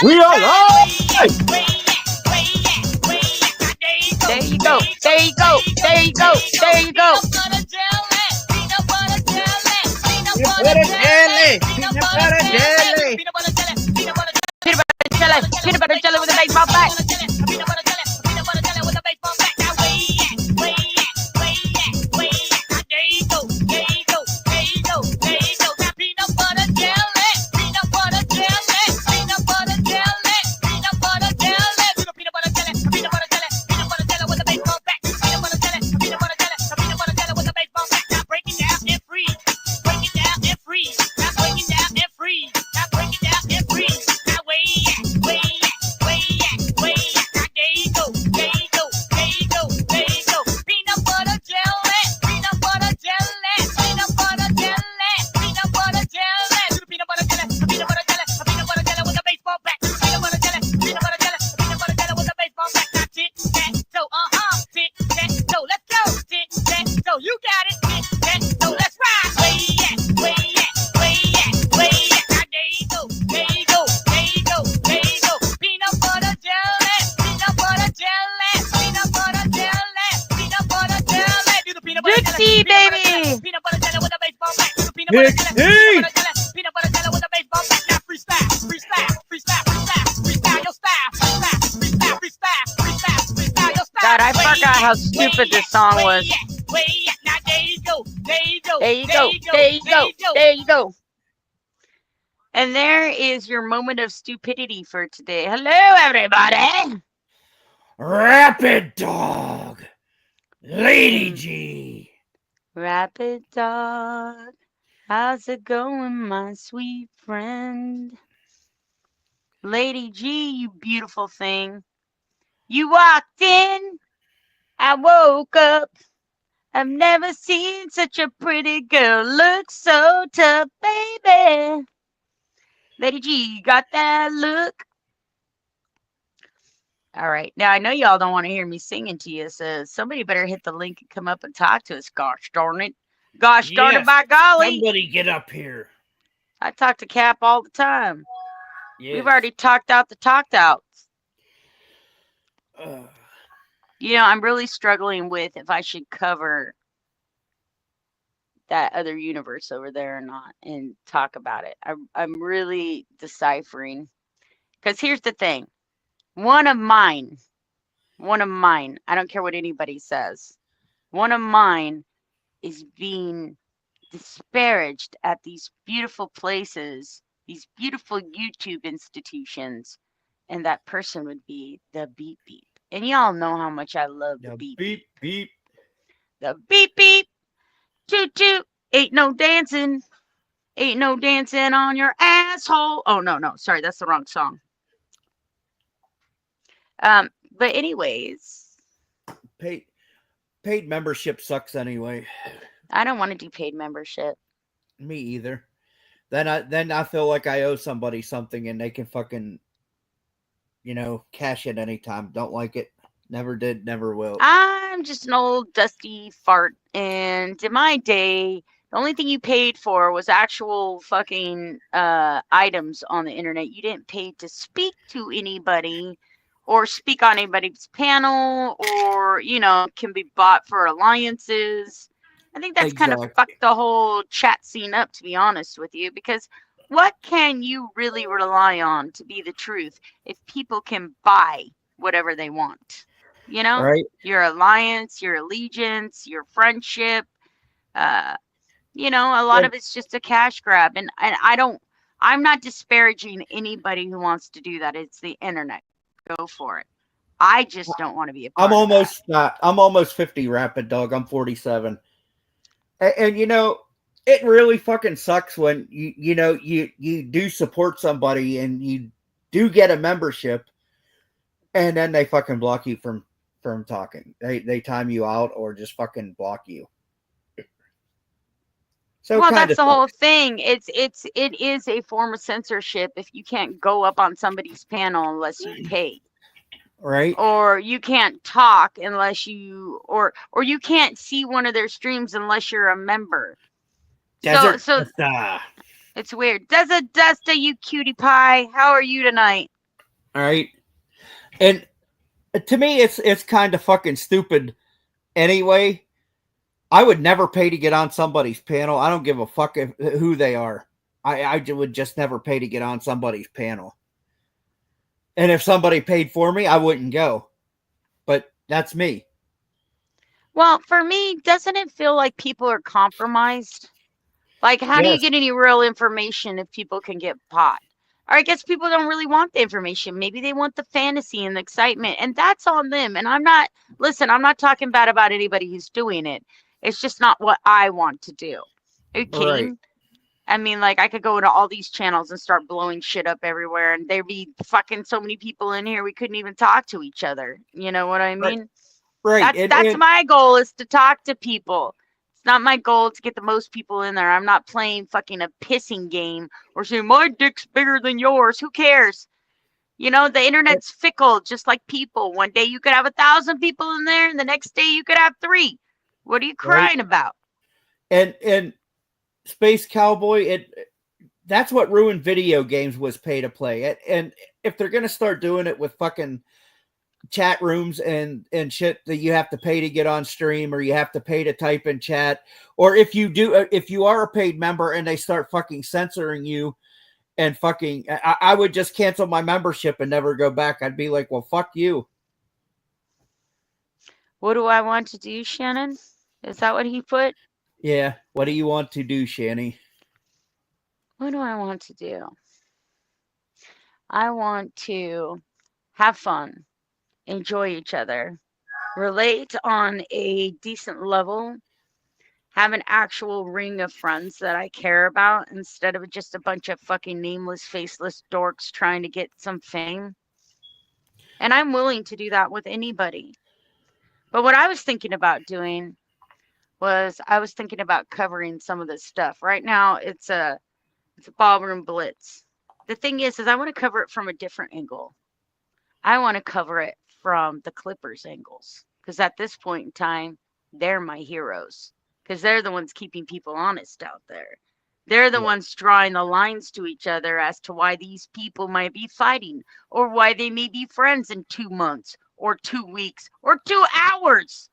We are live. There you go. There you go. There you go. There you go. Peanut butter jelly. Peanut butter jelly. Peanut butter jelly with a baseball bat. Dixie, baby! Dixie! God, I forgot how stupid this song was. There you go. There you go. There you go. And there is your moment of stupidity for today. Hello, everybody. Rapid Dog. Lady G. Rapid Dog. How's it going, my sweet friend? Lady G, you beautiful thing. You walked in. I woke up. I've never seen such a pretty girl look so tough, baby. Lady G, you got that look? All right. Now, I know y'all don't want to hear me singing to you, so somebody better hit the link and come up and talk to us. Gosh darn it. Gosh darn it, by golly. Somebody get up here. I talk to Cap all the time. Yes. We've already talked out the talked outs. You know, I'm really struggling with if I should cover that other universe over there or not and talk about it. I'm really deciphering. Because here's the thing. One of mine, I don't care what anybody says, one of mine is being disparaged at these beautiful places, these beautiful YouTube institutions, and that person would be the Beep Beep. And y'all know how much I love the Beep Beep Beep. The Beep Beep. Toot toot. Ain't no dancing. Ain't no dancing on your asshole. Oh, no. Sorry, that's the wrong song. But anyways. Paid membership sucks anyway. I don't want to do paid membership. Me either. Then I feel like I owe somebody something and they can fucking, cash it anytime. Don't like it. Never did, never will. I'm just an old dusty fart. And in my day, the only thing you paid for was actual fucking items on the internet. You didn't pay to speak to anybody or speak on anybody's panel or, can be bought for alliances. I think that's kind of fucked the whole chat scene up, to be honest with you, because what can you really rely on to be the truth if people can buy whatever they want? Right? Your alliance, your allegiance, your friendship, a lot of it's just a cash grab. And I'm not disparaging anybody who wants to do that. It's the internet. Go for it. I just don't want to be a part of that. I'm almost 50, Rapid Dog. I'm 47. And it really fucking sucks when you do support somebody and you do get a membership and then they fucking block you from talking. They time you out or just fucking block you. So well, that's the whole thing. It is a form of censorship if you can't go up on somebody's panel unless you pay. Right. Or you can't talk unless you or you can't see one of their streams unless you're a member. Desert so it's weird. Desert Dusta, you cutie pie. How are you tonight? All right. And to me, it's kind of fucking stupid anyway. I would never pay to get on somebody's panel. I don't give a fuck who they are. I would just never pay to get on somebody's panel. And if somebody paid for me, I wouldn't go. But that's me. Well, for me, doesn't it feel like people are compromised? Like, how do you Yes. get any real information if people can get bought? Or I guess people don't really want the information. Maybe they want the fantasy and the excitement, and that's on them. And listen, I'm not talking bad about anybody who's doing it. It's just not what I want to do. Are you Right. kidding? I mean, like, I could go into all these channels and start blowing shit up everywhere, and there'd be fucking so many people in here we couldn't even talk to each other. You know what I Right. mean? Right. That's my goal, is to talk to people. It's not my goal to get the most people in there. I'm not playing fucking a pissing game or saying my dick's bigger than yours. Who cares? You know, the internet's fickle, just like people. One day you could have 1,000 people in there, and the next day you could have 3. What are you right. crying about? And Space Cowboy, that's what ruined video games, was pay to play. And if they're gonna start doing it with fucking chat rooms and shit that you have to pay to get on stream, or you have to pay to type in chat, or if you are a paid member and they start fucking censoring you and fucking, I would just cancel my membership and never go back. I'd be like, well, fuck you. What do I want to do, Shannon? Is that what he put? Yeah, what do you want to do, Shanny? What do I want to do? I want to have fun, enjoy each other, relate on a decent level, have an actual ring of friends that I care about instead of just a bunch of fucking nameless, faceless dorks trying to get some fame. And I'm willing to do that with anybody. But what I was thinking about doing was, I was thinking about covering some of this stuff. Right now it's a ballroom blitz. The thing is I want to cover it from a different angle. I want to cover it from the Clippers angles, because at this point in time, they're my heroes, because they're the ones keeping people honest out there. They're the Yeah. ones drawing the lines to each other as to why these people might be fighting, or why they may be friends in 2 months or 2 weeks or 2 hours.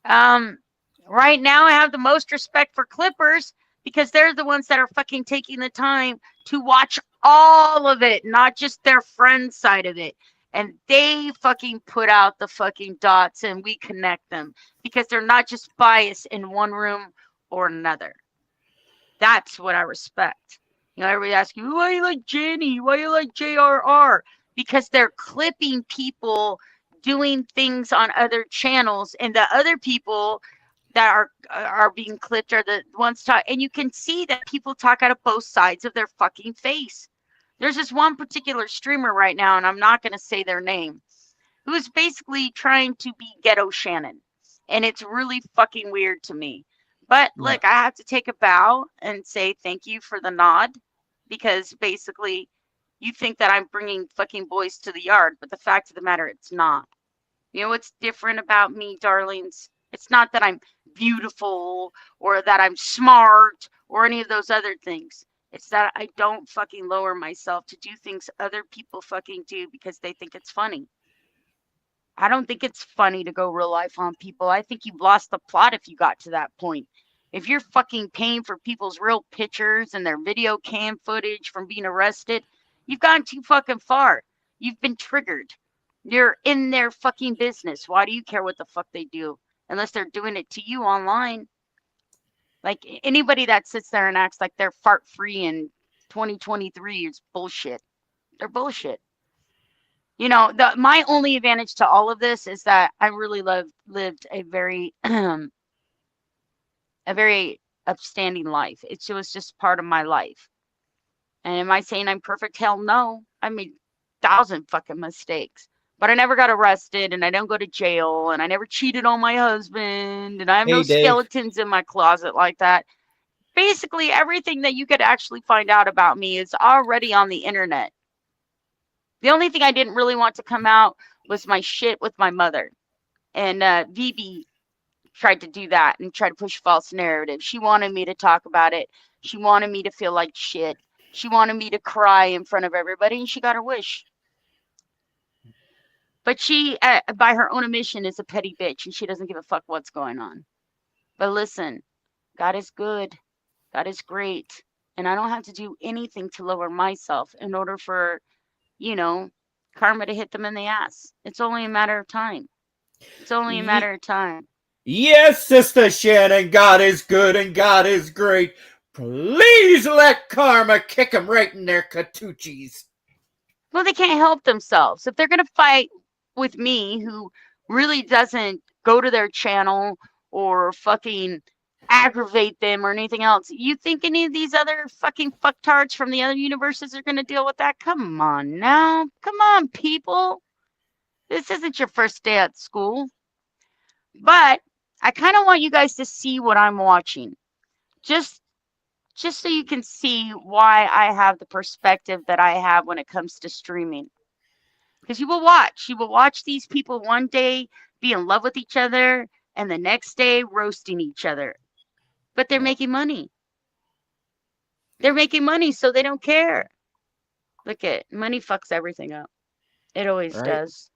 Um, right now, I have the most respect for Clippers because they're the ones that are fucking taking the time to watch all of it, not just their friend side of it. And they fucking put out the fucking dots and we connect them because they're not just biased in one room or another. That's what I respect. You know, everybody asks you, why you like Jenny? Why you like JRR? Because they're clipping people doing things on other channels, and the other people that are being clipped are the ones talk, and you can see that people talk out of both sides of their fucking face. There's this one particular streamer right now, and I'm not going to say their name, who is basically trying to be ghetto Shannon, and it's really fucking weird to me. But Yeah. look, I have to take a bow and say thank you for the nod, because basically you think that I'm bringing fucking boys to the yard, but the fact of the matter, it's not. You know what's different about me, darlings? It's not that I'm beautiful or that I'm smart or any of those other things. It's that I don't fucking lower myself to do things other people fucking do because they think it's funny. I don't think it's funny to go real life on people. I think you've lost the plot if you got to that point. If you're fucking paying for people's real pictures and their video cam footage from being arrested, you've gone too fucking far. You've been triggered. You're in their fucking business. Why do you care what the fuck they do? Unless they're doing it to you online. Like, anybody that sits there and acts like they're fart free in 2023 is bullshit. They're bullshit. You know, my only advantage to all of this is that I really lived a very a very upstanding life. It was just part of my life. And am I saying I'm perfect? Hell no. I made 1,000 fucking mistakes. But I never got arrested, and I don't go to jail, and I never cheated on my husband, and I have no Hey, Dave. skeletons in my closet like that. Basically, everything that you could actually find out about me is already on the internet. The only thing I didn't really want to come out was my shit with my mother. And VB tried to do that and try to push false narrative. She wanted me to talk about it. She wanted me to feel like shit. She wanted me to cry in front of everybody, and she got her wish. But she, by her own admission, is a petty bitch and she doesn't give a fuck what's going on. But listen, God is good. God is great. And I don't have to do anything to lower myself in order for, you know, karma to hit them in the ass. It's only a matter of time. It's only a matter of time. Yes, Sister Shannon, God is good and God is great. Please let karma kick them right in their catucci's. Well, they can't help themselves. If they're going to fight with me, who really doesn't go to their channel or fucking aggravate them or anything else, you think any of these other fucking fucktards from the other universes are going to deal with that? Come on now. Come on, people. This isn't your first day at school. But I kind of want you guys to see what I'm watching. Just so you can see why I have the perspective that I have when it comes to streaming. Because you will watch these people one day be in love with each other and the next day roasting each other. But they're making money. They're making money, so they don't care. Look at money fucks everything up. It always does.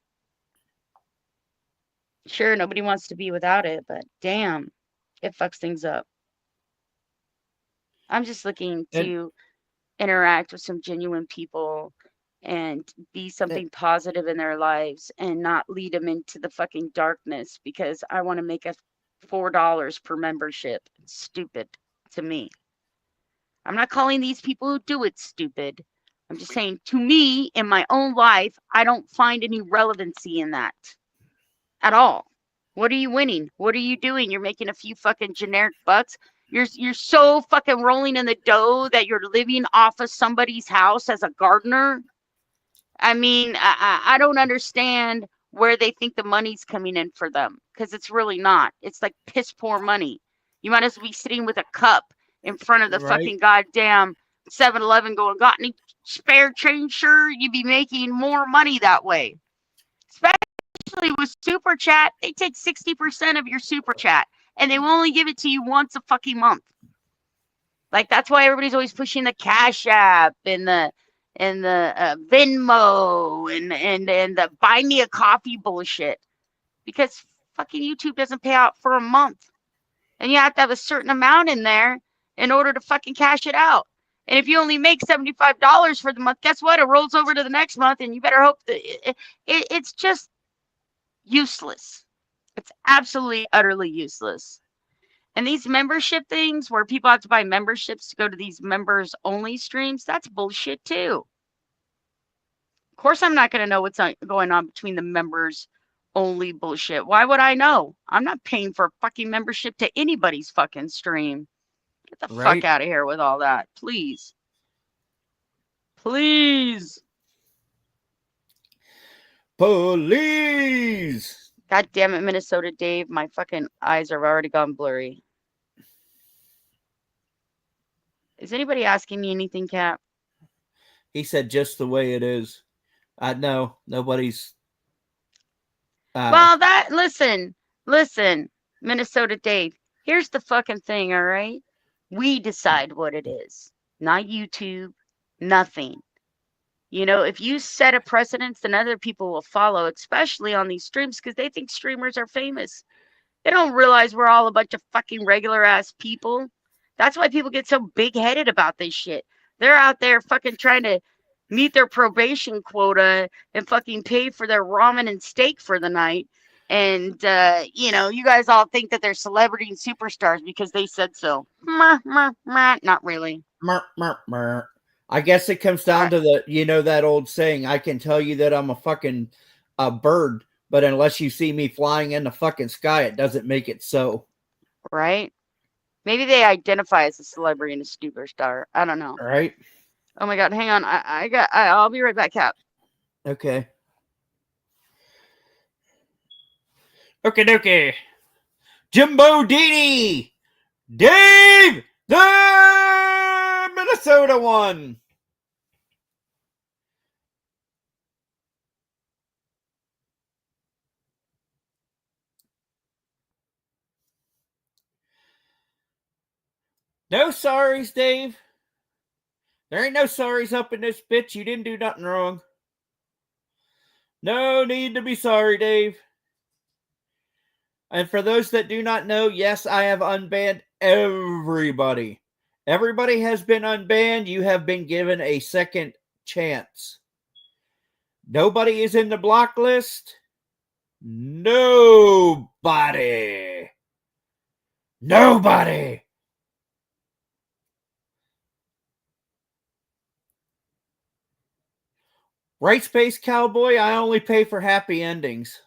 Sure, nobody wants to be without it, but damn, it fucks things up. I'm just looking to interact with some genuine people and be something positive in their lives and not lead them into the fucking darkness because I want to make a $4 per membership. It's stupid to me. I'm not calling these people who do it stupid. I'm just saying, to me, in my own life, I don't find any relevancy in that at all. What are you winning? What are you doing? You're making a few fucking generic bucks. You're so fucking rolling in the dough that you're living off of somebody's house as a gardener. I mean, I don't understand where they think the money's coming in for them because it's really not. It's like piss poor money. You might as well be sitting with a cup in front of the fucking goddamn 7-Eleven going, got any spare change? Sure, you'd be making more money that way. Especially with Super Chat, they take 60% of your Super Chat and they will only give it to you once a fucking month. Like, that's why everybody's always pushing the Cash App and the Venmo and the buy me a coffee bullshit, because fucking YouTube doesn't pay out for a month, and you have to have a certain amount in there in order to fucking cash it out. And if you only make $75 for the month, guess what? It rolls over to the next month, and you better hope that it's just useless. It's absolutely utterly useless. And these membership things where people have to buy memberships to go to these members only streams, that's bullshit too. Of course, I'm not going to know what's going on between the members only bullshit. Why would I know? I'm not paying for a fucking membership to anybody's fucking stream. Get the fuck out of here with all that, please. Please. Police. God damn it, Minnesota Dave. My fucking eyes are already gone blurry. Is anybody asking me anything, Cap? He said just the way it is. No, nobody's. Well, listen, Minnesota Dave. Here's the fucking thing, all right? We decide what it is, not YouTube, nothing. You know, if you set a precedence, then other people will follow, especially on these streams, because they think streamers are famous. They don't realize we're all a bunch of fucking regular ass people. That's why people get so big headed about this shit. They're out there fucking trying to meet their probation quota and fucking pay for their ramen and steak for the night. And, you guys all think that they're celebrity and superstars because they said so. Not really. I guess it comes down to that old saying, I can tell you that I'm a fucking bird, but unless you see me flying in the fucking sky, it doesn't make it so. Right? Maybe they identify as a celebrity and a superstar. I don't know. Right? Oh my God, hang on. I'll be right back, Cap. Okay. Okay. Jimbo Dini! Dave! The Minnesota one! No sorries, Dave. There ain't no sorries up in this bitch. You didn't do nothing wrong. No need to be sorry, Dave. And for those that do not know, yes, I have unbanned everybody. Everybody has been unbanned. You have been given a second chance. Nobody is in the block list. Nobody. Nobody. Right, Space Cowboy, I only pay for happy endings.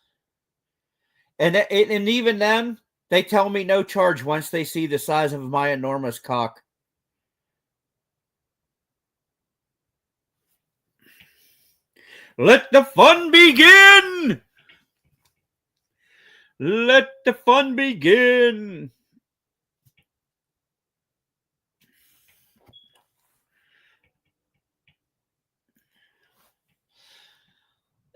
And even then, they tell me no charge once they see the size of my enormous cock. Let the fun begin! Let the fun begin!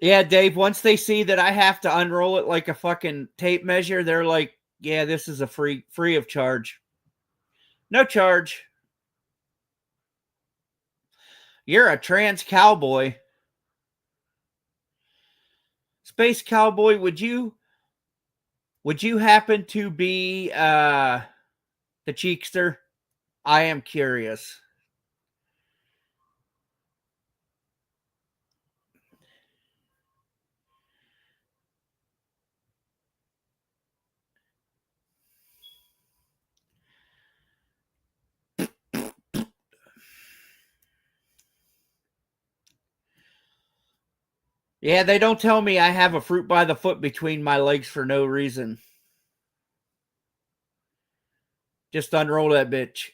Yeah, Dave, once they see that I have to unroll it like a fucking tape measure, they're like, yeah, this is a free of charge. No charge. You're a trans cowboy. Space Cowboy, would you happen to be the cheekster? I am curious. Yeah, they don't tell me I have a fruit by the foot between my legs for no reason. Just unroll that bitch.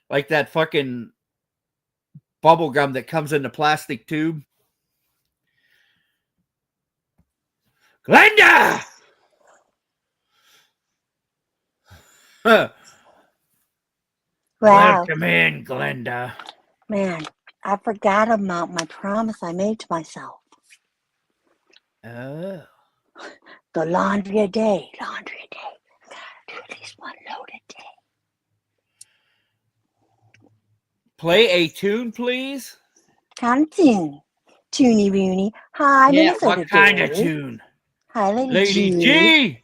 Like that fucking bubble gum that comes in the plastic tube. Glenda! Huh. Wow. Welcome in, Glenda. Man, I forgot about my promise I made to myself. Oh. The laundry a day. Laundry a day. Gotta do at least one load a day. Play a tune, please. Kind of tune. Toony Rooney. Hi, Yeah, Minnesota what kind Dave. of tune? Hi, Lady, Lady G. G.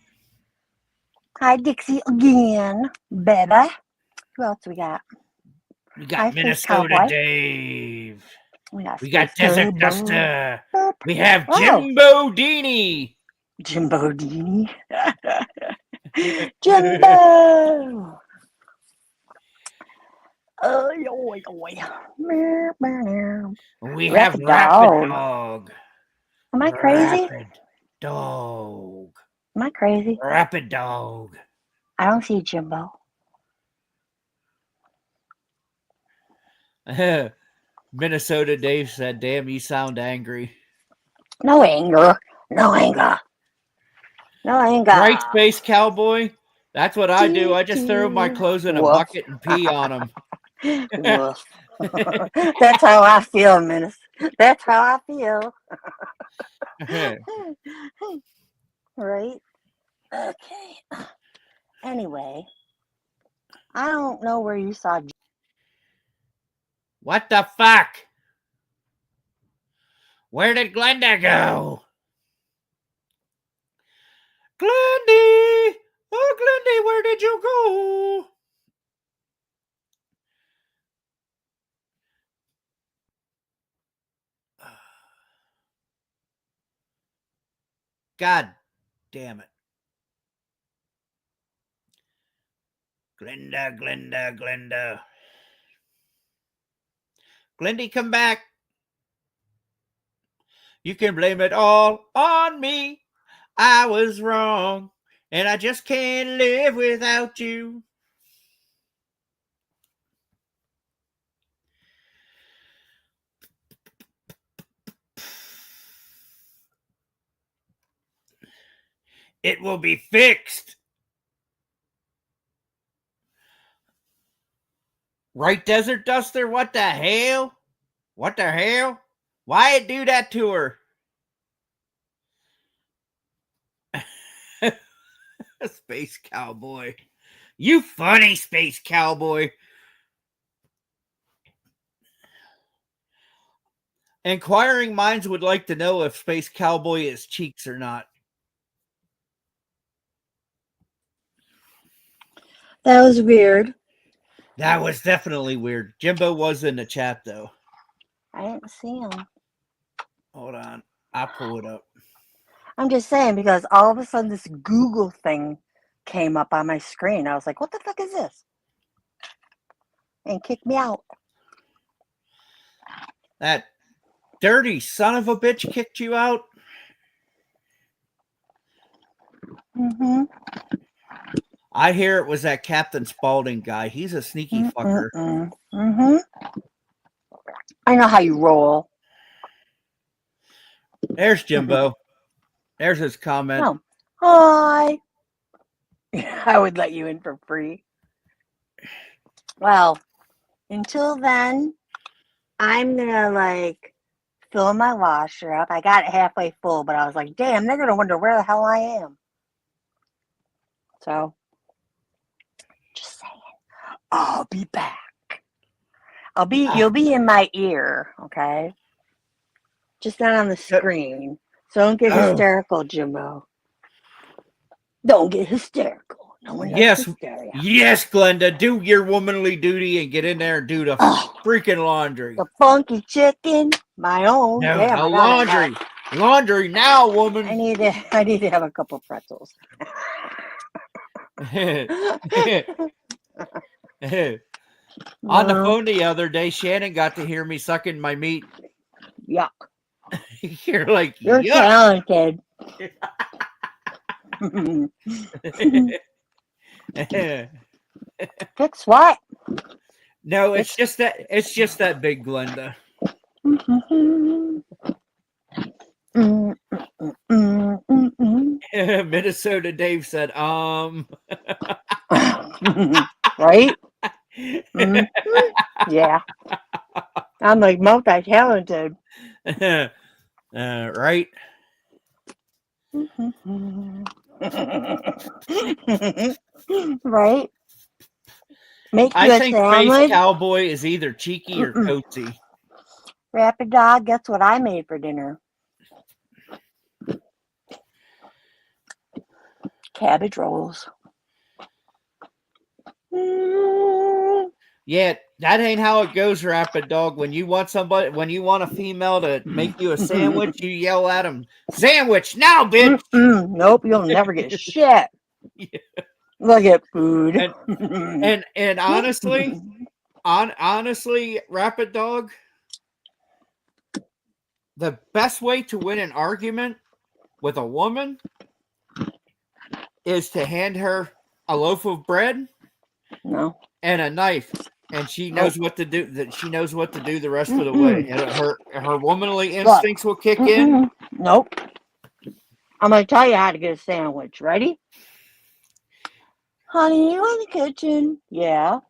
Hi, Dixie again. Baby. Who else we got? We got Hi, Space Minnesota Cowboy. Dave. We got We got Space Desert Cowboy. Duster. Boop. We have Oh, Jimbo Dini. Jimbo Dini. Jimbo. Oh, yoy, yoy. We have Rapid Rapid dog. Dog. Am I crazy? Rapid Dog. Am I crazy? Rapid Dog. I don't see Jimbo. Minnesota Dave said, damn, you sound angry. No anger. No anger. No anger. Right, Space Cowboy? That's what I do. I just throw my clothes in a Woof. bucket and pee on them. Woof. That's how I feel, Menace. That's how I feel. Right? Okay. Anyway, I don't know where you saw. What the fuck? Where did Glenda go? Glendy! Oh, Glendy, where did you go? God damn it. Glenda, Glenda, Glenda. Glendy, come back. You can blame it all on me. I was wrong, and I just can't live without you. It will be fixed. Right, Desert Duster? What the hell? What the hell? Why it do that to her? Space Cowboy. You funny, Space Cowboy. Inquiring minds would like to know if Space Cowboy is cheeks or not. That was weird. That was definitely weird. Jimbo was in the chat, though. I didn't see him. Hold on. I'll pull it up. I'm just saying, because all of a sudden this Google thing came up on my screen. I was like, what the fuck is this? And kicked me out. That dirty son of a bitch kicked you out? Mm-hmm. I hear it was that Captain Spaulding guy. He's a sneaky fucker. Mm-hmm. I know how you roll. There's Jimbo. There's his comment. Oh. Hi. I would let you in for free. Well, until then, I'm gonna fill my washer up. I got it halfway full, but I was like, damn, they're gonna wonder where the hell I am. So, just saying, I'll be back. You'll be in my ear, okay? Just not on the screen. So don't get hysterical, Jimbo. Don't get hysterical. No one likes hysteria. Yes, Glenda, do your womanly duty and get in there and do the freaking laundry. The funky chicken, my own. No, Damn, the laundry. Laundry now, woman. I need to have a couple pretzels. On the phone the other day, Shannon got to hear me sucking my meat. Yuck. You're like, you're yuck. Talented. Fix what? No, it's just that big Glenda. Minnesota Dave said, right? Yeah. I'm like multi-talented. Right? Right? Make you I a think sandwich. Space Cowboy is either cheeky or coatsy. Rapid Dog, guess what I made for dinner? Cabbage rolls. Yeah, that ain't how it goes, Rapid Dog. When you want a female to make you a sandwich, you yell at them, "Sandwich now, bitch!" Nope, you'll never get shit. Yeah. Look at food. And honestly, honestly, Rapid Dog, the best way to win an argument with a woman is to hand her a loaf of bread, and a knife, and she knows what to do. That she knows what to do the rest of the way. And her womanly instincts will kick in. Nope. I'm gonna tell you how to get a sandwich. Ready? Honey, you in the kitchen? Yeah.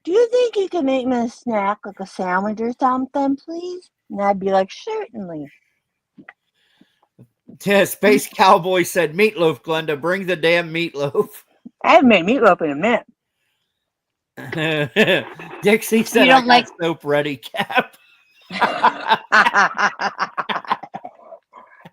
Do you think you could make me a snack, like a sandwich or something, please? And I'd be like, certainly. Yeah, Space Cowboy said, "Meatloaf, Glenda, bring the damn meatloaf." I haven't made meatloaf in a minute. Dixie said, "I got soap ready, Cap."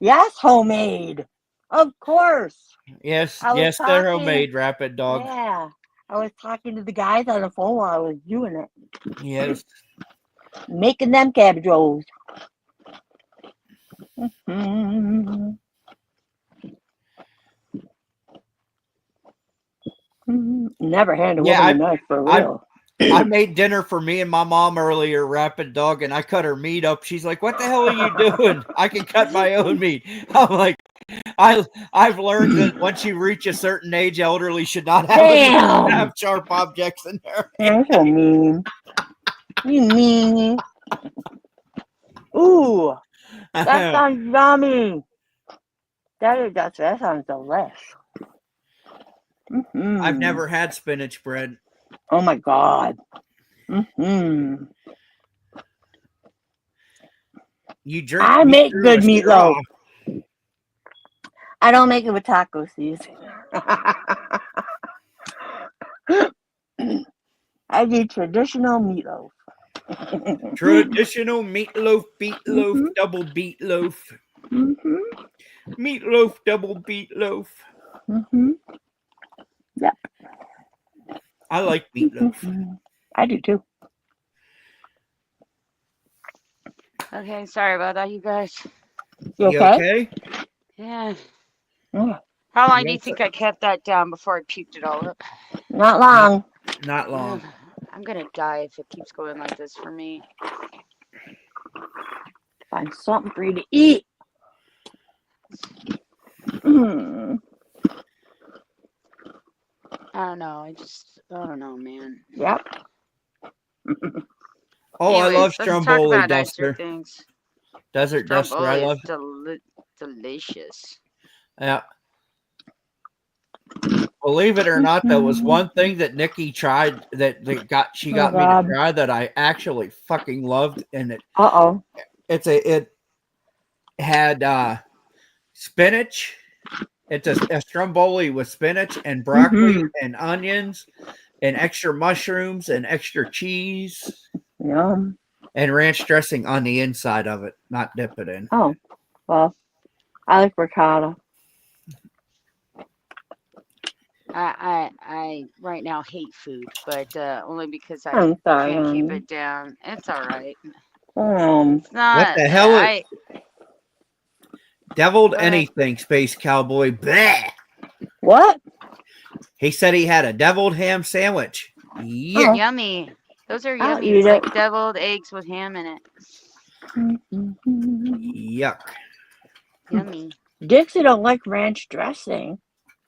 Yes, homemade. Of course. Yes, they're homemade, Rapid Dog. Yeah. I was talking to the guys on the phone while I was doing it. Yes. Making them cabbage rolls. Never hand a woman a knife for real. I made dinner for me and my mom earlier, Rapid Dog, and I cut her meat up. She's like, "What the hell are you doing? I can cut my own meat." I'm like, I've learned that once you reach a certain age, elderly should not have sharp objects in there. That's so mean. You mean. Ooh, that sounds yummy. That sounds delicious. I've never had spinach bread. Oh my God. You drink. I make good meatloaf. I don't make it with taco seasoning. I do traditional meatloaf. Traditional meatloaf, beetloaf, double beetloaf. Meatloaf, double beetloaf. Yep. I like meatloaf. I do too. Okay, sorry about that, you guys. You You okay? okay? Yeah. Yeah. How long do you Yes, think I kept that down before I puked it all up? Not long. Not long. I'm gonna die if it keeps going like this for me. Find something for you to eat. Mm. I don't know. I don't know, man. Yep. Oh, I love Anyways, let's talk Stromboli, about nicer Duster. things. Desert Duster. I Stromboli love. is delicious. Yeah. Believe it or not, there was one thing that Nikki tried that she got me to try that I actually fucking loved, and it had spinach. It's a stromboli with spinach and broccoli and onions and extra mushrooms and extra cheese. Yum. And ranch dressing on the inside of it, not dip it in. Oh, well, I like ricotta. I right now hate food, but only because I I'm sorry, can't keep honey. it down. It's all right. It's not. What the hell? I deviled anything, Space Cowboy. Bleh. What? He said he had a deviled ham sandwich. Yeah. Yummy. Those are I'll yummy. eat It's it. like deviled eggs with ham in it. Yuck. Yummy. Dixie don't like ranch dressing.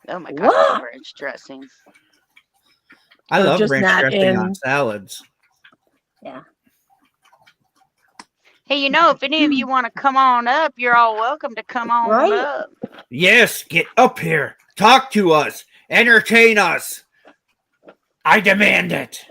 Oh my god, I love ranch dressing. I love ranch dressing on salads. Yeah. Hey, if any of you want to come on up, you're all welcome to come on up. Yes, get up here. Talk to us. Entertain us. I demand it.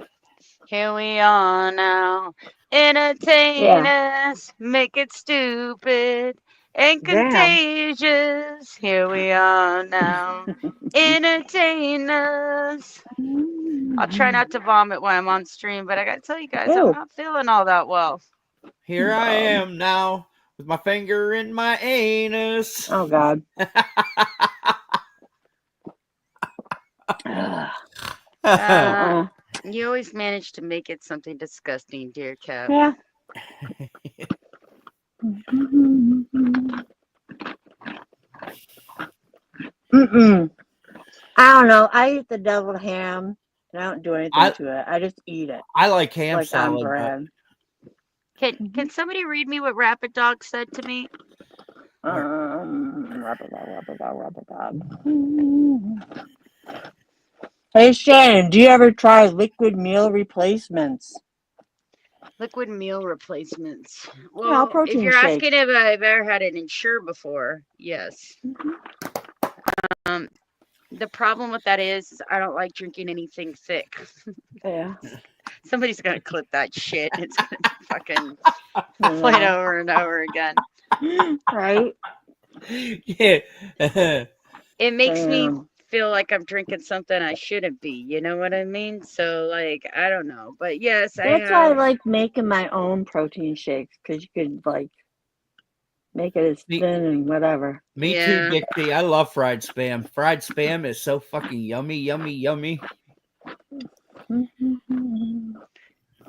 Here we are now. Entertain us. Make it stupid and contagious. Here we are now. Entertain us. I'll try not to vomit while I'm on stream, but I gotta tell you guys, I'm not feeling all that well. Here I am now with my finger in my anus. Oh, God. You always manage to make it something disgusting, dear Cap. Yeah. I don't know. I eat the deviled ham, and I don't do anything to it. I just eat it. I like ham like salad. On bread. Can somebody read me what Rapid Dog said to me? Rapid Dog. Hey, Shannon, do you ever try liquid meal replacements? Liquid meal replacements. Well, protein if you're shakes. asking if I've ever had an Ensure before, yes. The problem with that is I don't like drinking anything thick. Yeah. Somebody's gonna clip that shit. It's gonna fucking play it over and over again. Right? Yeah. It makes me feel like I'm drinking something I shouldn't be. You know what I mean? So, like, I don't know. But yes, That's why I like making my own protein shakes, because you could, like, make it as thin and whatever. Me too, Dixie. I love fried Spam. Fried Spam is so fucking yummy, yummy, yummy.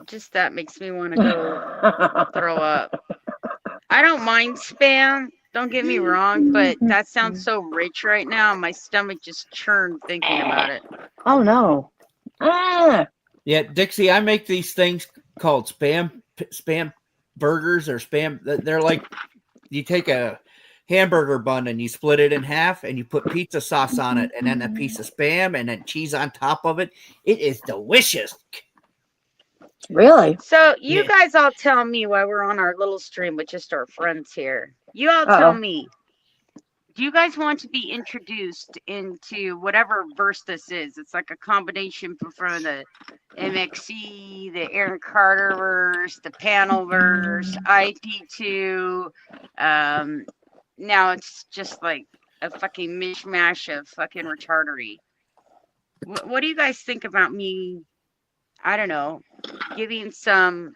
Just that makes me want to go throw up. I don't mind Spam. Don't get me wrong, but that sounds so rich right now. My stomach just churned thinking about it. Oh, no. Yeah, Dixie, I make these things called spam burgers or spam. They're like, you take a hamburger bun and you split it in half and you put pizza sauce on it and then a piece of Spam and then cheese on top of it. It is delicious. Really? So you guys all tell me while we're on our little stream with just our friends here. You all tell me, do you guys want to be introduced into whatever verse this is? It's like a combination from the MXC, the Aaron Carter verse, the panel verse, IP2. Now it's just like a fucking mishmash of fucking retardery. What do you guys think about me? I don't know, giving some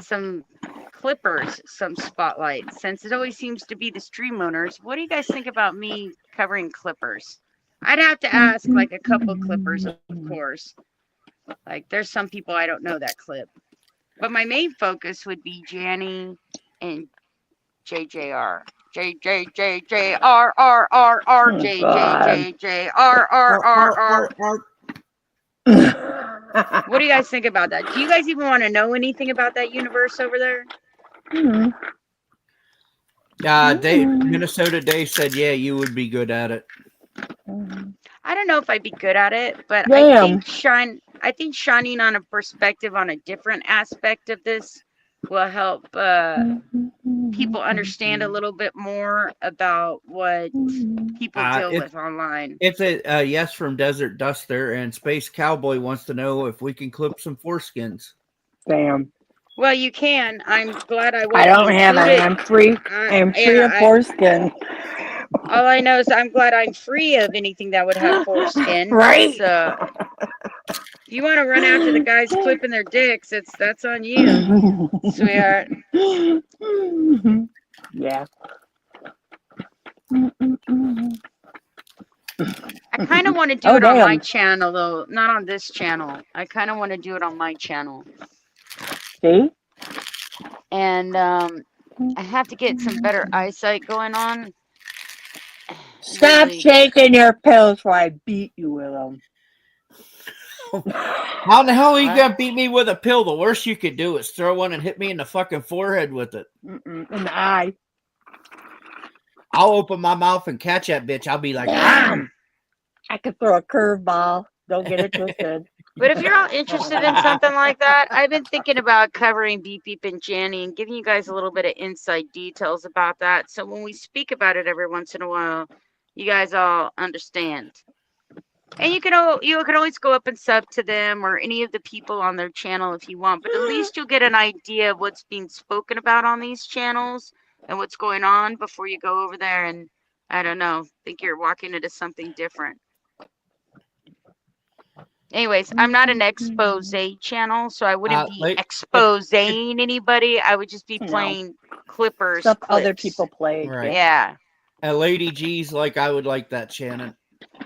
some clippers some spotlight, since it always seems to be the stream owners. What do you guys think about me covering clippers? I'd have to ask like a couple clippers, of course. Like there's some people I don't know that clip. But my main focus would be Janny and JJR. JJJJRRRR JJJJRRRR. What do you guys think about that? Do you guys even want to know anything about that universe over there? Minnesota Dave said, yeah, you would be good at it. I don't know if I'd be good at it, but Damn. I think shining on a perspective on a different aspect of this will help people understand a little bit more about what people deal with online. It's a yes from Desert Duster, and Space Cowboy wants to know if we can clip some foreskins. Damn. Well, you can. I'm glad I I don't have it. I'm free. I'm free of foreskin. All I know is I'm glad I'm free of anything that would have foreskin. Right. So if you want to run after the guys clipping their dicks, that's on you, sweetheart. Yeah. I kind of want to do it on my channel, though. Not on this channel. I kind of want to do it on my channel. See? And I have to get some better eyesight going on. Stop shaking your pills before I beat you with them. How the hell are you going to beat me with a pill? The worst you could do is throw one and hit me in the fucking forehead with it. In the eye. I'll open my mouth and catch that bitch. I'll be like, I could throw a curveball. Don't get it twisted. But if you're all interested in something like that, I've been thinking about covering Beep Beep and Janny and giving you guys a little bit of inside details about that. So when we speak about it every once in a while, you guys all understand. And you can always go up and sub to them or any of the people on their channel if you want. But at least you'll get an idea of what's being spoken about on these channels and what's going on before you go over there and, I don't know, think you're walking into something different. Anyways, I'm not an expose channel, so I wouldn't be exposing anybody. I would just be playing clippers. Stuff other people play. Right. Yeah. Lady G's like, I would like that, Shannon.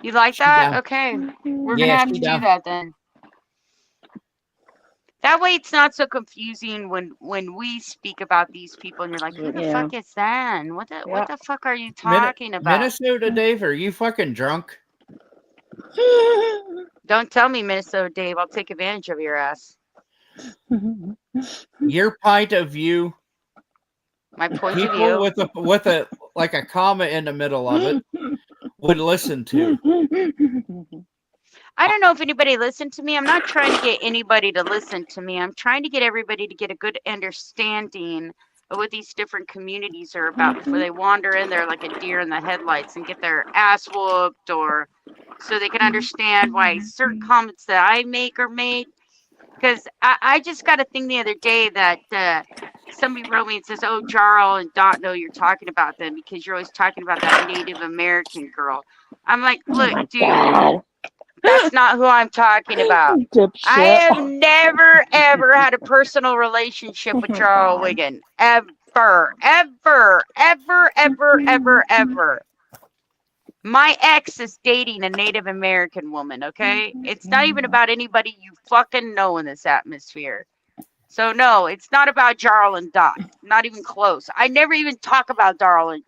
You like that? Okay. We're going to have to do that then. That way it's not so confusing when we speak about these people and you're like, who the fuck is that? What the fuck are you talking about? Minnesota Dave, are you fucking drunk? Don't tell me, Minnesota Dave. I'll take advantage of your ass. Your point of view. My point of view. view. With a like a comma in the middle of it would listen to. I don't know if anybody listened to me. I'm not trying to get anybody to listen to me. I'm trying to get everybody to get a good understanding of what these different communities are about before they wander in there like a deer in the headlights and get their ass whooped, or so they can understand why certain comments that I make are made. Because I just got a thing the other day that somebody wrote me and says, oh, Jarl and Dot know you're talking about them because you're always talking about that Native American girl. I'm like, look, dude, that's not who I'm talking about. I have never, ever had a personal relationship with Jarl Wiggin. Ever. My ex is dating a Native American woman, okay? It's not even about anybody you fucking know in this atmosphere. So, no, it's not about Jarl and Dot. Not even close. I never even talk about Jarl and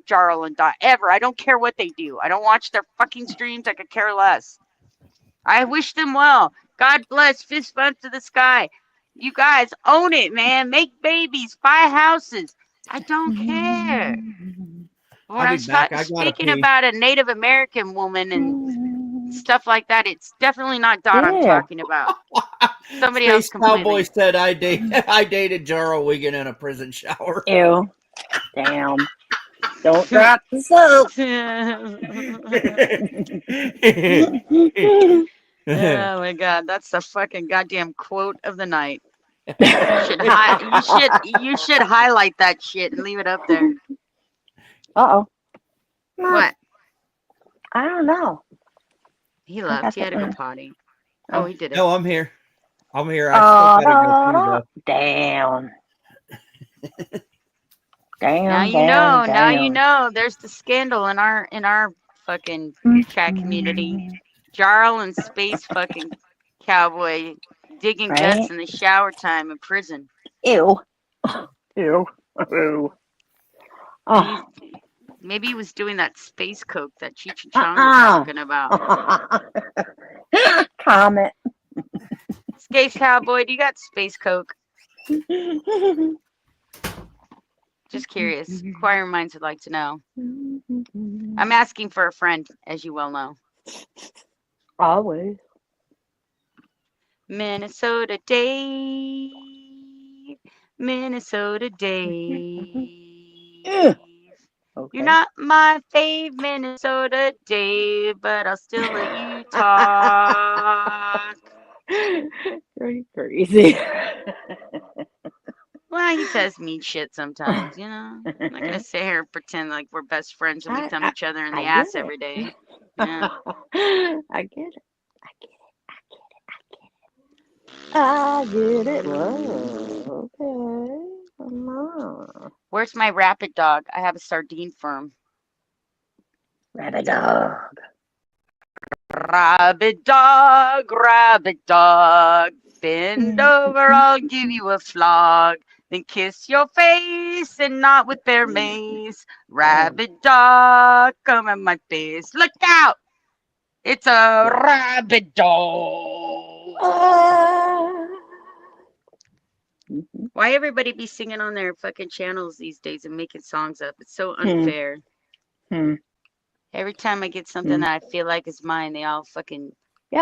Dot, ever. I don't care what they do. I don't watch their fucking streams. I could care less. I wish them well. God bless. Fist bump to the sky. You guys own it, man. Make babies. Buy houses. I don't care. When I'm speaking about a Native American woman and stuff like that, it's definitely not Dot I'm talking about. Somebody else completely. Cowboy said I dated Jarl Wiggin in a prison shower. Ew. Damn. Don't drop the soap. Oh my god, that's the fucking goddamn quote of the night. You should highlight that shit and leave it up there. Uh-oh. What? I don't know. He left. He had to go potty. Oh, he did it. No, I'm here. I still gotta go. Damn. Damn, Now you damn, know. damn. Now you know. There's the scandal in our fucking chat community. Jarl and Space fucking Cowboy digging Right? guts in the shower time in prison. Ew. Ew. Ew. Oh. Maybe he was doing that space coke that Cheech and Chong was talking about. Comment. Space Cowboy, do you got space coke? Just curious. Inquiring minds would like to know. I'm asking for a friend, as you well know. Always. Minnesota Dave. Minnesota Dave. Okay. You're not my fave, Minnesota Dave, but I'll still let you talk. You're crazy. Well, he says mean shit sometimes, you know. I'm not gonna sit here and pretend like we're best friends and we thumb each other in the ass every day. Yeah. I get it. I get it. Whoa. Okay. Where's my rapid dog? I have a sardine firm. Rabbit dog. Rabbit dog, bend over, I'll give you a flog. Then kiss your face and not with their mace. Rabbit dog, come at my face. Look out! It's a rabbit dog. Why everybody be singing on their fucking channels these days and making songs up? It's so unfair. Every time I get something that I feel like is mine, they all fucking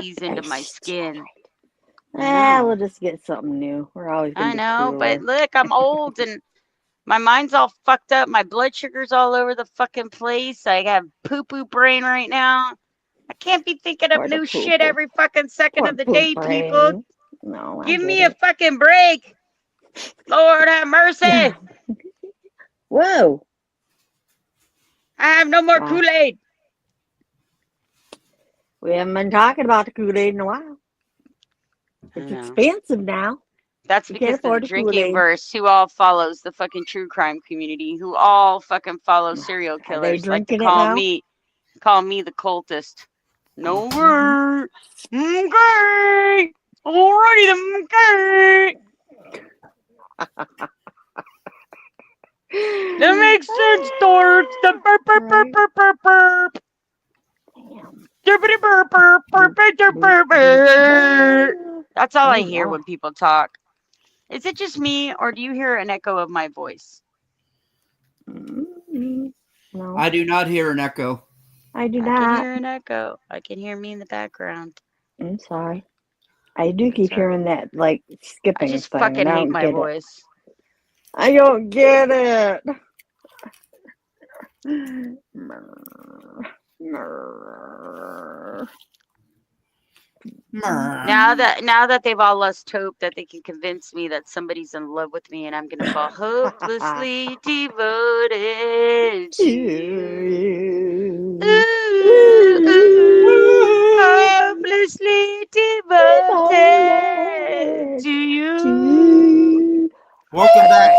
ease into my skin. We'll just get something new. We're always gonna I know, be cooler. but look, I'm old and my mind's all fucked up. My blood sugar's all over the fucking place. I have poo-poo brain right now. I can't be thinking of new shit every fucking second of the day, people. No, Give me a fucking break. Lord have mercy. Whoa. I have no more Kool-Aid. We haven't been talking about the Kool-Aid in a while. It's expensive now. That's because of the drinking verse, who all follows the fucking true crime community, who all fucking follow serial killers, like to call me the cultist. No way. Okay. Alrighty then. Okay. That makes sense, dorks. The burp, burp, burp, burp, burp, burp. That's all I hear when people talk. Is it just me, or do you hear an echo of my voice? No. I do not hear an echo. I do not. I can hear an echo. I can hear me in the background. I'm sorry. I do keep hearing that, like, skipping. I just fucking hate my voice. I don't get it. Now that they've all lost hope that they can convince me that somebody's in love with me and I'm gonna fall hopelessly devoted to you. Hopelessly devoted to you. Welcome back.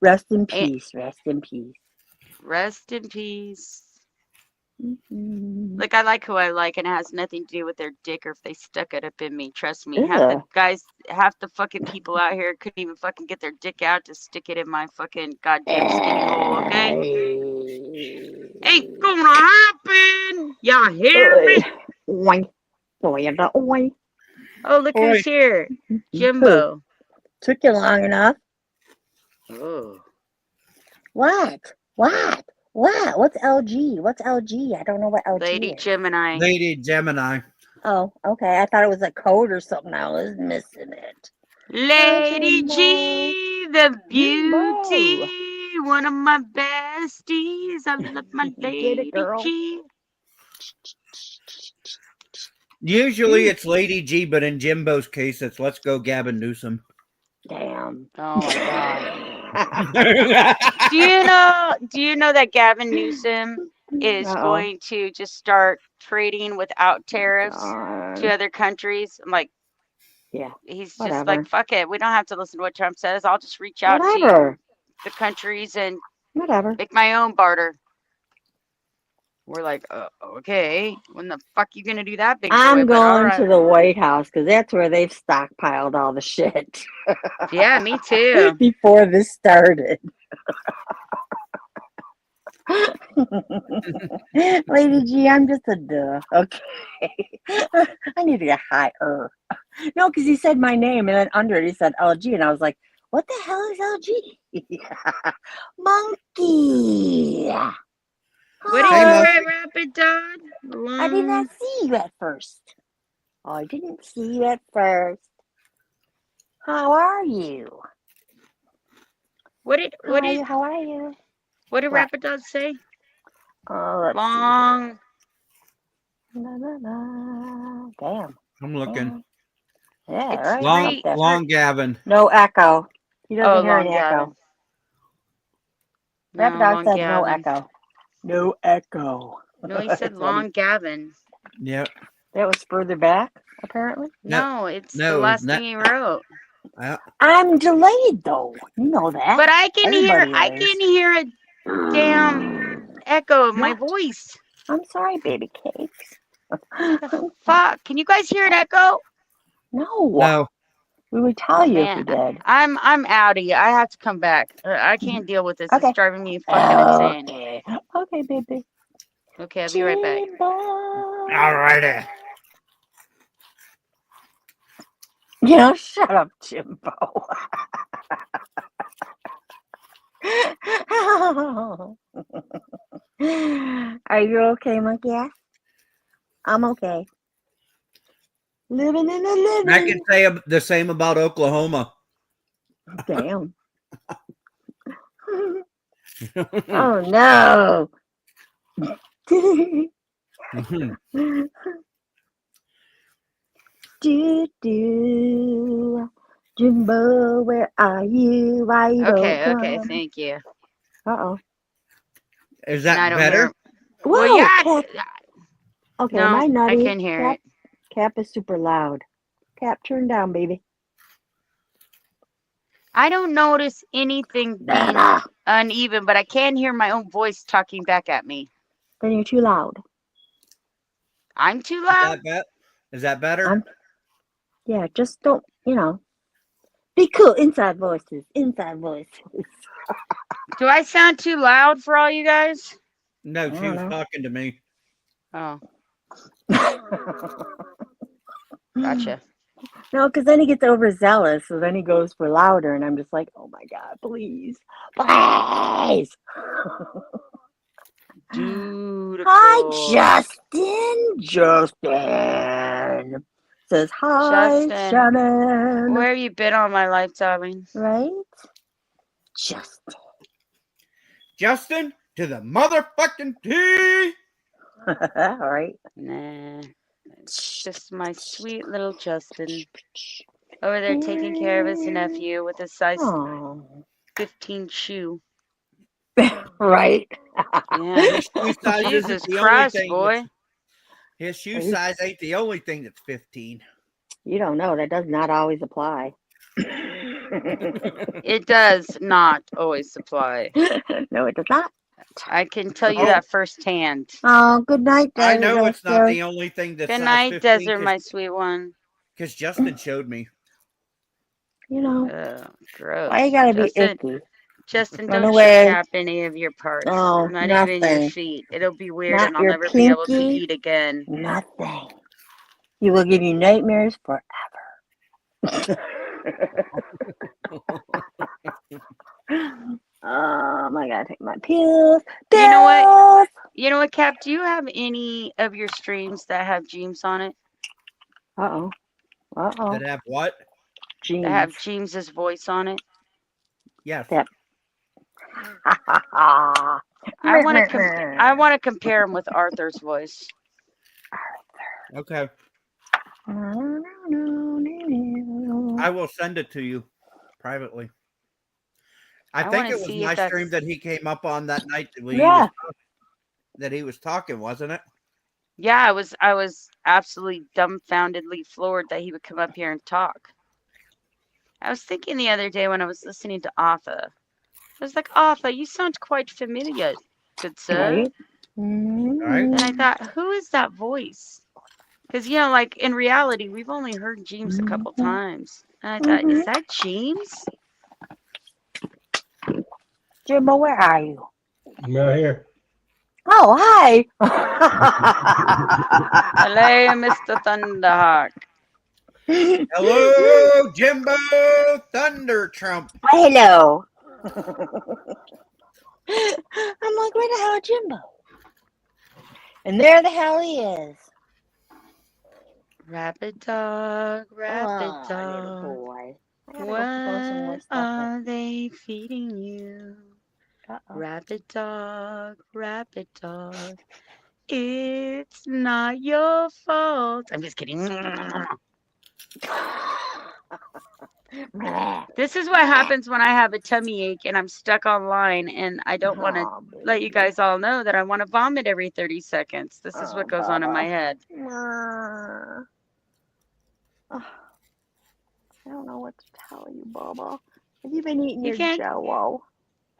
Rest in peace. Rest in peace. Rest in peace. Like, I like who I like, and it has nothing to do with their dick or if they stuck it up in me. Trust me. Half the fucking people out here couldn't even fucking get their dick out to stick it in my fucking goddamn skinny hole, okay? Ain't gonna happen! Y'all hear me? Oink. Oh, look who's here. Jimbo. Took you long enough. Oh. What? What's LG? What's LG? I don't know what LG Lady is. Gemini. Lady Gemini. Oh, okay. I thought it was a code or something. I was missing it. Lady G, the beauty. One of my besties. I love my Lady G. Usually it's Lady G, but in Jimbo's case, it's Let's Go Gavin Newsom. Damn. Oh my god. Do you know that Gavin Newsom is going to just start trading without tariffs to other countries? I'm like, Yeah. He's just Whatever. like, fuck it. We don't have to listen to what Trump says. I'll just reach out to Whatever. the countries and Whatever. make my own barter. We're like, okay. When the fuck you gonna do that, big boy? I'm But all going right. to the White House because that's where they've stockpiled all the shit Yeah, me too. before this started. Lady G, I'm just a duh. Okay. I need to get higher. No, because he said my name and then under it he said LG. And I was like, what the hell is LG? Monkey. What are Hi. you, Monkey. Red Rapid Dog? I did not see you at first. Oh, I didn't see you at first. How are you? What did How are you? what did What? Rapid Dog say? Oh, let's Long. see. La, la, la. Damn. I'm looking. Yeah, It's right. Long, three. long Gavin. No echo. He doesn't Oh, hear Long any echo. Gavin. Rapid No, Dog Long said no Gavin. echo. No echo. No, he said That's what Long Gavin. Yep. that was further back, apparently. No, it's the No, last not. thing he wrote. I'm delayed though. You know that. But I can Everybody is. hear a damn echo of my What? voice. I'm sorry, baby cakes. The fuck? Can you guys hear an echo? No. No. We would tell you if Man, we did. I'm outie. I have to come back. I can't deal with this. Okay. It's driving me fucking insane. Okay. Okay, baby. Okay, I'll be right back. Jimbo. All righty. You know, shut up, Jimbo. Are you okay, monkey ass? I'm okay. Living in a living. I can say the same about Oklahoma. Damn. Oh no. Do. Jimbo, where are you? Why you Okay, don't okay, come? thank you. Uh-oh. Is And I that don't better? hear. Whoa, Well, yeah. Cap. Okay, am No, I nutty? I can hear Cap? it. Cap is super loud. Cap, turn down, baby. I don't notice anything being Nana. uneven, but I can hear my own voice talking back at me. Then you're too loud. I'm too loud. Is that better? Yeah, just don't, be cool. Inside voices. Inside voices. Do I sound too loud for all you guys? No, I she don't was know. talking to me. Oh, gotcha. No, because then he gets overzealous, so then he goes for louder, and I'm just like, oh my God, please. Please. Dude. Hi, Justin. Justin says hi, Justin. Shannon. Where have you been all my lifetime? Right? Justin. Justin to the motherfucking T. All right. Nah. It's just my sweet little Justin. Over there taking care of his nephew with a size Oh. 15 shoe. Right. Yeah. His shoe size Jesus isn't the only Christ, thing. boy. His shoe size ain't the only thing that's 15. You don't know. That does not always apply. It does not always apply. No, it does not. I can tell you that firsthand. Oh, good night, I Desert. know it's not the only thing that's Good size night, 15 Desert, my sweet one. because Justin showed me. Gross. Why you gotta be Justin, icky? Justin, Run don't away. tap any of your parts. Oh, Not even your nothing. feet. It'll be weird Not and I'll your never be able to pinky. eat again. Nothing. He will give you nightmares forever. I gotta take my pills. You know what? You know what, Cap? Do you have any of your streams that have James on it? Uh-oh. That have what? Jeans. That have James's voice on it? Yes. That. I want to compare him with Arthur's voice. Okay. I will send it to you privately. I think it was my stream that he came up on that night that he was talking, wasn't it? Yeah, I was absolutely dumbfoundedly floored that he would come up here and talk. I was thinking the other day when I was listening to Arthur. I was like, Arthur, you sound quite familiar, good sir. Right? Right? And I thought, who is that voice? Because, you know, like in reality, we've only heard James a couple times. And I thought, is that James? Jimbo, where are you? I'm out here. Oh, hi. Hello, Mr. Thunderhawk. Hello, Jimbo Thunder Trump. Hello. I'm like, where the hell is Jimbo? And there the hell he is. Rapid dog, rapid Oh, little dog. boy. I gotta go put on some more What stuff are they feeding you? in. Uh-oh. Rapid dog, rapid dog. It's not your fault. I'm just kidding. This is what happens when I have a tummy ache and I'm stuck online and I don't want to let you guys all know that I want to vomit every 30 seconds. This is what goes on in my head. Oh, I don't know what to tell you, Bubba. Have you been eating You your can't- Jello?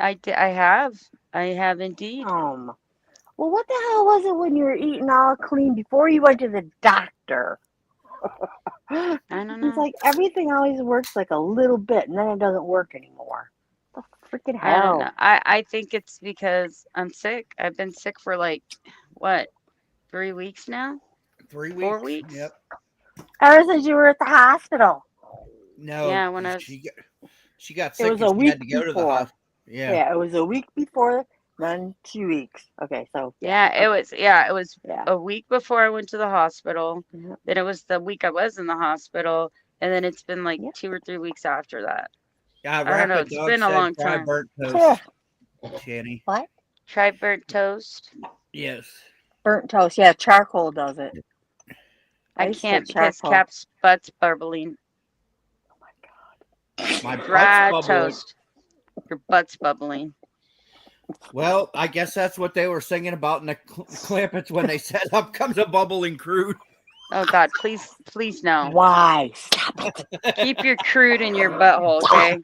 I have indeed. Well, what the hell was it when you were eating all clean before you went to the doctor? I don't It's know. like everything always works like a little bit and then it doesn't work anymore. What the freaking I don't know. hell? I think it's because I'm sick. I've been sick for like, what, 3 weeks now? 3 weeks. 4 weeks? Yep. Ever since you were at the hospital. No. Yeah, when I was- she got sick It was and a she week had to go to the before. hospital. Yeah. Yeah, it was a week before, then 2 weeks. Okay, so Yeah, it was yeah. a week before I went to the hospital. Yep. Then it was the week I was in the hospital, and then it's been like Yep. 2 or 3 weeks after that. Yeah, I don't know, Rapid it's Dog been a said long try time. burnt toast, Shanny. What? Try burnt toast. Yes. Burnt toast. Yeah, charcoal does it. I used to can't get because charcoal. Cap's butt's bubbling. Oh my god. My butt's Dry bubbling. toast. Your butt's bubbling. Well, I guess that's what they were singing about in the Clampets when they said, "Up comes a bubbling crude." Oh God, please no. Why? Stop it. Keep your crude in your butthole, okay?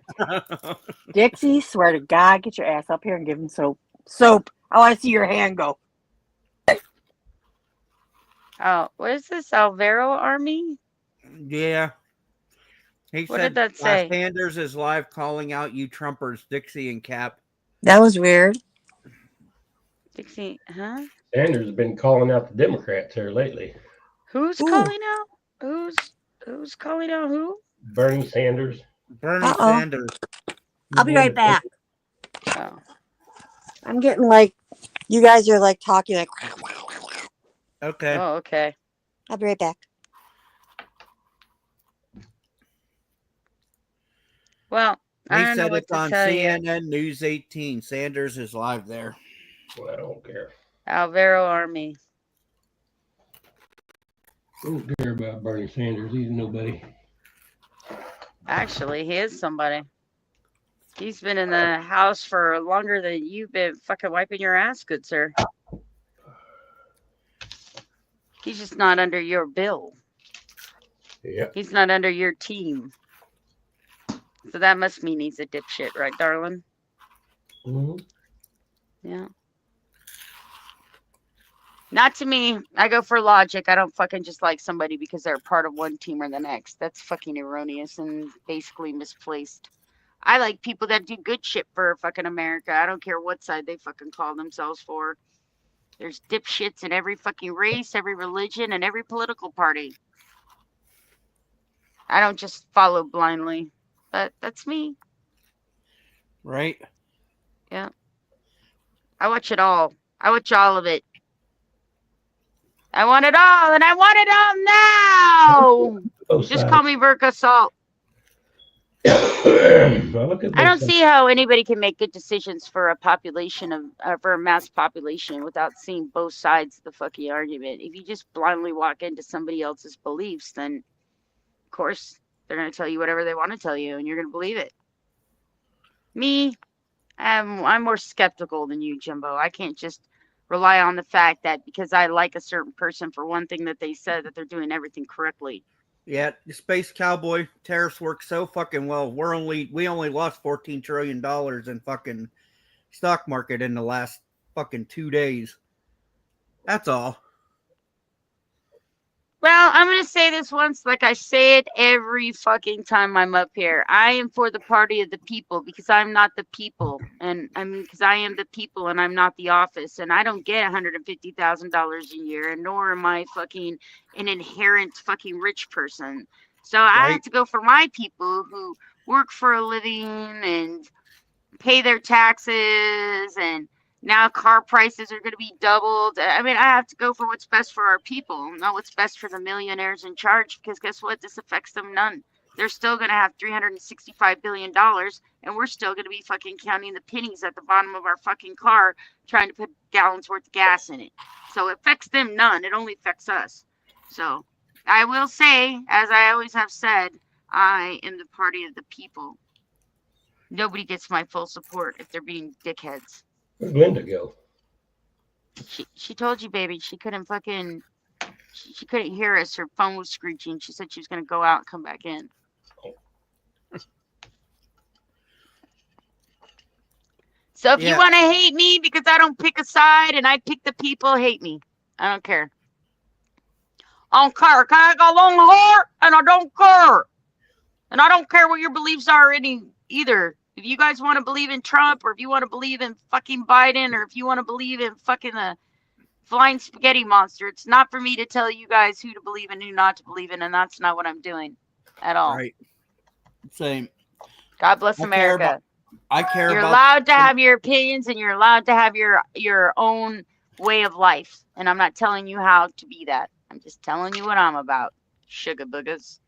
Dixie, swear to God, get your ass up here and give him soap. Soap. I want to see your hand go. Oh, what is this? Alvaro Army? Yeah. He What said did that say? Sanders is live calling out you Trumpers, Dixie and Cap. That was weird. Dixie, huh? Sanders has been calling out the Democrats here lately. Who's Ooh. calling out? Who's calling out who? Bernie Sanders. Bernie Uh-oh. Sanders. I'll be right back. Oh. I'm getting like, you guys are like talking like, Okay. Oh, okay. I'll be right back. Well, I He don't know said what it's to on tell you. CNN News 18. Sanders is live there. Well, I don't care. Alvaro Army. Don't care about Bernie Sanders. He's nobody. Actually, he is somebody. He's been in the house for longer than you've been fucking wiping your ass, good sir. He's just not under your bill. Yeah. He's not under your team. So that must mean he's a dipshit, right, darling? Mm-hmm. Yeah. Not to me. I go for logic. I don't fucking just like somebody because they're part of one team or the next. That's fucking erroneous and basically misplaced. I like people that do good shit for fucking America. I don't care what side they fucking call themselves for. There's dipshits in every fucking race, every religion, and every political party. I don't just follow blindly. But that's me. Right? Yeah. I watch it all. I watch all of it. I want it all, and I want it all now. Both Just sides. call me Verka Salt. Well, look at I don't both sides. see how anybody can make good decisions for a population of for a mass population without seeing both sides of the fucking argument. If you just blindly walk into somebody else's beliefs, then of course they're gonna tell you whatever they want to tell you, and you're gonna believe it. Me, I'm more skeptical than you, Jimbo. I can't just rely on the fact that because I like a certain person for one thing that they said that they're doing everything correctly. Yeah, the Space Cowboy tariffs work so fucking well. We only lost $14 trillion in fucking stock market in the last fucking 2 days. That's all. Well, I'm going to say this once, like I say it every fucking time I'm up here. I am for the party of the people because I'm not the people. And I mean, because I am the people and I'm not the office. And I don't get $150,000 a year, and nor am I fucking an inherent fucking rich person. So I have to go for my people who work for a living and pay their taxes, and now car prices are going to be doubled. I mean, I have to go for what's best for our people, not what's best for the millionaires in charge, because guess what? This affects them none. They're still going to have $365 billion, and we're still going to be fucking counting the pennies at the bottom of our fucking car trying to put gallons worth of gas in it. So it affects them none. It only affects us. So I will say, as I always have said, I am the party of the people. Nobody gets my full support if they're being dickheads. Where'd Linda go? She told you, baby, she couldn't fucking, she couldn't hear us. Her phone was screeching. She said she was going to go out and come back in. So if you want to hate me because I don't pick a side and I pick the people, hate me. I don't care. I don't care. I got long hair and I don't care. And I don't care what your beliefs are either. If you guys want to believe in Trump, or if you want to believe in fucking Biden, or if you want to believe in fucking the flying spaghetti monster, it's not for me to tell you guys who to believe in, who not to believe in, and that's not what I'm doing at all. Right. Same. God bless America. You're allowed to have your opinions, and you're allowed to have your own way of life. And I'm not telling you how to be that. I'm just telling you what I'm about. Sugar boogers.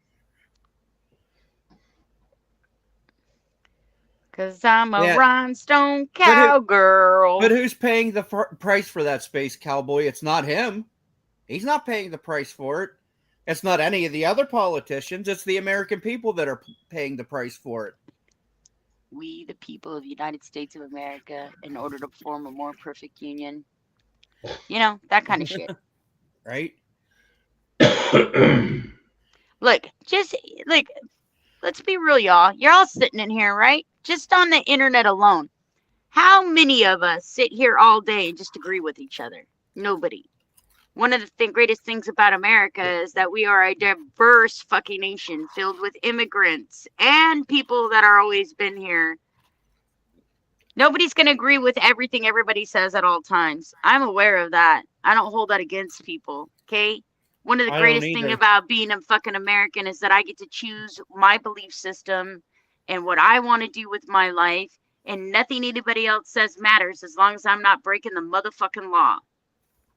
Because I'm a rhinestone cowgirl. But who's paying the price for that Space Cowboy? It's not him. He's not paying the price for it. It's not any of the other politicians. It's the American people that are paying the price for it. We, the people of the United States of America, in order to form a more perfect union. You know, that kind of shit. Right? Look, let's be real, y'all. You're all sitting in here, right? Just on the internet alone. How many of us sit here all day and just agree with each other? Nobody. One of the greatest things about America is that we are a diverse fucking nation filled with immigrants and people that are always been here. Nobody's going to agree with everything everybody says at all times. I'm aware of that. I don't hold that against people, okay? One of the greatest things about being a fucking American is that I get to choose my belief system and what I want to do with my life, and nothing anybody else says matters as long as I'm not breaking the motherfucking law.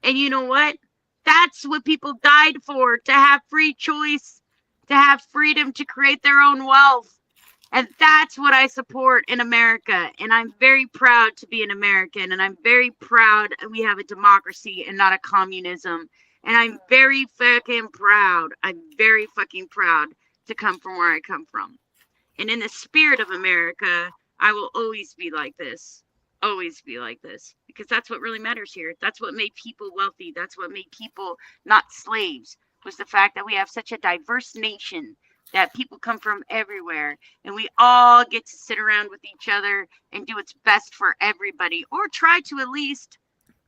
And you know what? That's what people died for, to have free choice, to have freedom to create their own wealth. And that's what I support in America. And I'm very proud to be an American. And I'm very proud we have a democracy and not a communism. And I'm very fucking proud. I'm very fucking proud to come from where I come from. And in the spirit of America, I will always be like this. Always be like this. Because that's what really matters here. That's what made people wealthy. That's what made people not slaves. Was the fact that we have such a diverse nation, that people come from everywhere, and we all get to sit around with each other and do what's best for everybody, or try to at least.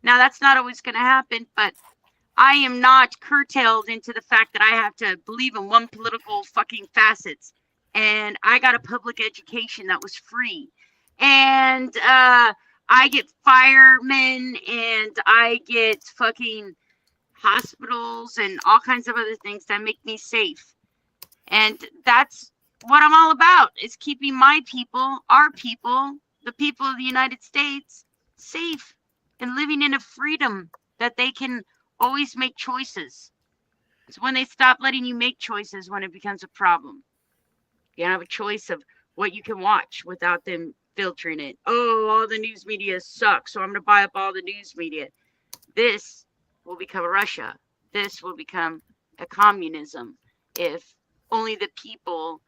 Now, that's not always going to happen, but I am not curtailed into the fact that I have to believe in one political fucking facets. And I got a public education that was free. And I get firemen, and I get fucking hospitals and all kinds of other things that make me safe. And that's what I'm all about, is keeping my people, our people, the people of the United States, safe and living in a freedom that they can always make choices. It's when they stop letting you make choices when it becomes a problem. You have a choice of what you can watch without them filtering it. Oh, all the news media sucks, so I'm going to buy up all the news media. This will become Russia. This will become a communism if only the people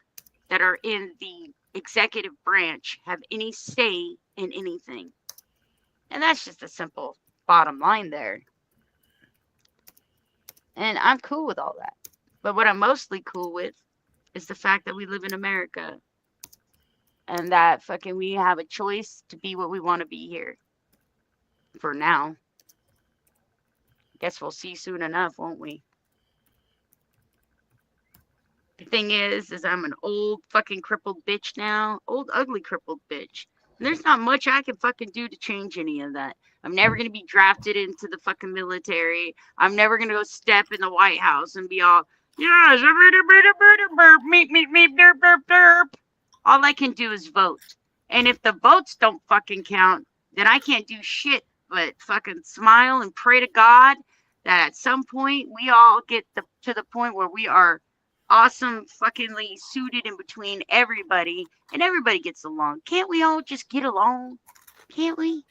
that are in the executive branch have any say in anything. And that's just a simple bottom line there. And I'm cool with all that. But what I'm mostly cool with is the fact that we live in America. And that fucking we have a choice to be what we want to be here. For now. Guess we'll see soon enough, won't we? The thing is I'm an old fucking crippled bitch now. Old, ugly crippled bitch. And there's not much I can fucking do to change any of that. I'm never going to be drafted into the fucking military. I'm never going to go step in the White House and be all, yes, meep, meep, meep, derp, derp, derp. All I can do is vote. And if the votes don't fucking count, then I can't do shit but fucking smile and pray to God that at some point we all get to the point where we are awesome fuckingly suited in between everybody and everybody gets along. Can't we all just get along? Can't we?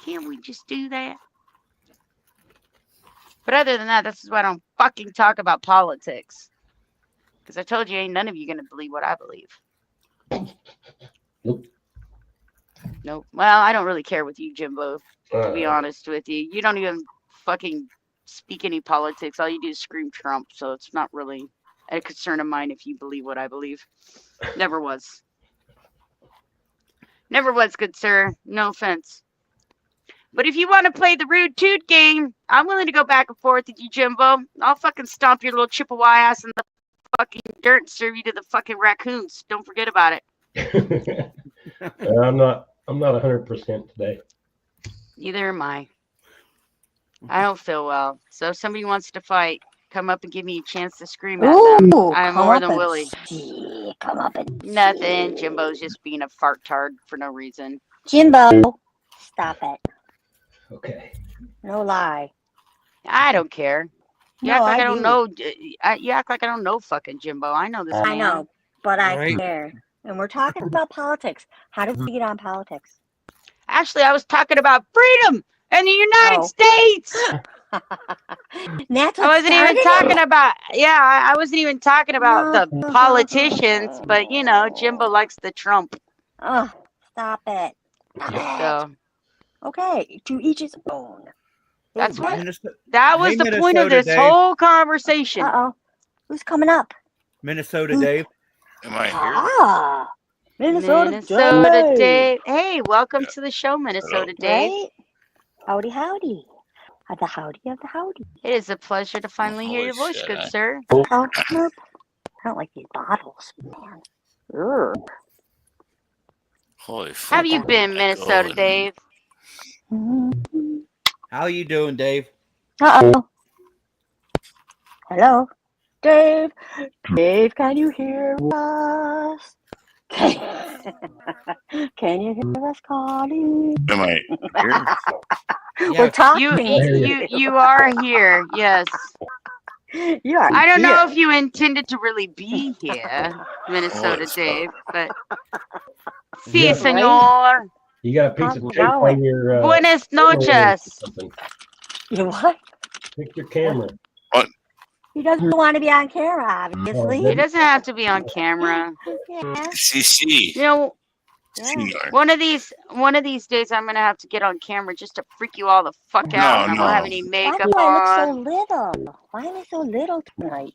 Can't we just do that? But other than that, this is why I don't fucking talk about politics. Because I told you ain't none of you gonna believe what I believe. Nope. Nope. Well, I don't really care with you, Jimbo, to be honest with you. You don't even fucking speak any politics. All you do is scream Trump, so it's not really a concern of mine if you believe what I believe. Never was. Never was, good sir. No offense. But if you want to play the rude toot game, I'm willing to go back and forth with you, Jimbo. I'll fucking stomp your little Chippewa ass in the fucking dirt and serve you to the fucking raccoons. Don't forget about it. I'm not 100% today. Neither am I. I don't feel well. So if somebody wants to fight, come up and give me a chance to scream at them. I'm more than willing. Come up and Nothing. Jimbo's just being a fart tard for no reason. Jimbo, stop it. Okay. No lie. I don't care. You No, act like I do. don't know. You act like I don't know fucking Jimbo. I know this man. I know, but I Right. care. And we're talking about politics. How did we get on politics? Actually, I was talking about freedom in the United Oh. States. That's I wasn't even talking about, I wasn't even talking about No. the politicians, but you know, Jimbo likes the Trump. Oh, stop it. Stop it. So Okay, to each his own. That's what- Minnesota, that was Hey, the point Minnesota of this Dave. whole conversation. Uh-oh. Who's coming up? Minnesota Dave. Am I here? Ah, Minnesota Dave. Hey, welcome to the show, Minnesota Dave. Right? Howdy, howdy. Of the howdy of the howdy. It is a pleasure to finally hear your Holy voice, shit, good I- sir. Oh, nope. I don't like these bottles, man. Ugh. Holy fuck. How have you been, Minnesota Dave? How you doing, Dave? Uh-oh. Hello? Dave? Dave, can you hear us? Can you hear us calling? Am I here? Yeah. We're talking. You are here, yes. You are I don't know here. if you intended to really be here, Minnesota fuck. Dave, but Yeah, sí, right. señor. You got a piece of How's it tape going? on your Buenas camera or noches. something. You what? Pick your camera. He doesn't want to be on camera, obviously. He doesn't have to be on camera. Yeah. CC. You know, Yeah. one of these days I'm gonna have to get on camera just to freak you all the fuck out, and I won't have any Why makeup do I look so on. little? Why am I so little tonight?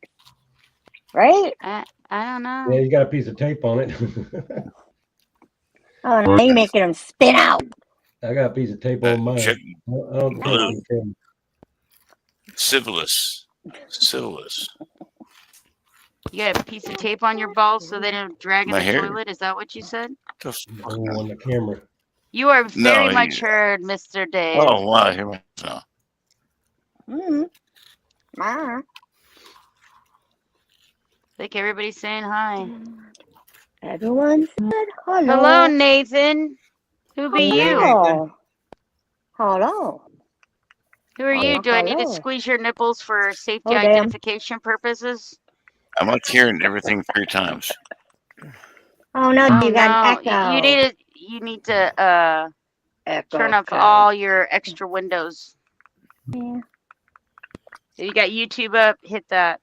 Right? I don't know. Yeah, you got a piece of tape on it. Oh, now you're making him spin out. I got a piece of tape on mine. Check I don't Blue. think syphilis. Syphilis. You got a piece of tape on your balls so they don't drag in My the hair? toilet? Is that what you said? The I'm fuck? on the camera. You are very No, much you- heard, Mr. Dave. Oh wow, here we go. Mm-hmm. Ah. I think everybody's saying hi. Everyone said hello. Hello, Nathan. Who be you? Hello. Hello. Who are you? Do I need to Hello. squeeze your nipples for safety Oh, damn. identification purposes? I'm like hearing everything 3 times. Oh no, Oh you got no, echo. you need to Echo turn off code. all your extra windows. Yeah. If you got YouTube up, hit that.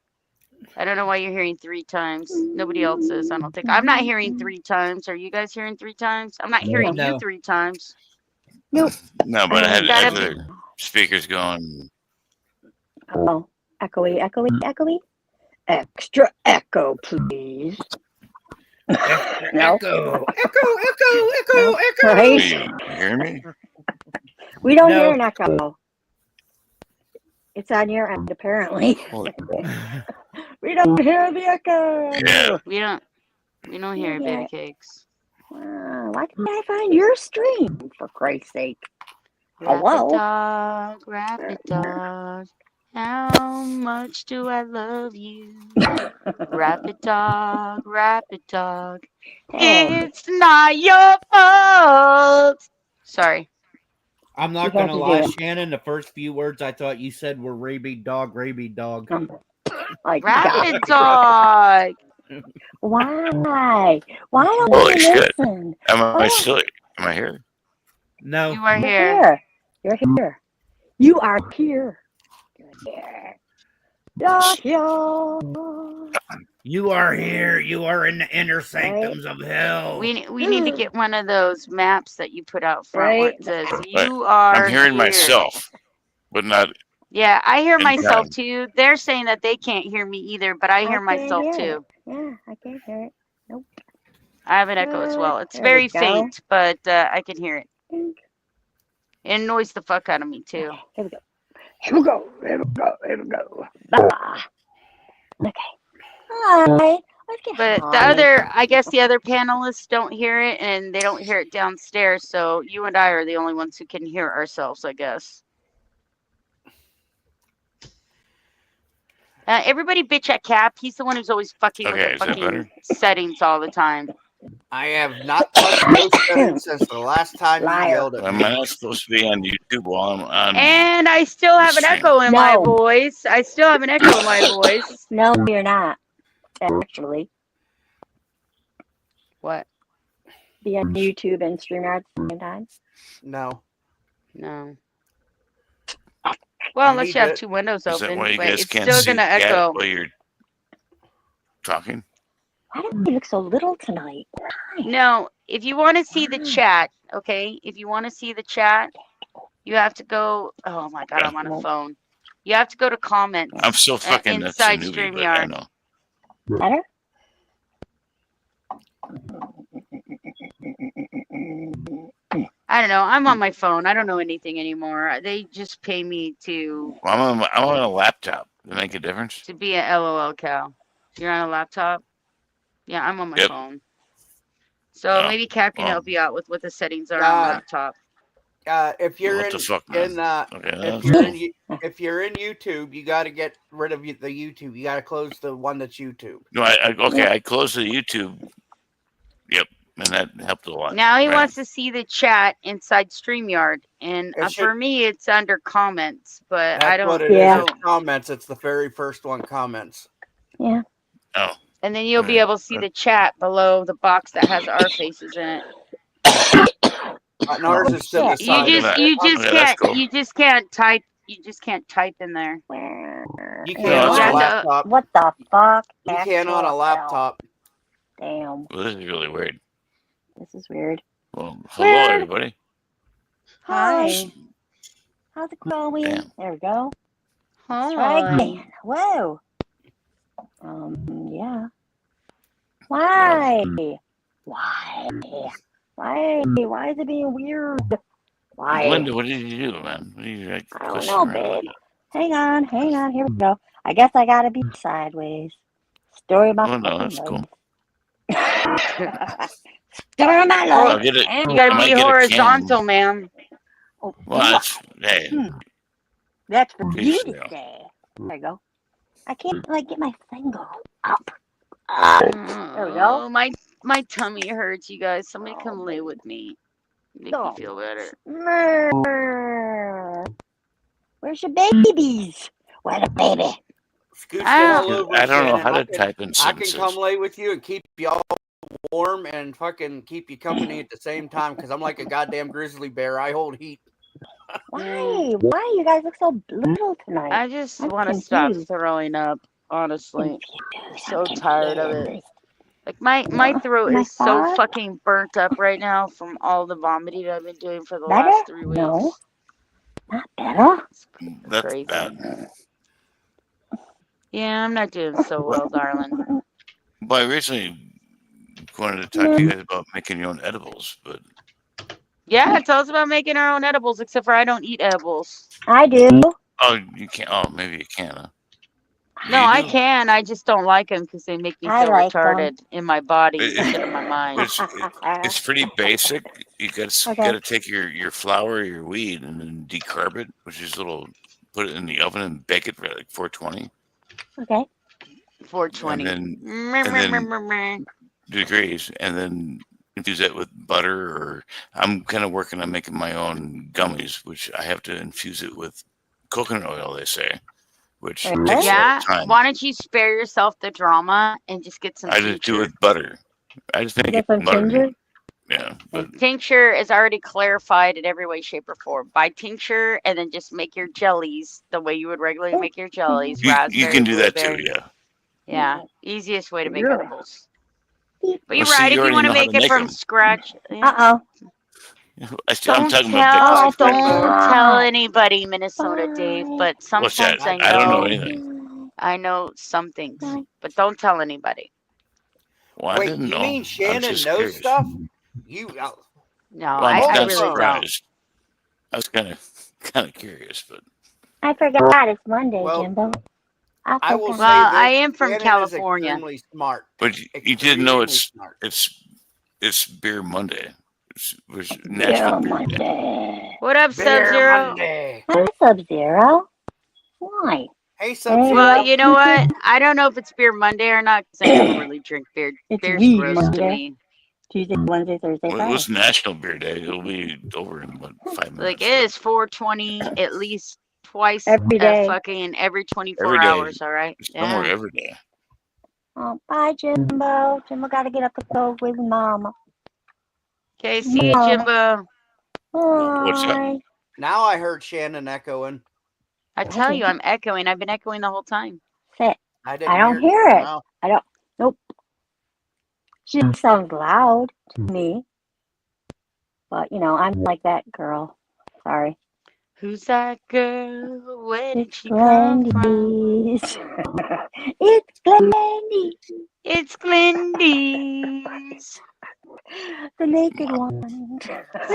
I don't know why you're hearing 3 times. Nobody else is, I don't think. I'm not hearing 3 times. Are you guys hearing 3 times? I'm not hearing No. you 3 times. No, but I had Gotta to speaker's going. Oh, echoey, echoey, echoey. Extra echo, please. Extra No. echo, echo, No. echo. Right? You hear me? We don't No. hear an echo. It's on your end, apparently. Holy, We don't hear the echo. yeah. We don't hear it, baby cakes. Wow, why can't I find your stream, for Christ's sake? Hello? Rapid dog, how much do I love you? Rapid dog, Hey, it's not your fault. Sorry. I'm You not have gonna to do lie, it. Shannon. The first few words I thought you said were rabid dog, rabid dog. Like, Rapid dog. why? Why don't Holy you shit. listen? Am I Why still? Am I here? No, You are You're here. here. You're here. You are here. You're here. You're here. you are here. You are in the inner sanctums of hell. We need to get one of those maps that you put out front where it Right. says But you are I'm hearing here. myself, but not. Yeah, I hear in myself time. too. They're saying that they can't hear me either, but I hear can't myself hear too. it. Yeah, I can't hear it. Nope. I have an echo as well. It's There very we go. faint, but I can hear it. Ding. It annoys the fuck out of me too. Here we go. Here we go. Here we go. Here we go. Ah. Okay. Hi. Let's get But the hi. other, I guess the other panelists don't hear it, and they don't hear it downstairs. So you and I are the only ones who can hear ourselves, I guess. Everybody bitch at Cap. He's the one who's always fucking Okay, with is the that better? fucking settings all the time. I have not touched those settings since the last time Liar. you yelled at Am me. I not supposed to be on YouTube while I'm on? And I still have an stream. echo in my No. voice. I still have an echo in my voice. No, you're not. Actually, What? be on YouTube and StreamYard at the same time. No. No. Well, unless need you have to- two windows Is that open, why you but guys it's can't still see gonna Kat echo. while you're talking? Why do you look so little tonight? Why? No, if you want to see the Why? chat, okay? If you want to see the chat, you have to go. Oh my God, I'm on a phone. You have to go to comments. I'm still fucking that's a inside newbie, but I StreamYard. know. Better? I don't know. I'm on my phone. I don't know anything anymore. They just pay me to Well, I'm on a laptop. Does that make a difference? be a LOL cow. You're on a laptop? Yeah, I'm on my Yep. phone. So Oh, maybe Cap can well. help you out with what the settings are on laptop. If you're What the fuck, man? if you're in YouTube, you got to get rid of the YouTube. You got to close the one that's YouTube. No, I closed the YouTube. Yep, and that helped a lot. Now he right? wants to see the chat inside StreamYard, and It for should- me, it's under comments. But That's I don't. what it Yeah. is. It's comments. It's the very first one. Comments. Yeah. Oh, And then you'll be Okay. able to see the chat below the box that has our faces in it. And ours is still shit. the You side. just Okay, that's cool. you just can't type. You just can't type in there. You No, can't on that's a cool. laptop. What the fuck? You can't on a Actual laptop. hell. Damn. well, this is really weird. This is weird. Well, hello, Weird. everybody. Hi. How's it going? Damn. There we go. Let's try Hi. again. Whoa. Yeah. Why? Why? Why is it being weird? Why? Linda, what did you do, man? What are you like, I don't twisting know, around? babe. Hang on. Here we go. I guess I gotta be sideways. Story about Oh, no, my that's cool. life. Story of my I'll life. get it. You gotta I might be get a horizontal, can. man. Oh, Well, that's, hey, that's for Peace, you to yeah. say. There you go. I can't get my finger up. There we go. Oh, my tummy hurts, you guys. Somebody come lay with me. Make me feel better. Where's your babies? Where's the baby? Scooch Ah. all over. I don't know Shannon. how to I can- type in I can sentences. come lay with you and keep you all warm and fucking keep you company at the same time because I'm like a goddamn grizzly bear. I hold heat. Why? Why you guys look so little tonight? I just I'm want to stop confused. throwing up, honestly. Confused. So I'm tired of it. confused. Like my throat My is so thought? fucking burnt up right now from all the vomiting I've been doing for the Better? last 3 weeks. No. Not better. That's Crazy. bad. Yeah, I'm not doing so well, darling. But I originally wanted to talk to you guys about making your own edibles, but Yeah, tell us about making our own edibles, except for I don't eat edibles. I do. oh, you can't. Oh, maybe you can. Huh? No, You I do? can. I just don't like them because they make me I feel like 'em. retarded in my body It- instead of my mind. It's pretty basic. You got Okay. to take your flour, your weed, and then decarb it, which is put it in the oven and bake it for like 420, Okay. 420 degrees, and then infuse that with butter. Or I'm kind of working on making my own gummies, which I have to infuse it with coconut oil. They say, which Really? takes a lot Yeah, of time. why don't you spare yourself the drama and just get some I just do it tincture? with butter. I just make Get it some butter. ginger? Yeah, but Tincture is already clarified in every way, shape, or form. Buy tincture and then just make your jellies the way you would regularly make your jellies. you Raspberry, can do that too. blueberry. Yeah. Yeah, easiest way to make Yeah. edibles. But Well, you're see, right. you If you already want to know how make to it make from 'em. scratch, yeah. Uh-oh. I'm Don't talking tell, about the don't tell Bye. anybody, Minnesota Dave. But What's that? sometimes I don't know know, anything. I know some things, but don't tell anybody. Well, I Wait, didn't you know. mean I'm Shannon just knows curious. stuff? You No, Well, I'm I kind of really don't. surprised. I was kind of curious, but I forgot it's Monday, Well, Jimbo. I will forgot. say Well, this: I am from Shannon California. is extremely smart. you didn't know Extremely smart. it's Beer Monday. It was Yeah, National Beer Day. Monday. What up, Beer Sub-Zero? Monday. Hi, Sub-Zero. Why? Hey, Hey, Sub-Zero. Well, you know what? I don't know if it's Beer Monday or not because I never really drink beer. It's Beer's weed gross to Monday. me. Tuesday, Wednesday, Thursday, Well, it Friday. was National Beer Day. It'll be over in what 5 Like minutes. it is 420 at least twice Every day. fucking every 24 Every day. hours. All right. Somewhere Yeah. every day. Oh, bye, Jimbo. Jimbo got to get up and go with Mama. Okay. See you, Mama. Jimbo. What's up? Bye. Now I heard Shannon echoing. I tell you, I'm echoing. I've been echoing the whole time. Sit. I didn't I don't hear hear till it. now. I don't. Nope. She sounds loud to me. But, you know, I'm like that girl. Sorry. Who's that girl? Where did It's she come from? Glendy's. It's Glendy. It's Glendy's. The naked one.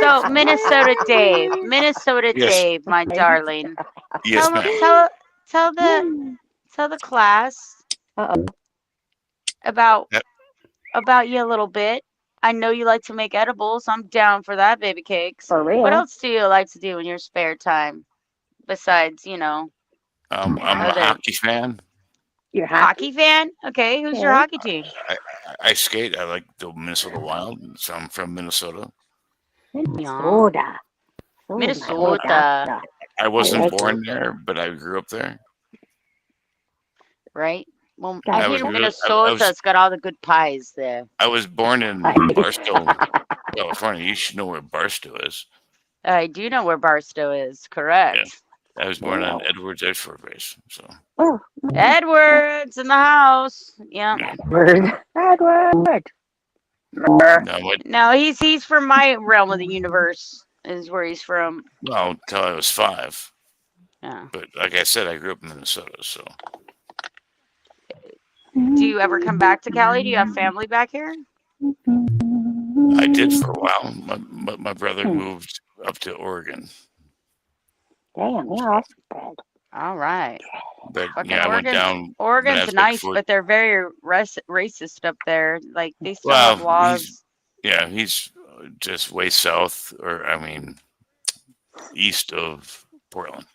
So Minnesota Dave, Yes. Dave, my darling. Yes, Tell ma'am. tell the class Uh-oh. about Yep. you a little bit. I know you like to make edibles. I'm down for that, baby cakes. For real. What else do you like to do in your spare time besides, you know, I'm a other hockey fan. You're hockey fan? Okay, who's your Okay. hockey team? I skate. I like the Minnesota Wild, so I'm from Minnesota. Minnesota. So Minnesota. I wasn't like born there, but I grew up there. Right? Well, I I was hear really- I Minnesota. was- It's got all the good pies there. I was born in Right. Barstow, California. You should know where Barstow is. I do know where Barstow is. Correct. I was born on Wow. Edwards Air Force Base. So Oh, Edwards in the house. Yeah. Edward. Edward. now what? No, he's from my realm of the universe. Is where he's from. Well, until I was 5. Yeah. But like I said, I grew up in Minnesota. So Do you ever come back to Cali? Do you have family back here? I did for a while. My brother moved up to Oregon. Damn, you're off spread. All right. But Fucking yeah, I went down. Oregon's was like nice, 40 but they're very racist up there. Like they still have Well, laws. he's just way south, or I mean, east of Portland.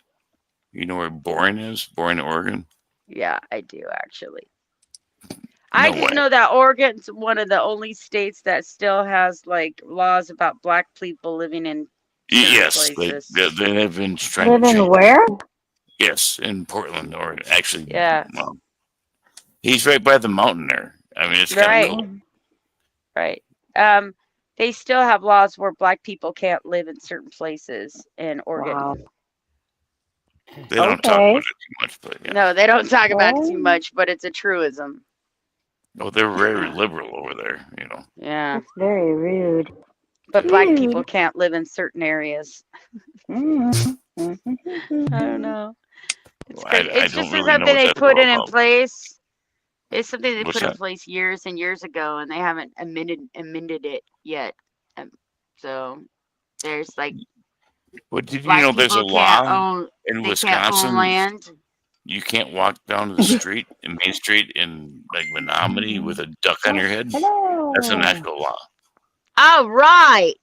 You know where Boring is? Boring, Oregon. Yeah, I do actually. I No just way. know that Oregon's one of the only states that still has like laws about black people living in certain Yes, places. they have been trying Live to in change. where? Yes, in Portland, or actually, Yeah. well, he's right by the mountain there. I mean, it's kind Right. of cool. Right. They still have laws where black people can't live in certain places in Oregon. Wow. They don't talk Okay. about it too much, but yeah. No, they don't talk about it too Oh. much, but it's a truism. Well, they're very liberal over there. You know. Yeah. That's very rude. But black people can't live in certain areas. Mhm. I don't know. It's Well, crazy. I It's don't just really know something what they that's put all in about. place. It's something they What's put in that? place years and years ago, and they haven't amended it yet. So there's like Well, did you black know there's a people can't law own. in They can't own Wisconsin? land. You can't walk down to the street in Main Street in like Menominee with a duck on your head. That's an Hello. actual law. Oh right.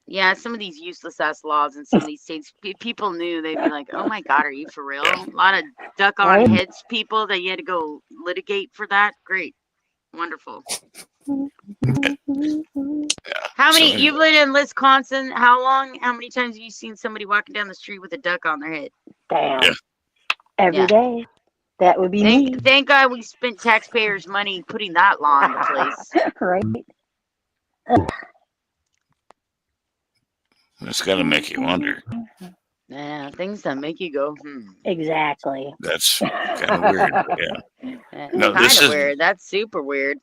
Yeah, some of these useless ass laws in some of these states, people knew they'd be like, "Oh my God, are you for real?" Yeah. A lot of duck on Right. heads people that you had to go litigate for that. Great, wonderful. How So many? anyway, You've lived in Wisconsin. How long? How many times have you seen somebody walking down the street with a duck on their head? Damn. Yeah. Every Yeah. day. That would be me. Thank God we spent taxpayers' money putting that law into place. Right. it's got to make you wonder. Yeah, things that make you go, Exactly. That's kind of weird. But yeah. No, Kind this of is weird. That's super weird.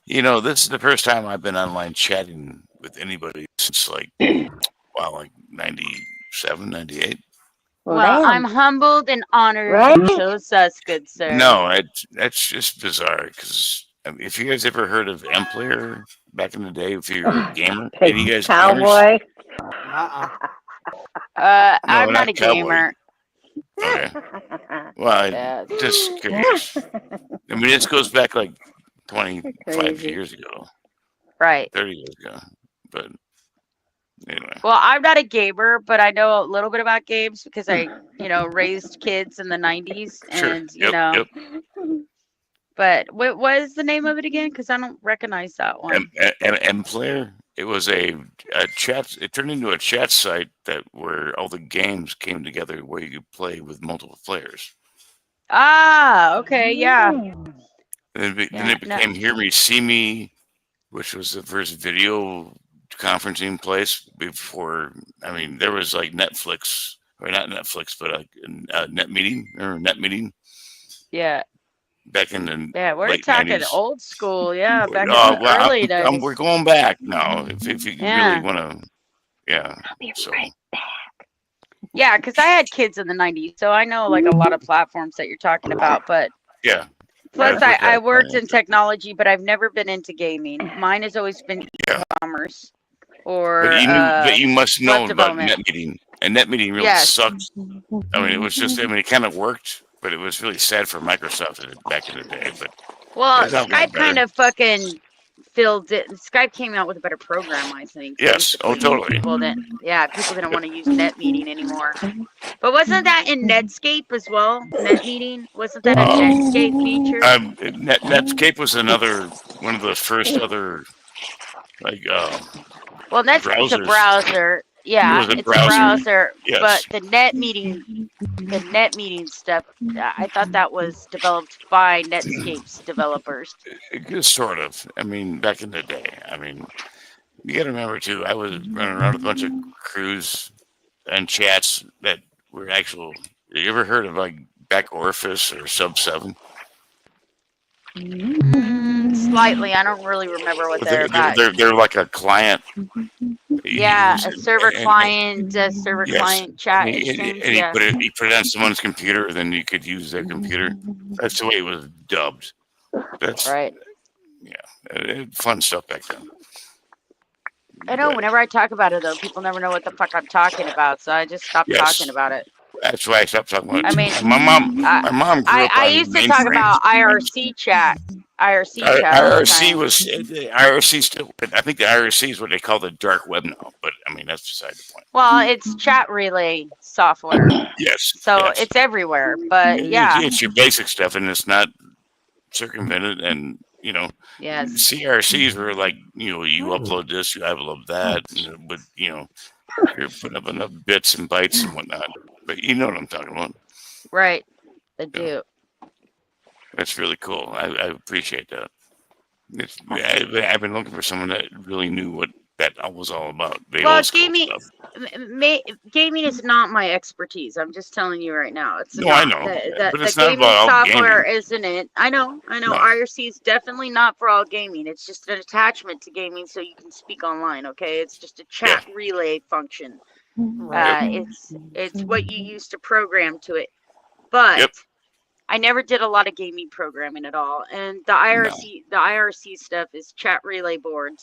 this is the first time I've been online chatting with anybody since like 97, 98. Well, Well, damn. I'm humbled and honored, Right? and so sus, good sir. No, that's just bizarre because if you guys ever heard of M-Player back in the day, if you were a gamer, Big any of you guys gamers? cowboy. Uh-uh. No, I'm not a cowboy. gamer. Okay. Well, Yeah. just curious. I mean, this goes back like 25 Crazy. years ago, Right. 30 years ago. But anyway, Well, I'm not a gamer, but I know a little bit about games because I, raised kids in the 90s sure. and, Yep. But what is the name of it again? Because I don't recognize that one. M-Player. It was a chat. It turned into a chat site where all the games came together, where you could play with multiple players. Ah, okay, yeah. And then Yeah, it became Hear Me, See Me, which was the first video conferencing place before. I mean, there was like Netflix, or not Netflix, but Net Meeting or Net Meeting Yeah. back in the Yeah, we're late talking 90s. old school. Yeah, back in the early days. We're going back now. If you Yeah. really want to, yeah. I'll be So right back. Yeah, because I had kids in the 90s, so I know like a lot of platforms that you're talking about. But yeah, plus, I've I looked worked at in technology, but I've never been into gaming. Mine has always been Yeah. e-commerce or but you must know web about development. Net Meeting, and Net Meeting really Yes. sucked. I mean, it was just. I mean, it kind of worked, but it was really sad for Microsoft back in the day. But Well, it's not Skype kind better. of fucking filled it. Skype came out with a better program, I think. Yes. Oh, Basically, totally. people didn't want to use Net Meeting anymore. But wasn't that in Netscape as well? Net Meeting, wasn't that a Netscape feature? Netscape was another one of the first other like Well, Netscape's a browsers. browser. Yeah, It was a it's a browser. Yes. But the Net Meeting stuff, I thought that was developed by Netscape's developers. Sort of. I mean, back in the day. I mean, you got to remember too. I was running around with a bunch of crews and chats that were actual. You ever heard of like Back Orifice or Sub 7? Slightly. I don't really remember what they're about. They're like a client. Yeah, a server client chat And exchange. he Yeah. put it on someone's computer, then you could use their computer. That's the way it was dubbed. That's Right. fun stuff back then. I know. But Whenever I talk about it, though, people never know what the fuck I'm talking about, so I just stopped Yes. talking about it. that's why I stopped talking about it. I mean, my mom grew up I on used to talk mainframes. about IRC chat. IRC chat. all the IRC time. was the IRC still. I think the IRC is what they call the dark web now. But I mean, that's beside the point. Well, it's chat relay software, Yes. so yes. it's everywhere. But yeah, It's your basic stuff, and it's not circumvented. And yes, CRCs were like, you upload this, you upload that, but you're putting up enough bits and bytes and whatnot. But you know what I'm talking about. right. I do. That's really cool. I appreciate that. I've been looking for someone that really knew what that was all about. The Well, old school gaming, stuff. gaming is not my expertise. I'm just telling you right now. It's No, I not. know, but The it's not gaming about all software gaming. isn't it. I know. No. IRC is definitely not for all gaming. It's just an attachment to gaming so you can speak online, okay? It's just a chat relay function. Right. It's what you use to program to it. But Yep. I never did a lot of gaming programming at all. And the IRC stuff is chat relay boards.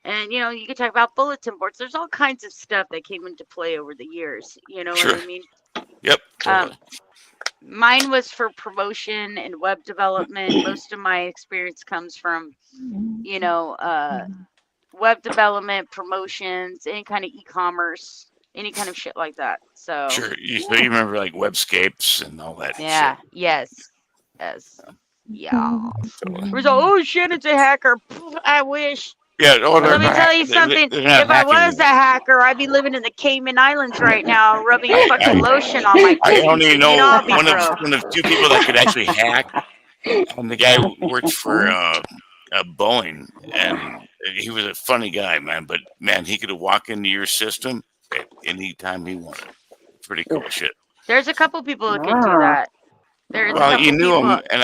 And you can talk about bulletin boards. There's all kinds of stuff that came into play over the years. You know Sure. what I mean? Yep. Totally. Mine was for promotion and web development. Most of my experience comes from, web development, promotions, any kind of e-commerce, any kind of shit like that. So Sure. So you remember like Webscapes and all that yeah, shit. yes. Yeah. Totally. It was oh shit, it's a hacker. I wish. Yeah. Oh, Let me tell you something. They're not If I was hacking. a hacker, I'd be living in the Cayman Islands right now, rubbing I- fucking lotion on my I titties. only And know I'll be one broke. of two people that could actually hack, and the guy worked for Boeing, and he was a funny guy, man. But man, he could walk into your system at any time he wanted. Pretty cool shit. There's a couple people that can do that. There's a Well, couple you knew people. him, and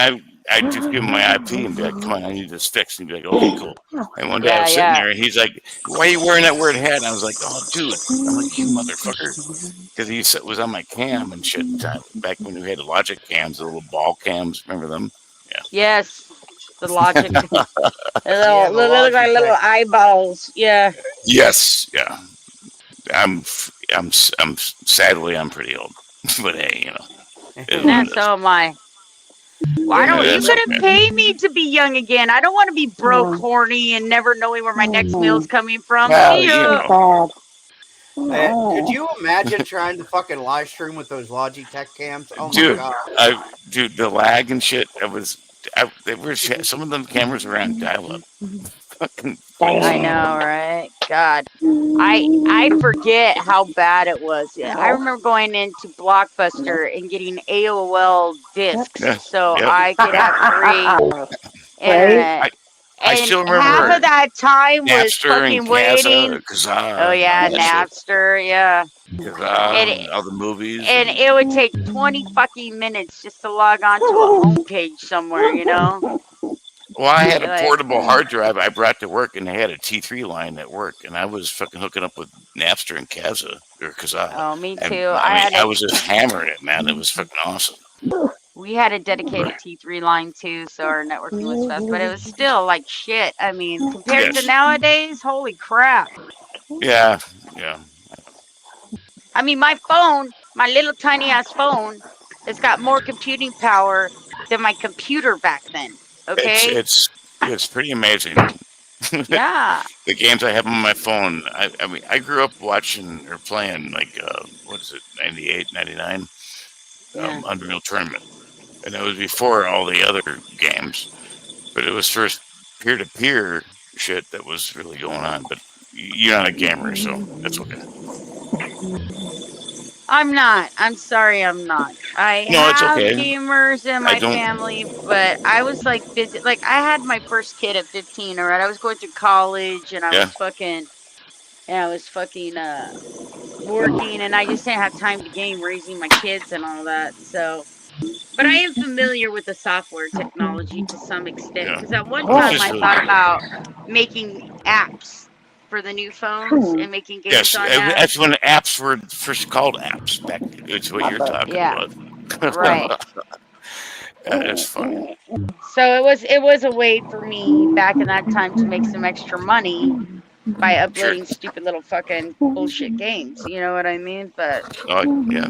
I'd just give him my IP and be like, "Come on, I need this fixed." And he'd be like, "Okay, cool." And one day I was sitting there, and he's like, "Why are you wearing that weird hat?" And I was like, "Oh, dude," I'm like, "You motherfucker," because he was on my cam and shit. Back when we had Logic cams, the little ball cams. Remember them? Yeah. Yes, the Logic. Yeah, the Look like little Logitech. eyeballs. Yeah. Yes. Yeah. I'm sadly I'm pretty old, but hey, And so am I. Why don't you couldn't pay me to be young again? I don't want to be broke, horny, and never knowing where my next meal's coming from. Well, See you ya. know. Could you imagine trying to fucking live stream with those Logitech cams? Oh my Dude, god. the lag and shit. Some of them cameras were on dial-up. I know, right? God, I forget how bad it was. I remember going into Blockbuster and getting AOL discs so I could have free internet. I still And remember half of that time was Napster fucking and waiting. Kazaa, Oh yeah, all that Napster, yeah. shit. Kazaa and all the movies. And it would take 20 fucking minutes just to log on to a homepage somewhere, Well, I had a Like- portable hard drive I brought to work, and they had a T3 line at work, and I was fucking hooking up with Napster and Kazaa. Oh, me And, too. I was just hammering it, man. It was fucking awesome. We had a dedicated T3 line too, so our networking was fast, but it was still like shit. I mean, compared to nowadays, holy crap. Yeah. I mean, my phone, my little tiny ass phone, it's got more computing power than my computer back then. Okay? It's pretty amazing. Yeah. The games I have on my phone. I mean, I grew up watching or playing like what is it, 98, 99, Unreal Tournament, and that was before all the other games. But it was first peer-to-peer shit that was really going on. But you're not a gamer, so that's okay. I'm not. I'm sorry, I'm not. I No, it's have okay. gamers in I my don't- family, but I was like busy. Like I had my first kid at 15. All right, I was going to college, and I was fucking working, and I just didn't have time to game, raising my kids and all that. So, but I am familiar with the software technology to some extent because at one time I thought about making apps for the new phones and making games on that. That's when apps were first called apps. Back, it's what you're talking about. Right. That's funny. So it was a way for me back in that time to make some extra money by uploading stupid little fucking bullshit games. You know what I mean? But yeah,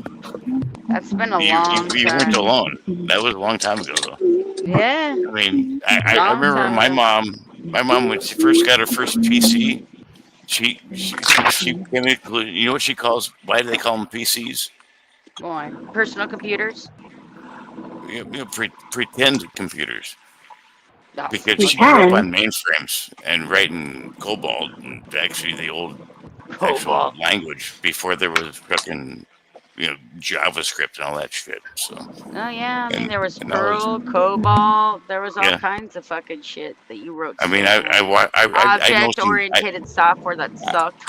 that's been a long you time. weren't alone. That was a long time ago, though. Yeah. I mean, I remember my mom when she first got her first PC. She chemically, you know what she calls? Why do they call them PCs? Go on. Personal computers. Pretend computers. Oh, Because she grew up on mainframes and writing COBOL and actually the old actual language before there was fucking JavaScript and all that shit. So Oh yeah, I mean and, there was and I was, Perl, Cobol, there was all yeah. kinds of fucking shit that you wrote I mean, stuff in. I know Object some. oriented software that sucked.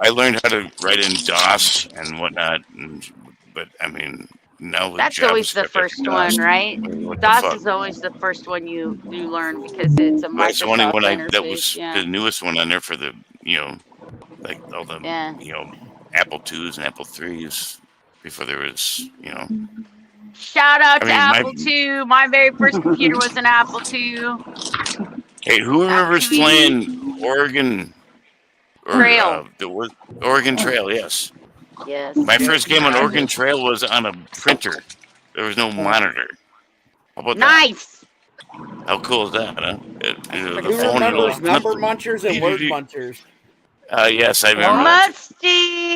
I learned how to write in DOS and whatnot, but I mean, now with That's always the JavaScript after first DOS, one, right? what the DOS fuck? is always the first one you learn because it's a That's the only Microsoft one that interface. was Yeah. the newest one on there for the like all the Yeah. Apple IIs and Apple IIIs before there was Shout out I to mean Apple II. My very first computer was an Apple II. Hey, who remembers Activity playing Oregon or Trail. the Oregon Trail? Yes. Yes. My Yeah, first game on I Oregon did. Trail was on a printer. There was no monitor. How about Nice. that? How cool is that, huh? The Who phone remembers number nothing. munchers and word munchers? Yes, I remember that.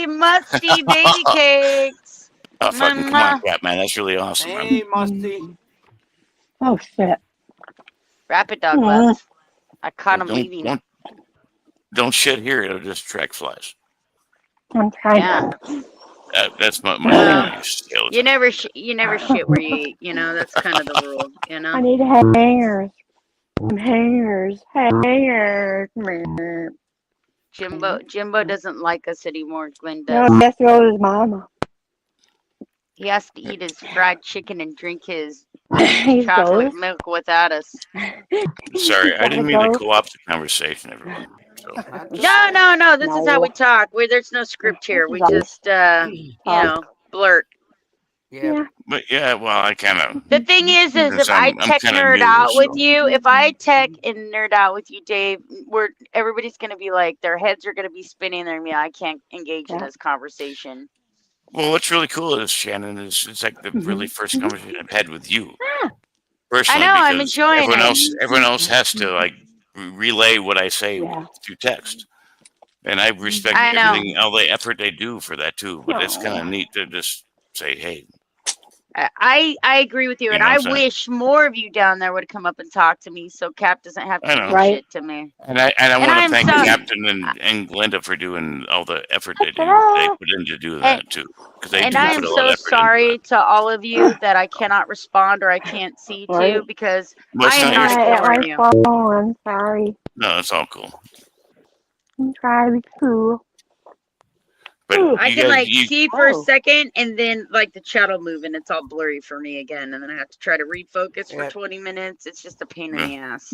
Musty baby cakes. Oh, fucking come on, Mwah. Batman. That's really awesome. Man. Hey, Musty. Oh shit. Rapid dog left. I caught him Don't leaving. don't shit here. It'll just attract flies. I'm trying. Yeah. That's my Well, skills. you never shit where you eat. That's kind of the rule. I need hangers. Hangers. Jimbo doesn't like us anymore. Glenn does. No, that's what his mama. He has to eat his fried chicken and drink his He chocolate goes. milk without us. Sorry, I didn't mean to co-opt the conversation, everyone. So. No. This is how we talk. There's no script here. We just, blurt. Yeah. But yeah, well, I kind of. The thing is if I tech nerd out with you, if I tech and nerd out with you, Dave, everybody's gonna be like, their heads are gonna be spinning. They're gonna be, I can't engage in this conversation. Well, what's really cool is Shannon is it's like the really first conversation I've had with you. Personally, I know, I'm because enjoying everyone else has to like relay what I say through text, and I respect everything, all the effort they do for that too. But it's kind of neat to just say, hey. I agree with you, and I wish more of you down there would come up and talk to me, so Cap doesn't have to do shit to me. And I want to thank Captain and Glenda for doing all the effort they put in to do that too. And I am so sorry to all of you that I cannot respond or I can't see to because I am not ignoring you. I'm sorry. No, it's all cool. I'm trying to be cool. But I can see for a second and then the chat will move and it's all blurry for me again and then I have to try to refocus for 20 minutes. It's just a pain in the ass.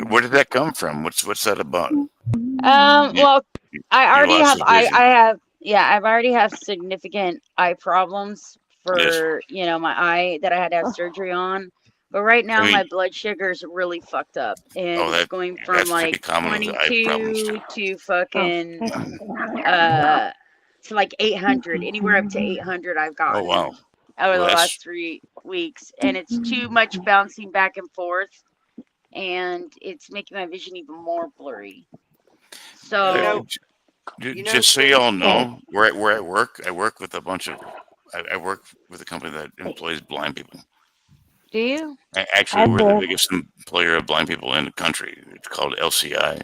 Where did that come from? What's that about? Well, I already have I've already have significant eye problems for my eye that I had to have surgery on. But right now my blood sugar is really fucked up and it's going from 22 to fucking to 800, anywhere up to 800 I've gotten over the last 3 weeks. And it's too much bouncing back and forth. And it's making my vision even more blurry. So, just so y'all know, where I work with a bunch of, I work with a company that employs blind people. Do you? Actually, we're the biggest employer of blind people in the country. It's called LCI.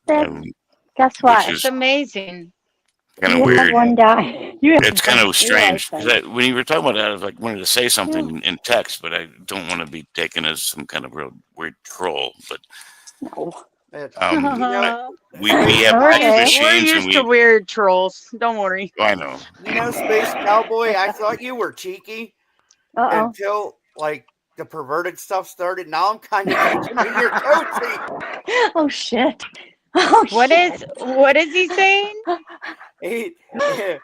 Guess what? It's amazing. Kind of weird. It's kind of strange. When you were talking about that, I was wanted to say something in text, but I don't want to be taken as some kind of real weird troll. But we have machines. We're used to weird trolls. Don't worry. I know. Space Cowboy, I thought you were cheeky until the perverted stuff started. Now I'm kind of catching in your coatsy. Oh shit. What is he saying? Lady, they're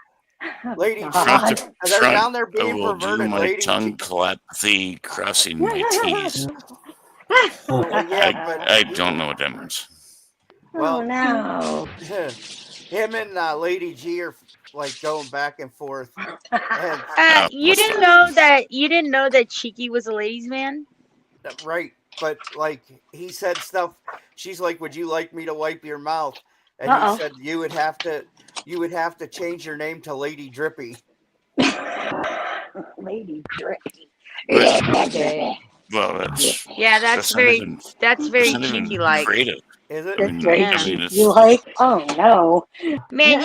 down there being I will perverted. Do my tongue clap thee, crossing my T's. I don't know what that means. Well, no. Him and Lady G are going back and forth. You didn't know that Cheeky was a ladies' man? Right. But he said stuff. She's like, "Would you like me to wipe your mouth?" And he said, "You would have to change your name to Lady Drippy." Lady Drippy. Well, that's very cheeky like. Creative. Is it? I mean, That's right. Yeah. I mean, it's, You like? Oh no. Man,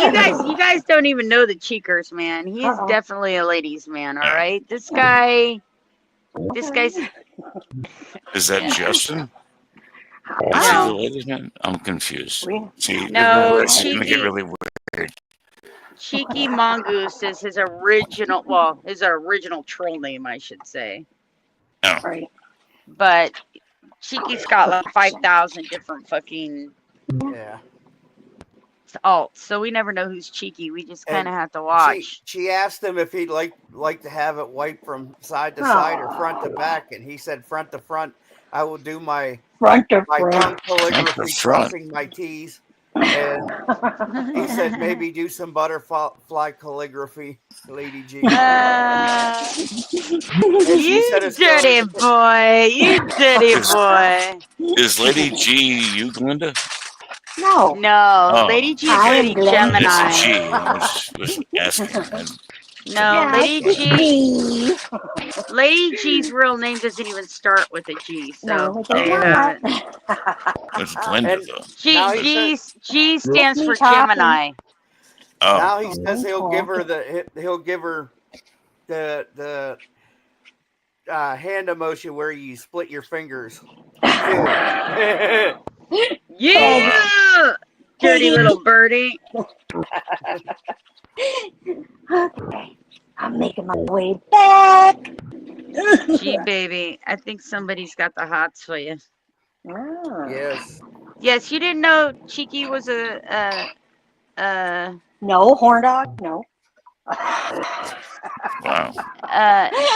you guys don't even know the Cheekers, man. He is Uh-oh. definitely a ladies' man, all Yeah. right? This guy's is that Yeah. Justin? No. Is he the ladies' man? I'm confused. We- See, No, it's gonna get Cheeky really weird. Cheeky Mongoose is his original troll name, I should say. Oh, Right. But Cheeky's got like 5,000 different fucking Yeah. alts, so we never know who's Cheeky. We just kind of And have to watch. She asked him if he'd like to have it wiped from side to side or front to back, and he said front to front. I will do my Front to tongue front. calligraphy, front. crossing my T's, and he said maybe do some butterfly calligraphy, Lady G. You dirty boy. You dirty boy. Is Lady G you, Glinda? No. No, Oh. Lady G is I am Lady Glinda. Gemini. It's a G. I was asking. No, Yeah, Lady it's G. me. Lady G's real name doesn't even start with a G. So No, it there you does have not. it. It's Glinda, And though. Now he G stands Me for talking. Gemini. Oh, now he Oh, says he'll give her talking. the hand emotion where you split your fingers. Yeah. Yeah, dirty little birdie. Okay. I'm making my way back. Gee, baby, I think somebody's got the hots for you. Ah. Yes. Yes, you didn't know Cheeky was a No, horn dog? No. wow.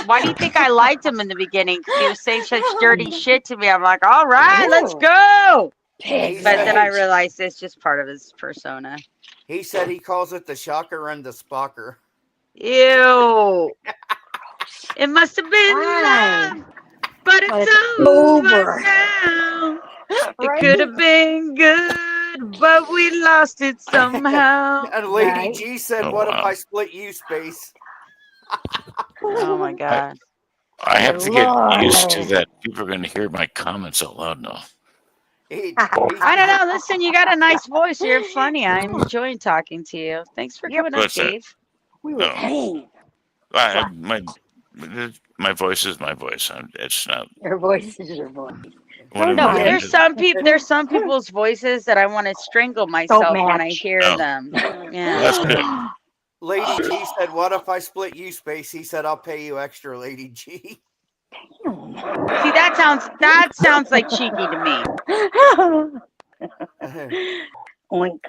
why do you think I liked him in the beginning? 'Cause he was saying such dirty shit to me. I'm like, all right, let's go. Pig. But then I realized it's just part of his persona. He said he calls it the shocker and the spocker. Ew. It must have been Why? love, but But it's it's over over. now. It Right? could have been good, but we lost it somehow. And Lady Right. G said, Oh, "What if wow. I split you, space?" Oh my god. I have to get used to Lord. that. People are going to hear my comments out loud now. I don't know. Listen, you got a nice voice. You're funny. I'm enjoying talking to you. Thanks for Yep. coming up, What's that? Dave. We were No. pain. My voice is my voice. It's not. Your voice is your voice. What No, am I but gonna there's do? some people. There's some people's voices that I want to strangle myself when I match. hear Oh. them. Well, Yeah. that's good. Lady G said, "What if I split you, space?" He said, "I'll pay you extra, Lady G." See, that sounds like Cheeky to me. Oink.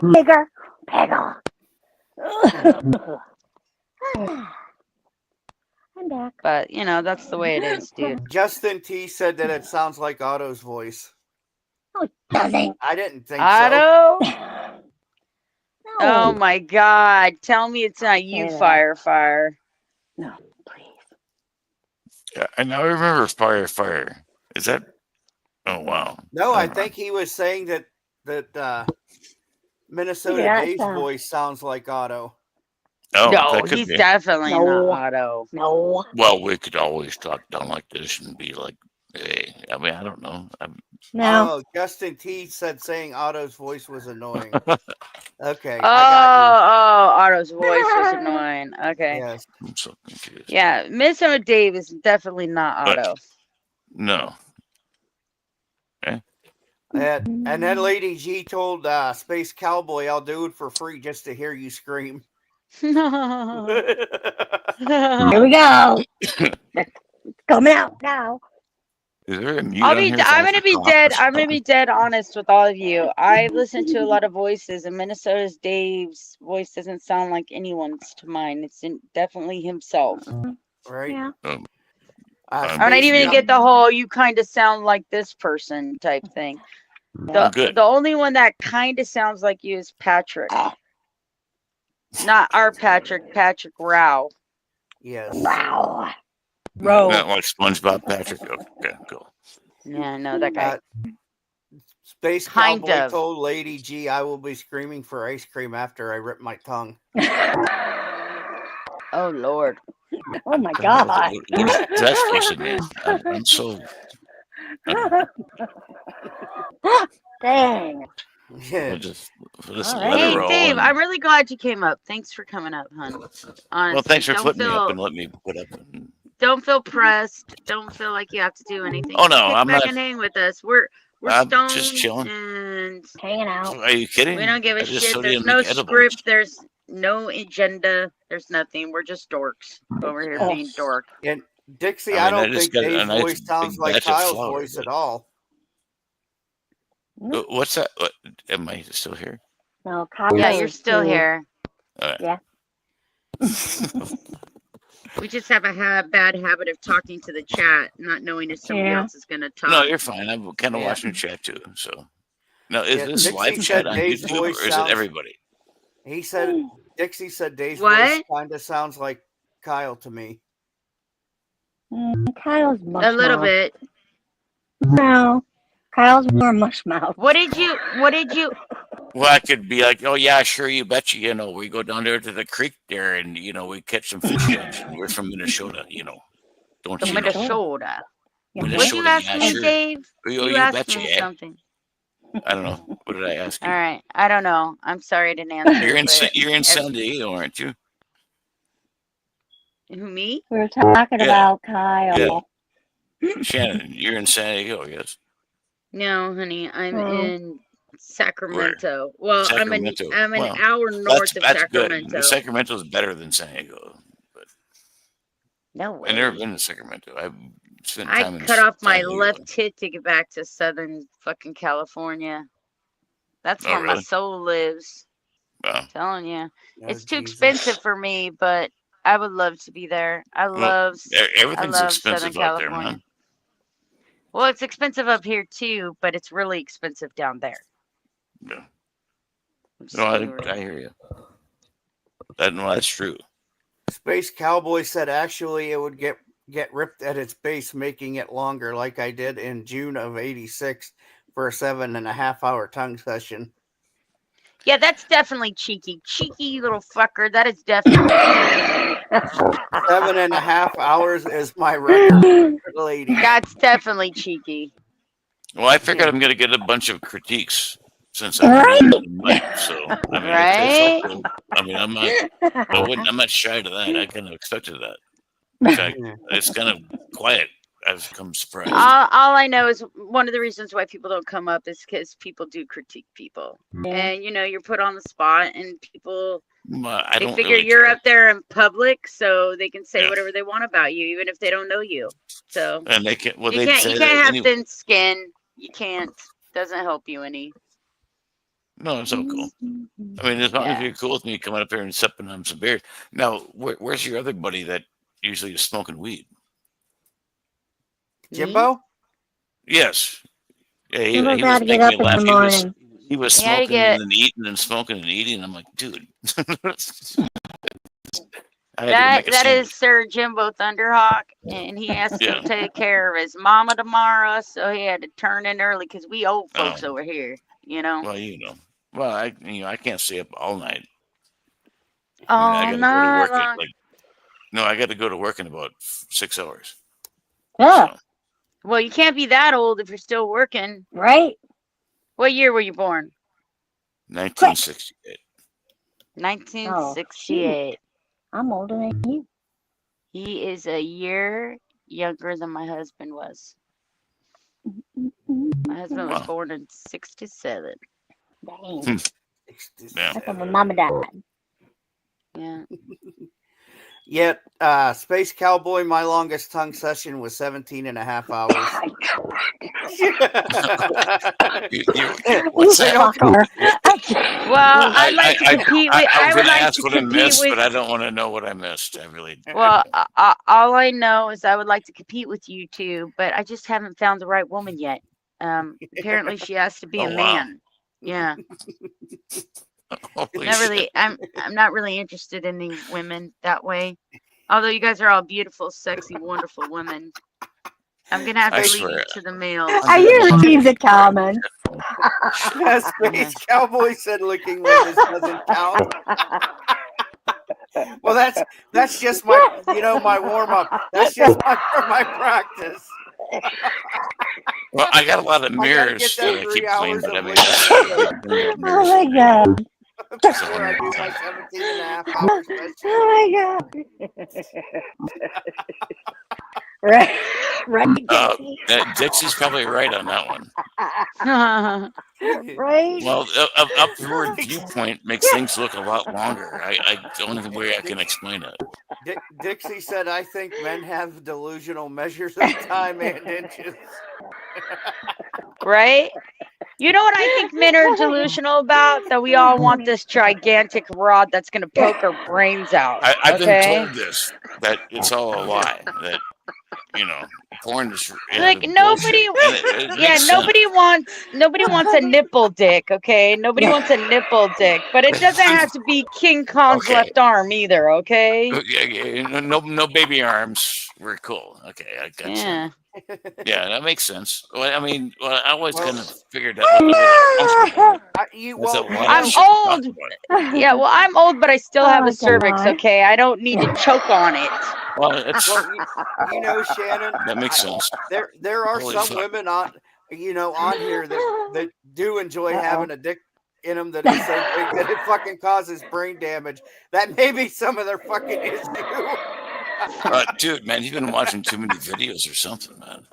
Pigger. Peggle. I'm back. But you know, that's the way it is, dude. Justin T said that it sounds like Otto's voice. No, it doesn't. I didn't think so. Otto. No. Oh my God! Tell me it's not you, Say that. Fire. No, please. Yeah, I now remember fire. Is that? Oh wow. No, I Never think he was saying that Minnesota Yeah, Dave's it's, voice sounds like Otto. Oh, No, that could he's be. definitely No. not Otto. No. Well, we could always talk down like this and be like, "Hey," I mean, I don't know. No. Oh, Justin T said saying Otto's voice was annoying. Okay, Oh, Otto's voice was annoying. I Okay. got you. Yes. I'm so confused. Yeah, Minnesota Dave is definitely not But- Otto. No. And then Lady G told Space Cowboy, "I'll do it for free just to hear you scream." Here we go. It's coming out now. Is there a mute I'm on here? gonna be dead honest with all of you. I listen to a lot of voices, and Minnesota's Dave's voice doesn't sound like anyone's to mine. It's definitely himself. Right? Yeah. I don't even get the whole "you kind of sound like this person" type thing. Good. The only one that kind of sounds like you is Patrick. Not our Patrick Rao. Yes. Wow. Not like SpongeBob Patrick. Okay, cool. Yeah, no, that guy. Space Kind Cowboy of. told Lady G, "I will be screaming for ice cream after I rip my tongue." Oh Lord. Oh my God. What is that face in there? I'm so. Dang. Yeah. We'll just All let right. it Hey, roll. Dave, and- I'm really glad you came up. Thanks for coming up, hon. Honestly, well, thanks for don't flipping me up feel and letting me put up. don't feel pressed. Don't feel like you have to do anything. Oh, Just no, kick I'm back not. and hang with us. We're I'm stoned just chilling. and Hanging out. Are you kidding? we don't give I a just shit. told you There's to no make edibles. script. There's no agenda. There's nothing. We're just dorks over here Oh. being dork. And Dixie, I I mean, I don't just think got a Dave's nice voice sounds big like batch of Kyle's flour, voice but- at all. What's that? What, am I still here? No, Kyle Yeah, you're is still too. here. All right. Yeah. We just have a bad habit of talking to the chat, not knowing if somebody Yeah. else is going to talk. No, you're fine. I'm kind of Yeah. watching chat too. So, now is Yeah, this Dixie live said chat on Dave's YouTube voice or is it sounds- everybody? He said Dixie said Dave's What? voice kind of sounds like Kyle to me. Kyle's mush A little mouth. bit. No. Kyle's more mush mouth. What did you? Well, I could be like, oh yeah, sure, you betcha. You know, we go down there to the creek there, and we catch some fish. And we're from Minnesota. Don't The you know? Minnesota. Yeah, What Minnesota, you ask yeah, me, sure. Dave? You You asked betcha. me Yeah. something. I don't know. What did I ask you? All right. I don't know. I'm sorry I didn't answer. You're in but you're in San Diego, aren't you? Who, me? We were talking Yeah. about Kyle. Shannon, you're in San Diego, yes. No, honey. I'm Oh. in Sacramento. Well, Sacramento. I'm an Well, hour north of That's Sacramento. good. Sacramento is better than San Diego. But No way. I've never been to Sacramento. I've spent I time in cut off San my Diego. left tit to get back to Southern fucking California. That's Oh, where my really? soul lives. Wow. Telling you, it's Oh, too Jesus. expensive for me, but I would love to be there. I love Everything's love expensive Southern out there, California. man. Well, it's expensive up here too, but it's really expensive down there. Yeah. Which No, is weird. I hear you. That's true. Space Cowboy said actually it would get ripped at its base, making it longer, like I did in June of '86 for a 7.5 hour tongue session. Yeah, that's definitely cheeky. Cheeky little fucker. That is definitely cheeky. 7.5 hours is my record, lady. That's definitely cheeky. Well, I figured I'm going to get a bunch of critiques since I'm the mic. So I mean, Right? it's okay. I mean, I'm not shy to that. I kind of expected that. In fact, it's kind of quiet. I've come surprised. All I know is one of the reasons why people don't come up is because people do critique people. And you're put on the spot and people I they don't figure really you're care. up there in public so they can say Yeah. whatever they want about you, even if they don't know you. So And they can't. Well, you they can't say you that can't have anyway. thin skin. You can't. Doesn't help you any. No, it's all cool. I mean, as long as Yeah. you're cool with me coming up here and sipping on some beer. Now, where's your other buddy that usually is smoking weed? Me? Jimbo? Yes. Yeah, he Jimbo's was got to get making up me in laugh. the He was, morning. he was Yeah, I smoking get- and then eating and smoking and eating. I'm like, dude. I had to go That make a that sandwich. is Sir Jimbo Thunderhawk, and he has to Yeah. take care of his mama tomorrow, so he had to turn in early because we old folks Oh. over here, you know. Well, Well, I can't stay up all night. Oh, I gotta go to no, work at no, I got to go to work in about 6 hours. Yeah, So, well, you can't be that old if you're still working. right? What year were you born? 1968. 1968. I'm older than you. He is a year younger than my husband was. My husband was Wow. born in 67. Dang. Yeah. That's when my mama died. Yeah. Yet, Space Cowboy, my longest tongue session was 17.5 hours. What's that? Fucker. Well, I'd like to compete with. I I was would going to like ask to what I compete missed, with. but I don't want to know what I missed. I really. Well, all I know is I would like to compete with you two, but I just haven't found the right woman yet. Apparently she has to be Oh, a wow. man. Yeah. Holy Not shit. really. I'm not really interested in any women that way. Although you guys are all beautiful, sexy, wonderful women. I'm gonna have I to swear. leave to the males. I usually leave the comments. Space Cowboy said licking windows doesn't count. Well, that's just my my warm up. That's just my practice. Well, I got a lot of I gotta mirrors get that that I 3 keep hours cleaning, but I of mean, Oh my god. before I do my 17 and a half hours special. Oh my god. Right, right, Dixie. Dixie's probably right on that one. Right? Well, upward viewpoint makes things look a lot longer. The only way I can explain it. Dixie said, I think men have delusional measures of time and inches. Right? You know what I think men are delusional about? That we all want this gigantic rod that's going to poke our brains out. I've been Okay? told this, that it's all a lie. That, porn is Like bullshit. nobody, And it yeah, makes sense. nobody wants a nipple dick. Okay, nobody wants a nipple dick, but it doesn't have to be King Kong's Okay. left arm either. Okay. No baby arms. We're cool. Okay, I got Yeah. you. Yeah, that makes sense. Well, I always kind of figured that was a little uncomfortable. I'm old. Yeah, well, I'm old, but I still have a cervix. Okay, I don't need to choke on it. Well, it's, Shannon. that makes sense. There are Holy some fuck. women on here that do enjoy having a dick in them that is so big that it fucking causes brain damage. That may be some of their fucking issue. Dude, man, you've been watching too many videos or something, man.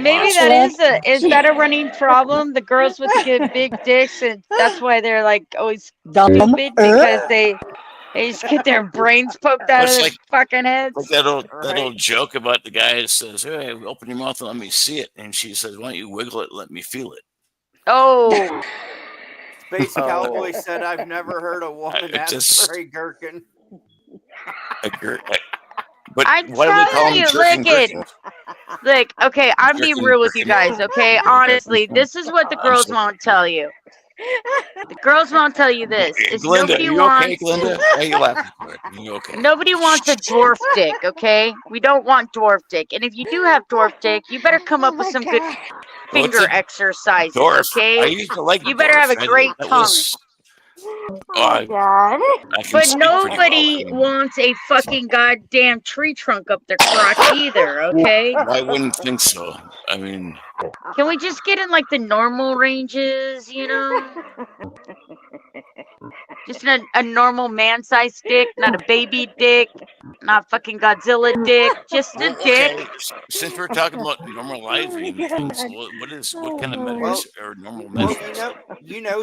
Maybe that is that a running problem? The girls with the big dicks, and that's why they're like always stupid because they just get their brains poked out of their fucking heads. Like that old joke about the guy that says, "Hey, open your mouth and let me see it," and she says, "Why don't you wiggle it? And let me feel it." Oh. Space Cowboy said, "I've never heard a woman ask for a gherkin." But I'm why do they call telling them you, look, okay, I'm being real with you guys, okay? Honestly, this is what the girls won't tell you. The girls won't tell you this. Is Glenda, nobody you wants, okay, Glenda? Why are you laughing? You okay? Nobody wants a dwarf dick, okay? We don't want dwarf dick. And if you do have dwarf dick, you better come up with some good finger exercises, okay? I used to like you better have a great tongue. Oh god. But nobody wants a fucking goddamn tree trunk up their crotch either, okay? I wouldn't think so. I mean, can we just get in like the normal ranges, Just a normal man-sized dick, not a baby dick, not fucking Godzilla dick, just a dick. Okay. Since we're talking about normalizing things, what kind of metrics are normal metrics?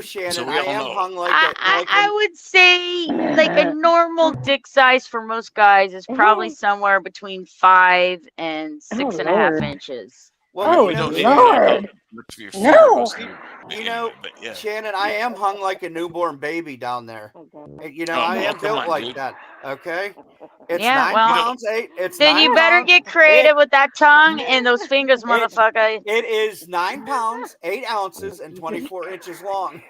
Shannon, So I am hung like I would say like a normal dick size for most guys is probably somewhere between 5 and 6.5 inches. Well, Lord. No. Shannon, I am hung like a newborn baby down there. I am built like that. Okay. It's 9 pounds 8. Then you better get creative with that tongue and those fingers, motherfucker. It is 9 pounds 8 ounces and 24 inches long.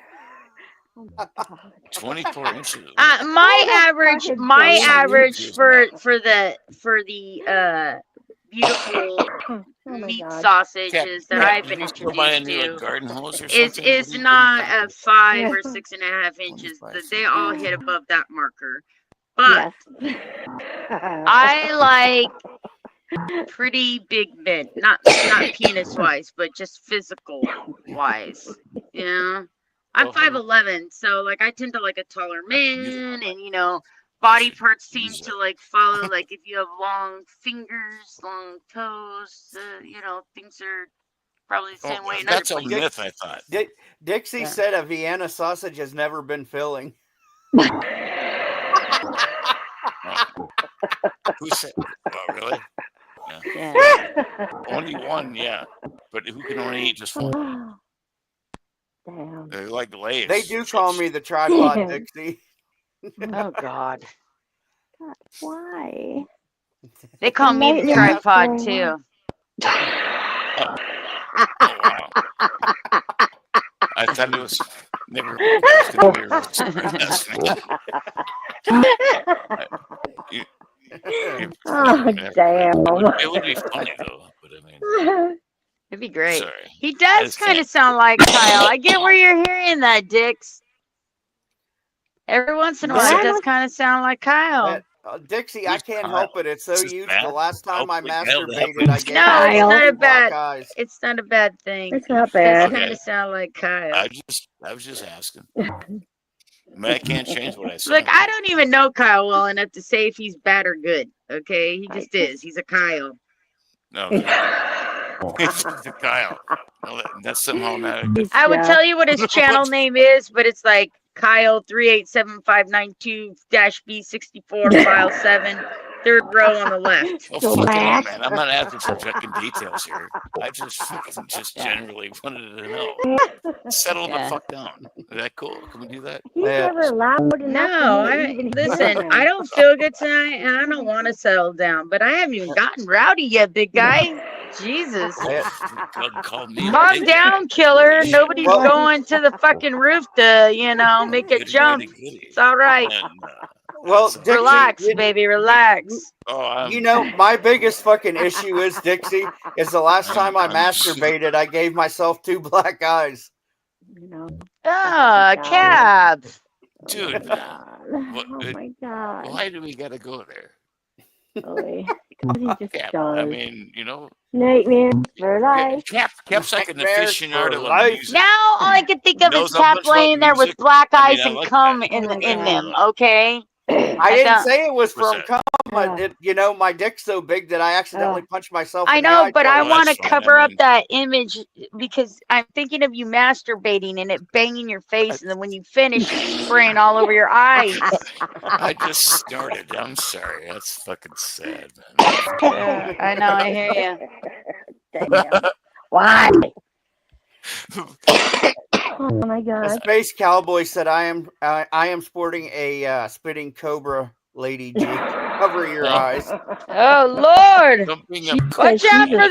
24 inches. My average for the beautiful meat sausages that I've been introduced to is not a 5 or 6.5 inches. They all hit above that marker. But I like pretty big men, not penis wise, but just physical wise. I'm 5'11", so like I tend to like a taller man, and body parts seem to like follow. Like if you have long fingers, long toes, things are probably the same way. That's a myth, I thought. Dixie said a Vienna sausage has never been filling. Who said? Oh, really? Yeah. Only one, yeah. But who can only eat just one? Damn. They're like Lay's. They do call me the tripod Dixie. Oh God. Why? They call me the tripod too. Oh, wow. I thought it was never. Oh, damn. It would be funny though, but I mean, it'd be great. Sorry. He does kind of sound like Kyle. I get where you're hearing that, Dix. Every once in a while, it does kind of sound like Kyle. Dixie, I can't help it. It's so This is huge. bad. The last time I Hopefully Kyle masturbated, happens. I gave No, it's Kyle. not a black bad. eyes. It's not a bad thing. It's not He does bad. kind of sound like Kyle. I was just asking. I mean, I can't change what I say. Look, I don't even know Kyle well enough to say if he's bad or good. Okay, he just is. He's a Kyle. No, it's Kyle. No, that's somehow not a good. I would Yeah. tell you what his channel name is, but it's like Kyle 387592-B64 file 7, third row on the left. Oh, fucking hell, man! I'm not asking for fucking details here. I just generally wanted to know. Settle the fuck down. Is that cool? Can we do that? He's Yeah. never loud enough. No, to even listen, hear I him. don't feel good tonight, and I don't want to settle down. But I haven't even gotten rowdy yet, big guy. Jesus. Call me. Calm down, killer. Nobody's Well- going to the fucking roof to, make a jump. It's all right. Well, Dixie, Relax, baby, relax. You know, my biggest fucking issue is, Dixie, is the last time I masturbated, I gave myself 2 black eyes. You know. Ah, cab. Dude, Oh my god. why do we gotta go there? Really? Because he just Cap, does. I mean, Nightmares for life. Cap's like an Nightmares aficionado for of life. music. Now all I can think of Knows is a Cap bunch about laying there with music. black I eyes mean, I and like cum that. in them, okay? I didn't don't- say it was What's from that? cum. My dick's so big that I accidentally punched myself I in the know, eye but I twice. want to that's fine. cover I up mean- that image because I'm thinking of you masturbating and it banging your face, and then when you finish, spraying all over your eyes. I just started. I'm sorry. That's fucking sad, man. Yeah, I know, I hear you. Damn. Why? Oh my The god. Space Cowboy said, I am sporting a spitting cobra, Lady G. Cover your eyes. Oh Lord! Something Watch out for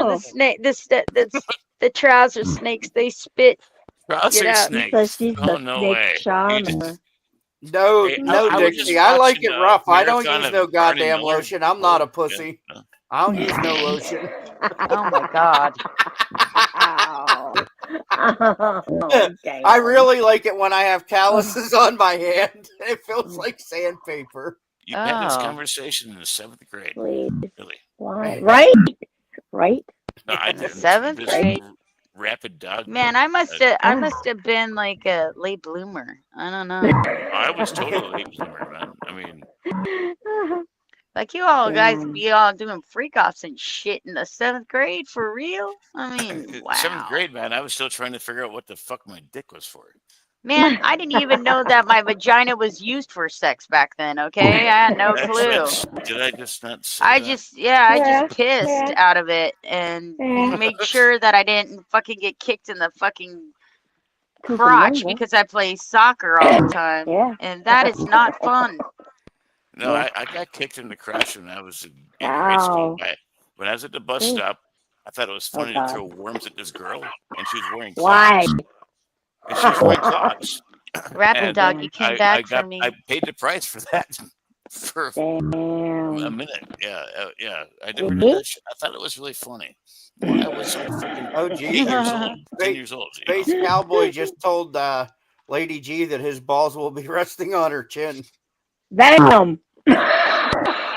the snake. The trouser snakes. They spit. Trouser Get out. He says snakes. she's Oh, the no snake way. charmer. No, Hey, no, I was just Dixie. I like watching, it rough. I don't Marathon use of no Barney goddamn Miller. lotion. I'm not a Yeah, pussy. no. I don't use no lotion. Oh my God! Ow. Oh, damn. I really like it when I have calluses on my hand. It feels like sandpaper. You had this Oh. Oh. conversation in the 7th grade. Please. Really? Why? Right? Right? No, I The didn't. 7th This grade? rapid dog. Man, I must have been like a late bloomer. I don't know. I was totally late bloomer, man. I mean, Like you all guys Damn. be all doing freak offs and shit in the 7th grade for real? I mean, wow. 7th grade, man. I was still trying to figure out what the fuck my dick was for. Man, I didn't even know that my vagina was used for sex back then, okay? I had no clue. Did I just not say I that? just pissed Yeah. out of it and Yeah. made sure that I didn't fucking get kicked in the fucking Cookie crotch Mongo. because I play soccer all the time. Yeah. And that is not fun. No, I got kicked in the crotch when I was in grade school. Ow. When I was at the bus Ooh. stop, I thought it was funny to God. throw worms at this girl, and she was wearing Why? clogs. And she was wearing clogs. Rapid And dog, you came back for me. I paid the price for that for a Damn. minute. Yeah, yeah. I never did that shit. I thought it was really funny. Well, I was like freaking Oh, 8 gee. years old, 10 years old. You know? Space Cowboy just told Lady G that his balls will be resting on her chin. Damn.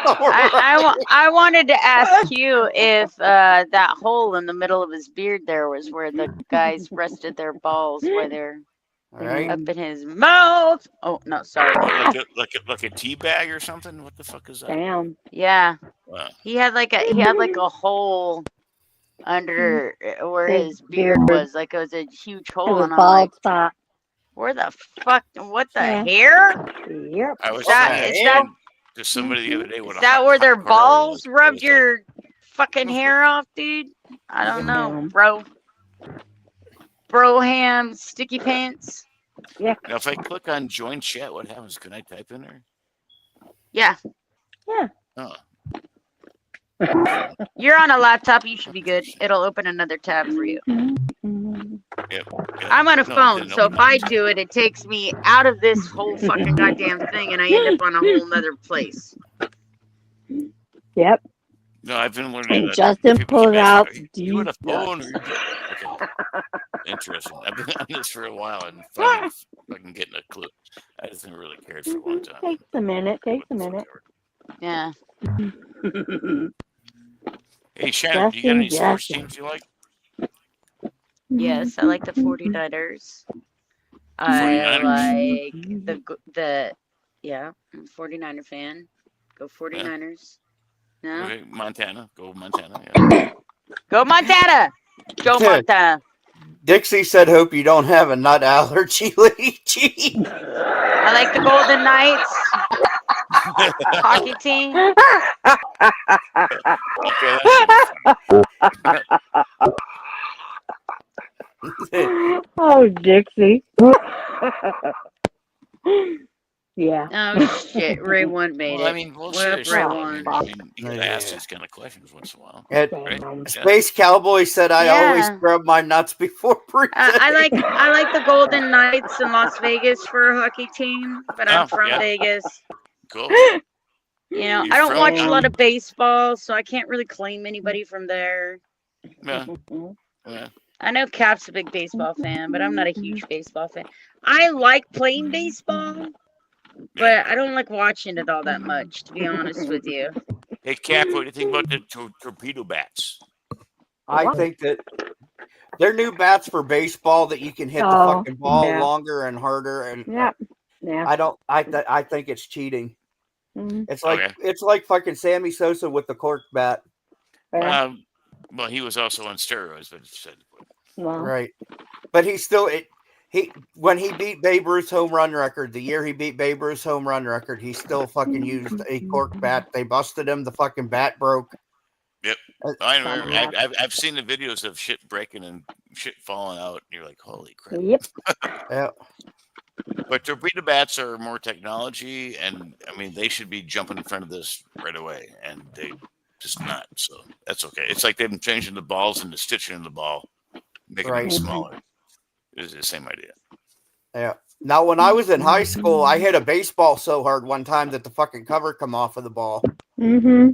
I wanted to ask you if that hole in the middle of his beard there was where the guys rested their balls while they're All right. up in his mouth. Oh no, sorry. Like a tea bag or something. What the fuck is that? Damn. Yeah, Wow. he had like a hole under where His his beard beard. was. Like it was a huge It hole, was and I'm bald like, spot. where the fuck? What the Yeah. hair? Yep. I was That- trying to is explain to somebody the other day what Is a that hot- where their hot car balls was. rubbed It was your fucking hair off, dude? I don't know, Damn. bro. Bro ham, sticky pants. Yeah. Now, if I click on join chat, what happens? Can I type in there? Yeah, Oh, you're on a laptop. You should be good. It'll open another tab for you. yeah. I'm on a No, phone, no, so if no. I do it, it takes me out of this whole fucking goddamn thing, and I end up on a whole nother place. Yep. No, I've been wondering. And that. Justin People pulled keep asking, out "Are you on a deep phone?" Or okay. Interesting. I've been on this for a while and finally fucking getting a clue. I just didn't really care for a long time. Takes a minute. Takes a What the fuck minute. Yeah. Hey, Shannon, do you got any sports teams you like? Yes, I like the 49ers. I 49ers? like the yeah, I'm a 49er fan. Go 49ers. No? Okay, Montana. Go Montana. Yeah. Go Montana! Go Montana! Dixie said, "Hope you don't have a nut allergy, Luigi." I like the Golden Knights hockey team. Okay, that's Oh, Dixie. Yeah. Oh shit, Ray One made well, I it. mean, well, What up, seriously, Ray I One? mean, you gotta ask Yeah. these kind of questions once in a while. And Space Cowboy said, "I always Yeah. scrub my nuts before pre." I like the Golden Knights in Las Vegas for a hockey team, but I'm Oh, from yeah. Vegas. Cool. You know, You're I don't from- watch a lot of baseball, so I can't really claim anybody from there. Yeah. Yeah. I know Cap's a big baseball fan, but I'm not a huge baseball fan. I like playing baseball, but I don't like watching it all that much, to be honest with you. Hey, Cap, what do you think about the torpedo bats? I think that they're new bats for baseball that you can hit the fucking ball yeah. longer and harder, and Yeah. Yeah. I think it's cheating. Mhm. It's like Okay. it's like fucking Sammy Sosa with the cork bat, Yeah. Well, he was also on steroids, but Well, right? But he still when he beat Babe Ruth's home run record, the year he beat Babe Ruth's home run record, he still fucking used a cork bat. They busted him. The fucking bat broke. Yep. I remember. I've seen the videos of shit breaking and shit falling out. And you're like, holy crap. Yep. Yeah. But torpedo bats are more technology, and I mean they should be jumping in front of this right away, and they just not. So that's okay. It's like they've been changing the balls and the stitching in the ball, making them Right. smaller. It's the same idea. Yeah. Now, when I was in high school, I hit a baseball so hard one time that the fucking cover come off of the ball. Mm-hmm.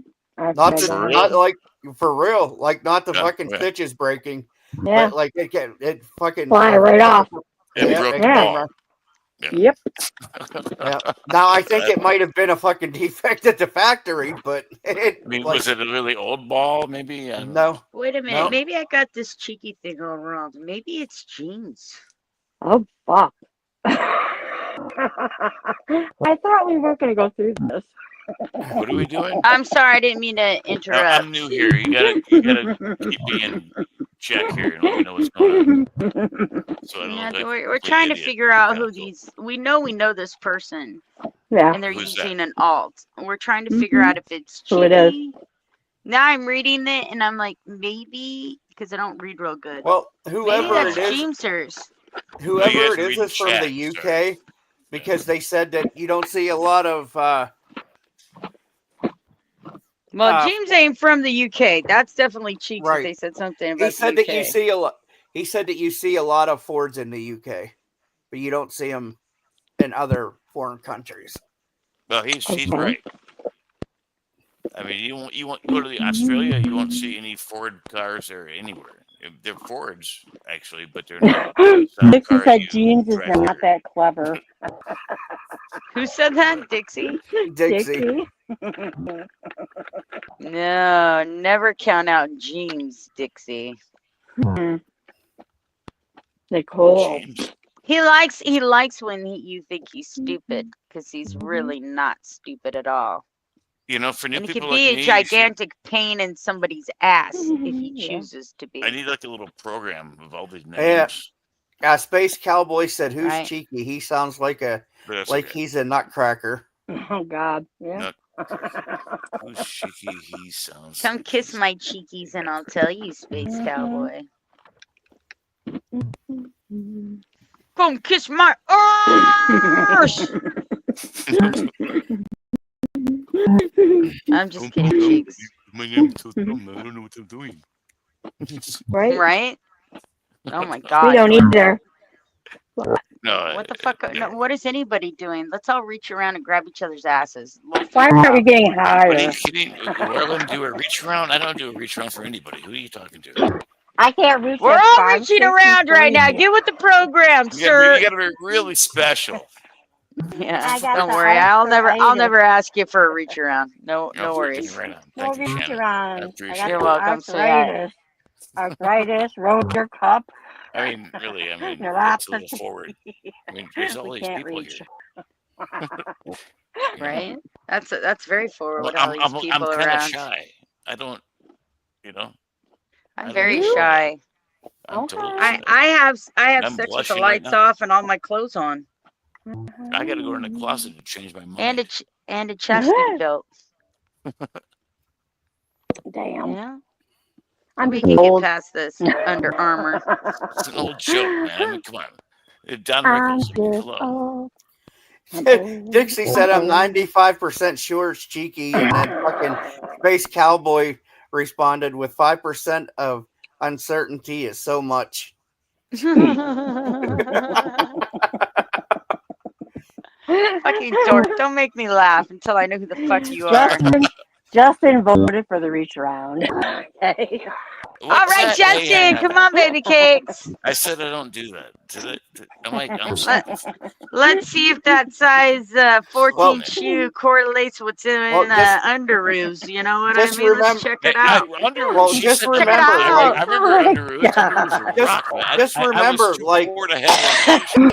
Not like for real, like not the Yeah, fucking yeah. stitches breaking, Yeah. but like it fucking Fly right off. It broke the yeah. ball. Yep. Yeah. Now I think it might have been a fucking defect at the factory, but I mean, was it a really old ball? Maybe. I don't know. No. Wait a minute. No. Maybe I got this cheeky thing all wrong. Maybe it's jeans. Oh, fuck. I thought we weren't going to go through this. What are we doing? I'm sorry, I didn't mean to interrupt. I'm new here. You gotta keep me in check here and let me know what's going on. So I don't Yeah, look like we're a complete trying to idiot. figure out who Yeah, so- these. We know this person, Yeah. and they're Who's using an alt. And we're trying to figure Mhm. out if it's Who it is. cheeky. Now I'm reading it, and I'm like, maybe because I don't read real good. Well, Maybe whoever that's it is, Jeamsers. whoever You guys it is reading from the chat, UK, because they said that you don't see a lot of. Well, James ain't from the UK. That's definitely cheeks. Right. If they said something about He said the that you UK. see a lot. He said that you see a lot of Fords in the UK, but you don't see them in other foreign countries. Well, he's Okay. right. I mean, you won't go to the Australia, you won't see any Ford cars there anywhere. They're Fords actually, but they're not. Dixie cars said you jeans is drive not here. that clever. Who said that? Dixie? Dixie. No, never count out James, Dixie. Nicole. James. He likes when you think he's stupid because he's really not stupid at all. You know, for new And he people could like be me, a you should- gigantic pain in somebody's ass if he Yeah. chooses to be. I need like a little program of all these Yeah. names. Space Cowboy said, "Who's Right. cheeky?" He sounds like But that's like okay. he's a nutcracker. Oh, God. Yeah. Who's cheeky? He sounds. Come like kiss he's- my cheekies and I'll tell you, Space Cowboy. Come kiss my arse! I'm just kidding, cheeks. My name's so dumb, I don't know what I'm doing. Right? Right? Oh my We god. don't either. No. What the fuck? No, what is anybody doing? Let's all reach around and grab each other's asses. We'll Why figure it are we out. getting What are you higher? kidding? Will Ellen do a reach around? I don't do a reach around for anybody. Who are you talking to? I can't reach We're that all far. I'm reaching 6 around feet right now. 3. Get with the program, sir. You gotta be really special. Yeah, I got don't the worry. I'll arthritis. never ask you for a reach around. No Okay, worries. right on. No Thank you, reach Shannon. I around. I appreciate got You're it. the welcome, sweetheart. arthritis, rotor cup, I mean, really, I mean, it's a little neuropathy. forward. I mean, there's all We these can't people reach. here. You know? Right? That's very forward Well, with all these I'm people kind of around. shy. I don't, you know, I I'm don't very show that. shy. I'm totally Okay. shy. I have I'm sex with the blushing right lights now. off and all my clothes on, I got to go in the closet to change my and mind. a chastity belt. Damn. Yeah, I'm we just can get old. past this Under Armour. It's an old joke, man. I mean, come on. Don I'm Rickles. I mean, just hello. old. I'm old. Dixie said I'm old. 95% sure it's cheeky, and then fucking Space Cowboy responded with 5% of uncertainty is so much. Fucking dork! Don't make me laugh until I know who the fuck you are. Justin voted for the reach around. Okay. All What's right, that? Hey, hang Justin, come on, baby cakes. I said I don't do that. I'm Let's see if that size 14 Well- shoe correlates with in Well, just- underoos. You know what just I mean? Let's remember- check it out. Well, just Check it remember, out. I remember underoos. Underoos were Just- rock, man. just I was remember, too like- forward ahead on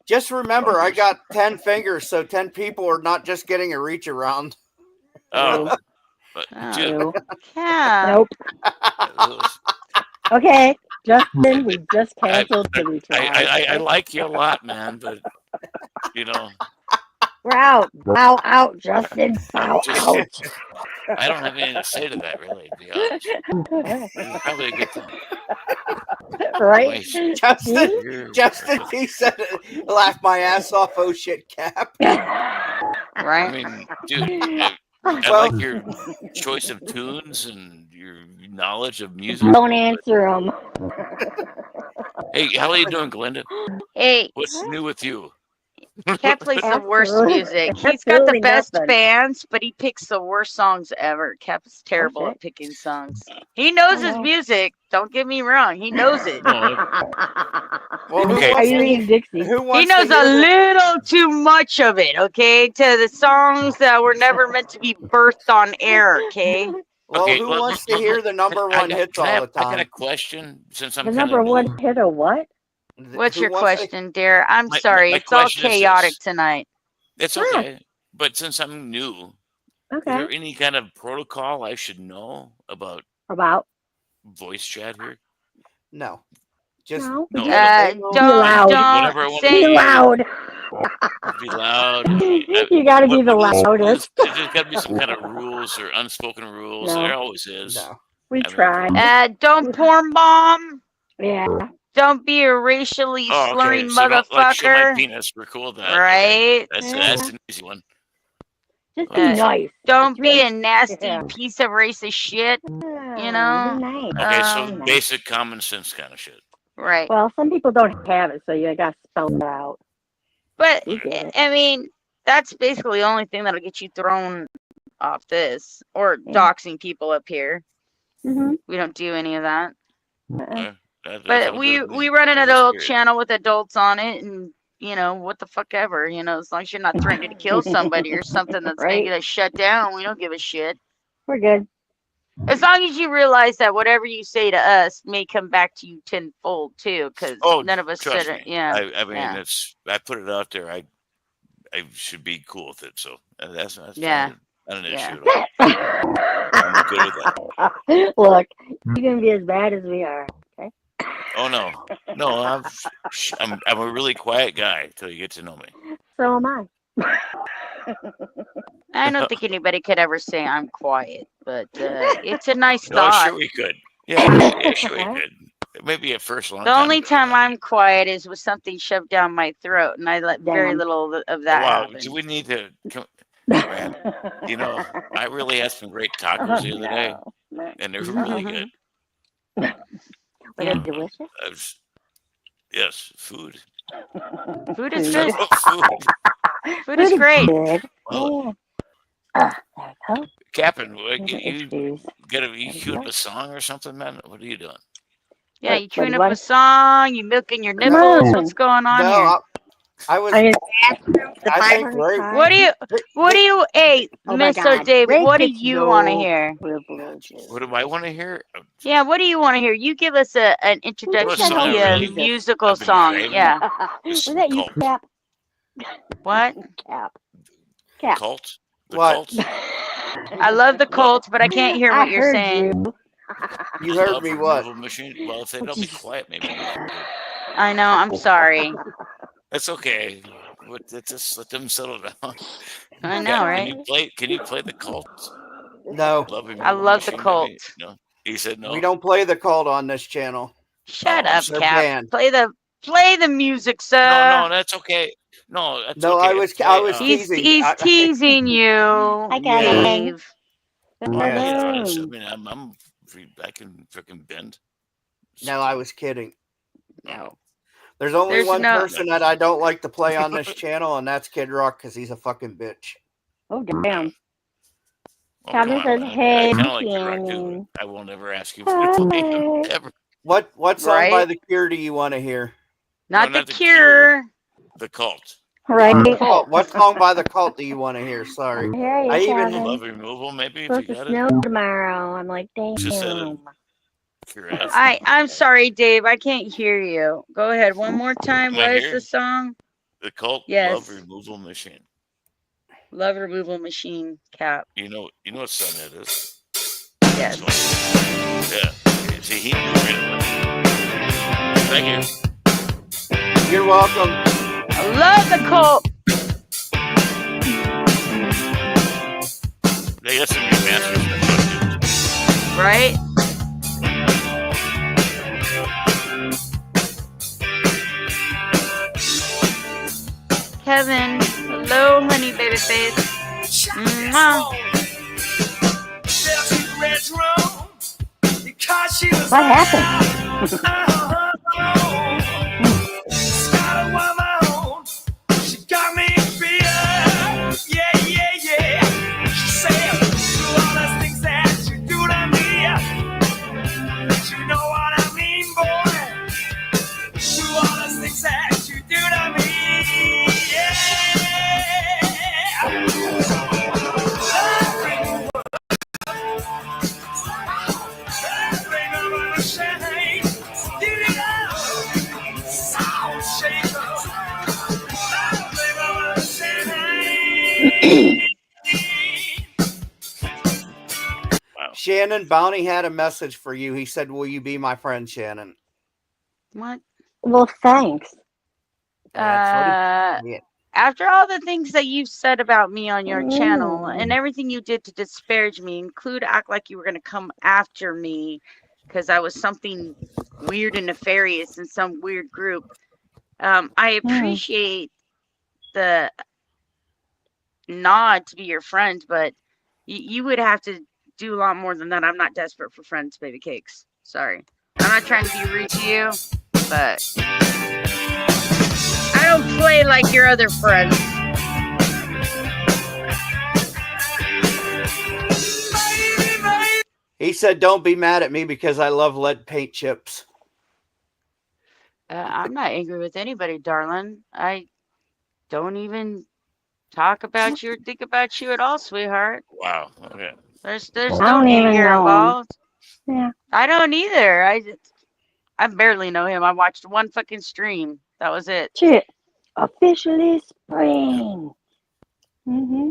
Just remember, I got 10 fingers, so 10 people are not just getting a reach around. Oh, but Oh. dude, Ew. Yeah. Nope. those- Okay, Justin, we just canceled the reach around. I like you a lot, man, but you know, We're out. Bow out, Justin. Bow Just- out. I don't have anything to say to that, really. To be honest, it's probably a good thing. Right? Justin, Justin, he said, laugh my ass off. Oh shit, Cap. I Right. mean, dude, I Well- like your choice of tunes and your knowledge of music. Don't answer him. Hey, how are you doing, Glenda? Hey, What's new with you? Cat plays the worst Absolutely. music. He's got the Absolutely best nothing. bands, but he picks the worst songs ever. Cap is terrible shit. at picking songs. He knows Oh, his no. music. Don't get me wrong. He knows it. Well, who Okay. Are wants you to eating Dixie? Who He wants knows to hear a the- little too much of it, okay? To the songs that were never meant to be birthed on air, okay? Well, Okay, who well, wants to hear the number one hits all the I got a time? question since I'm The kind number of one hit of what? What's Who your wants to- question, dear? I'm My- sorry. my It's all question is chaotic this. tonight. It's Yeah. okay, but since I'm new, is Okay. there any kind of protocol I should know about About? voice chat here? No. Just No. No. Just Be loud. Whatever I Don't want be say to loud. be loud. You gotta be the loudest. There's got to be some kind of rules or unspoken rules. No. There always is. no. We I mean, tried. don't porn bomb. Yeah. Don't be a racially Oh, slurring okay. So don't like show my motherfucker. penis. We're cool with that. Okay. Right? That's an easy one. Just be Uh, nice. Don't It's be really- a nasty yeah. piece of racist shit. Yeah, know? Be nice. Okay, so Um, basic common sense kind of shit. Right. Well, some people don't have it, so you gotta spell it out. But, You get it. I mean, that's basically the only thing that'll get you thrown off this or Yeah. doxing people up here. Mm-hmm. We don't do any of that. That But sounds we good to me. we run an I'm just adult curious. channel with adults on it, and what the fuck ever, as long as you're not threatening to kill somebody or something that's gonna Right. get us shut down, we don't give a shit. We're good. As long as you realize that whatever you say to us may come back to you tenfold too, because Oh, none of us trust said it. me. Yeah, I mean, yeah. I put it out there. I should be cool with it. So that's Yeah. not an Yeah. issue at all. I'm good with that. Look, you can be as bad as we are. Oh no, I'm a really quiet guy until you get to know me. So am I. I don't think anybody could ever say I'm quiet, but it's a nice No, thought. sure we could. Yeah, sure we could. Maybe at first long The only ago, time but- I'm quiet is with something shoved down my throat, and I let very Damn. little of Oh, that wow, happen. do we need to? Man, I really had some great tacos the other day, and they're really good. Were they Yeah. delicious? Yes, food. Food is Food. good. Food. Food is great. Good. Well, Yeah. There we go. Captain, Those are you issues. you queued up a song or something, man? What are you doing? Yeah, you What chewing do up I- a song, you milking your Come nipples. on. What's going on No, here? I was. I asked the I think 500 Ray. times. What do you, hey, Oh my Mr. God. David, Ray what do gets you want to no hear? privileges. What do I want to hear? Yeah, what do you want to hear? You give us an Who introduction the hell to song a really- is musical I've been song. craving. Yeah. Was This that you, cult. Cap? What? Cap. The Cap. cult. The What? cult. I love the Colts, but I can't hear what I you're heard saying. you. You heard Love me what? removal machine. Well, if they don't be quiet, maybe we can hear. I know, I'm sorry. That's okay. Just let them settle down. I know, Yeah, right? Can you play the cult? No, Love I removal love the machine, Cult. maybe? No. He said no. we don't play the cult on this channel. Shut I'm up, sorry. They're Cap. banned. Play the music, sir. No, that's okay. No, that's No, okay. I was He's teasing. teasing you, Hi, Yeah. Dave. Yes. I mean, I'm free. I can freaking bend. No, I was kidding. No. There's only There's one no- person that I don't like to play on this channel, and that's Kid Rock because he's a fucking bitch. Oh, damn. Oh, Calvin come says, on. hey, I kind of like Kid Rock too. Shannon. I will never ask you for to play him, ever. What song by Right? The Cure do you want to hear? Not not the the Cure. The cult. Right. The Cult. What song by The Cult do you want to hear? Sorry. Here you I even- Calvin. Love removal, maybe, if Supposed you to got snow it. tomorrow. I'm like, Just said it. damn. Cure ass. I'm sorry, Dave. I can't hear you. Go ahead one more time. Can I What is hear? the song? The cult Yes. love removal machine. Love Removal Machine, Cap. You know what song that is? Yes. Yeah. See, he knew right away. Thank you. You're welcome. I love the Cult. They got some new masters. Right? Kevin. Hello, honey baby face. Mwah. What happened? Shannon, Bounty had a message for you. He said, will you be my friend, Shannon? What? Well, thanks. That's what he- After all the things that you've said about me on your channel and everything you did to disparage me, include act like you were going to come after me because I was something weird and nefarious in some weird group. I appreciate the nod to be your friend, but you would have to do a lot more than that. I'm not desperate for friends, baby cakes. Sorry. I'm not trying to be rude to you, but I don't play like your other friends. He said, don't be mad at me because I love lead paint chips. I'm not angry with anybody, darling. I don't even talk about you or think about you at all, sweetheart. Wow. Okay. There's I no don't even anger know him. involved. Yeah. I don't either. I barely know him. I watched one fucking stream. That was it. Shit. Officially spring. Mm-hmm.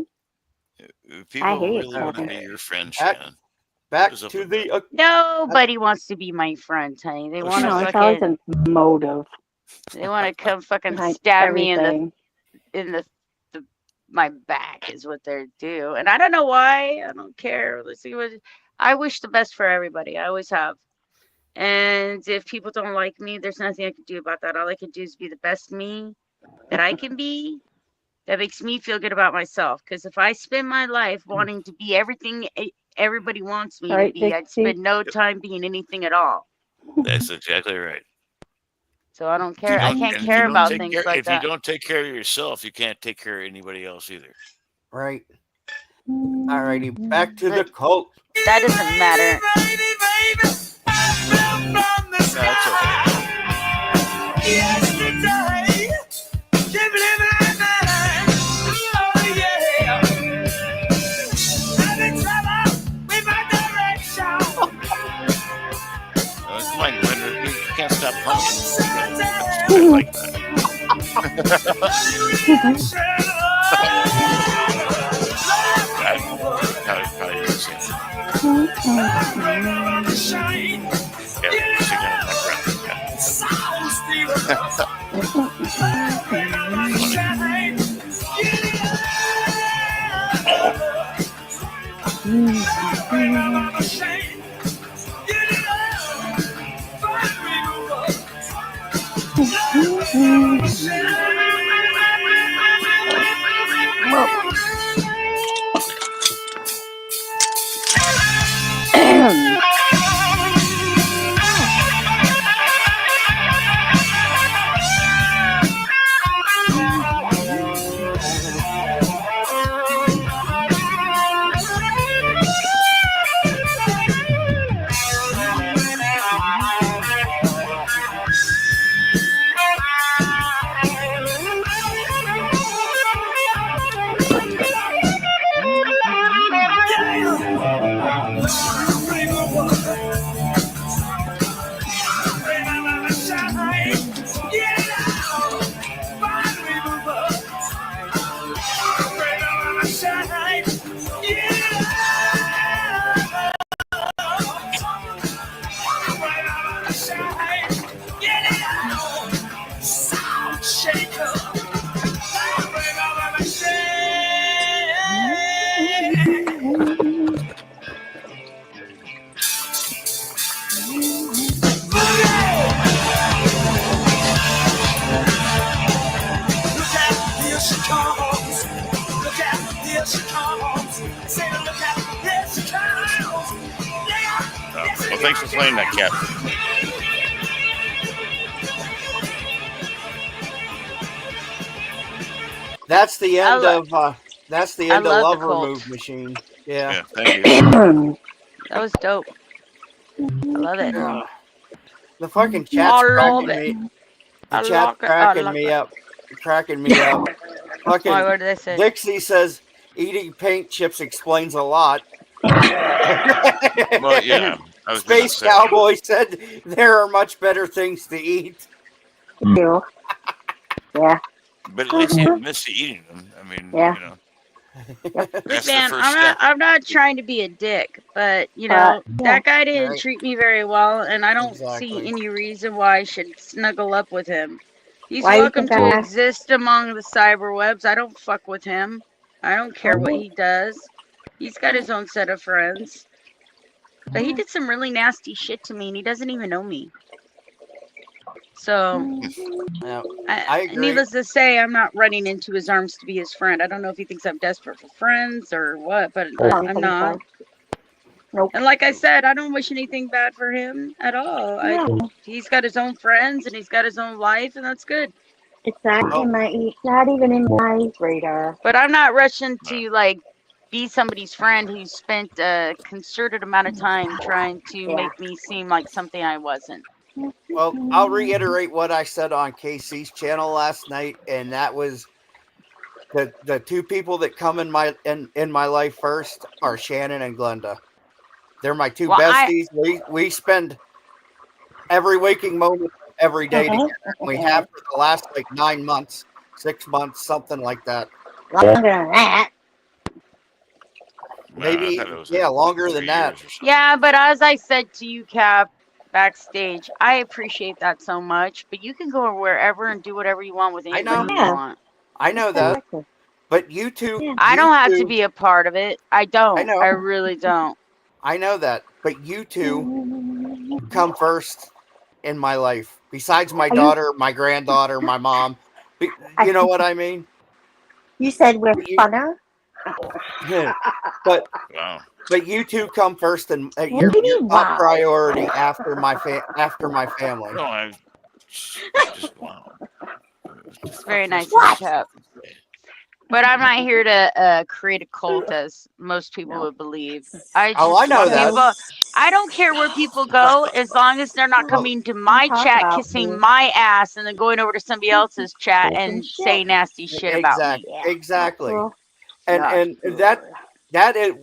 People hate really want to Kevin. be your friend, Back- Shannon. Back What is up to with the... Nobody wants to be my friend, honey. They Oh, want to No, it's always fucking. a motive They want to come fucking behind stab me everything. in the my back is what they do, and I don't know why. I don't care. Let's see what. I wish the best for everybody. I always have. And if people don't like me, there's nothing I can do about that. All I can do is be the best me that I can be. That makes me feel good about myself. Because if I spend my life wanting to be everything everybody wants me to Right, be, I'd Dixie? spend no time being anything at all. That's exactly right. So I don't If you care. I don't- can't and if care you don't about take things care- like if that. you don't take care of yourself, you can't take care of anybody else either. Right. Alrighty, back to the cult. That doesn't matter. No, it's mind Leonard. You can't stop humming. I like that. I probably do the same. Yeah, sing under my breath. Well, thanks for playing that, Captain. That's the end I of love the Love cult. Remove Machine. Yeah. Yeah, thank you. That was dope. I love it. The fucking chat's I love cracking it. me. I The chat's like it. I cracking like me it. up. Cracking me up. Why? Fucking What did they say? Dixie says eating paint chips explains a lot. Well, yeah, I was gonna Space say. Cowboy said there are much better things to eat. You. Yeah. But at least you miss eating them. I mean, Yeah. you know, Look, that's the man, first I'm step. not trying to be a dick, but you know that guy didn't Right. treat me very well, and I don't Exactly. see any reason why I should snuggle up with him. He's Why you welcome think to I- exist among the cyberwebs. I don't fuck with him. I don't care what he does. He's got his own set of friends. But he did some really nasty shit to me, and he doesn't even know me. So, Yeah, I agree. needless to say, I'm not running into his arms to be his friend. I don't know if he thinks I'm desperate for friends or what, but I'm not. Nope. And like I said, I don't wish anything bad for him at all. No. He's got his own friends and he's got his own life, and that's good. It's not even in my radar. But I'm not rushing to like be somebody's friend who spent a concerted amount of time trying to make me seem like something I wasn't. Well, I'll reiterate what I said on KC's channel last night, and that was the two people that come in my life first are Shannon and Glenda. They're my two besties. We spend every waking moment of every day together. We have for the last like 9 months, 6 months, something like that. Longer than that. Maybe, I thought it was yeah, like longer 3 than that. years or something. Yeah, but as I said to you, Cap, backstage, I appreciate that so much. But you can go wherever and do whatever you want with I anybody know. you Yeah. want. I know that. But you two, I you don't have two- to be a part of it. I don't. I know. I really don't. I know that. But you two come first in my life. Besides my Are you- daughter, my granddaughter, my mom. You know what I mean? You said we're funner? Yeah. But Wow. you two come first, and What your do you mean, top wow? priority after my family. No, I just wow. It's very nice of What? you, Cap. But I'm not here to create a cult, as most people would believe. I know that. People, I don't care where people go, as long as they're not coming to my talk chat, about kissing me. my ass, and then going over to somebody else's chat and Shit. say nasty shit about me. Exactly. Well, And that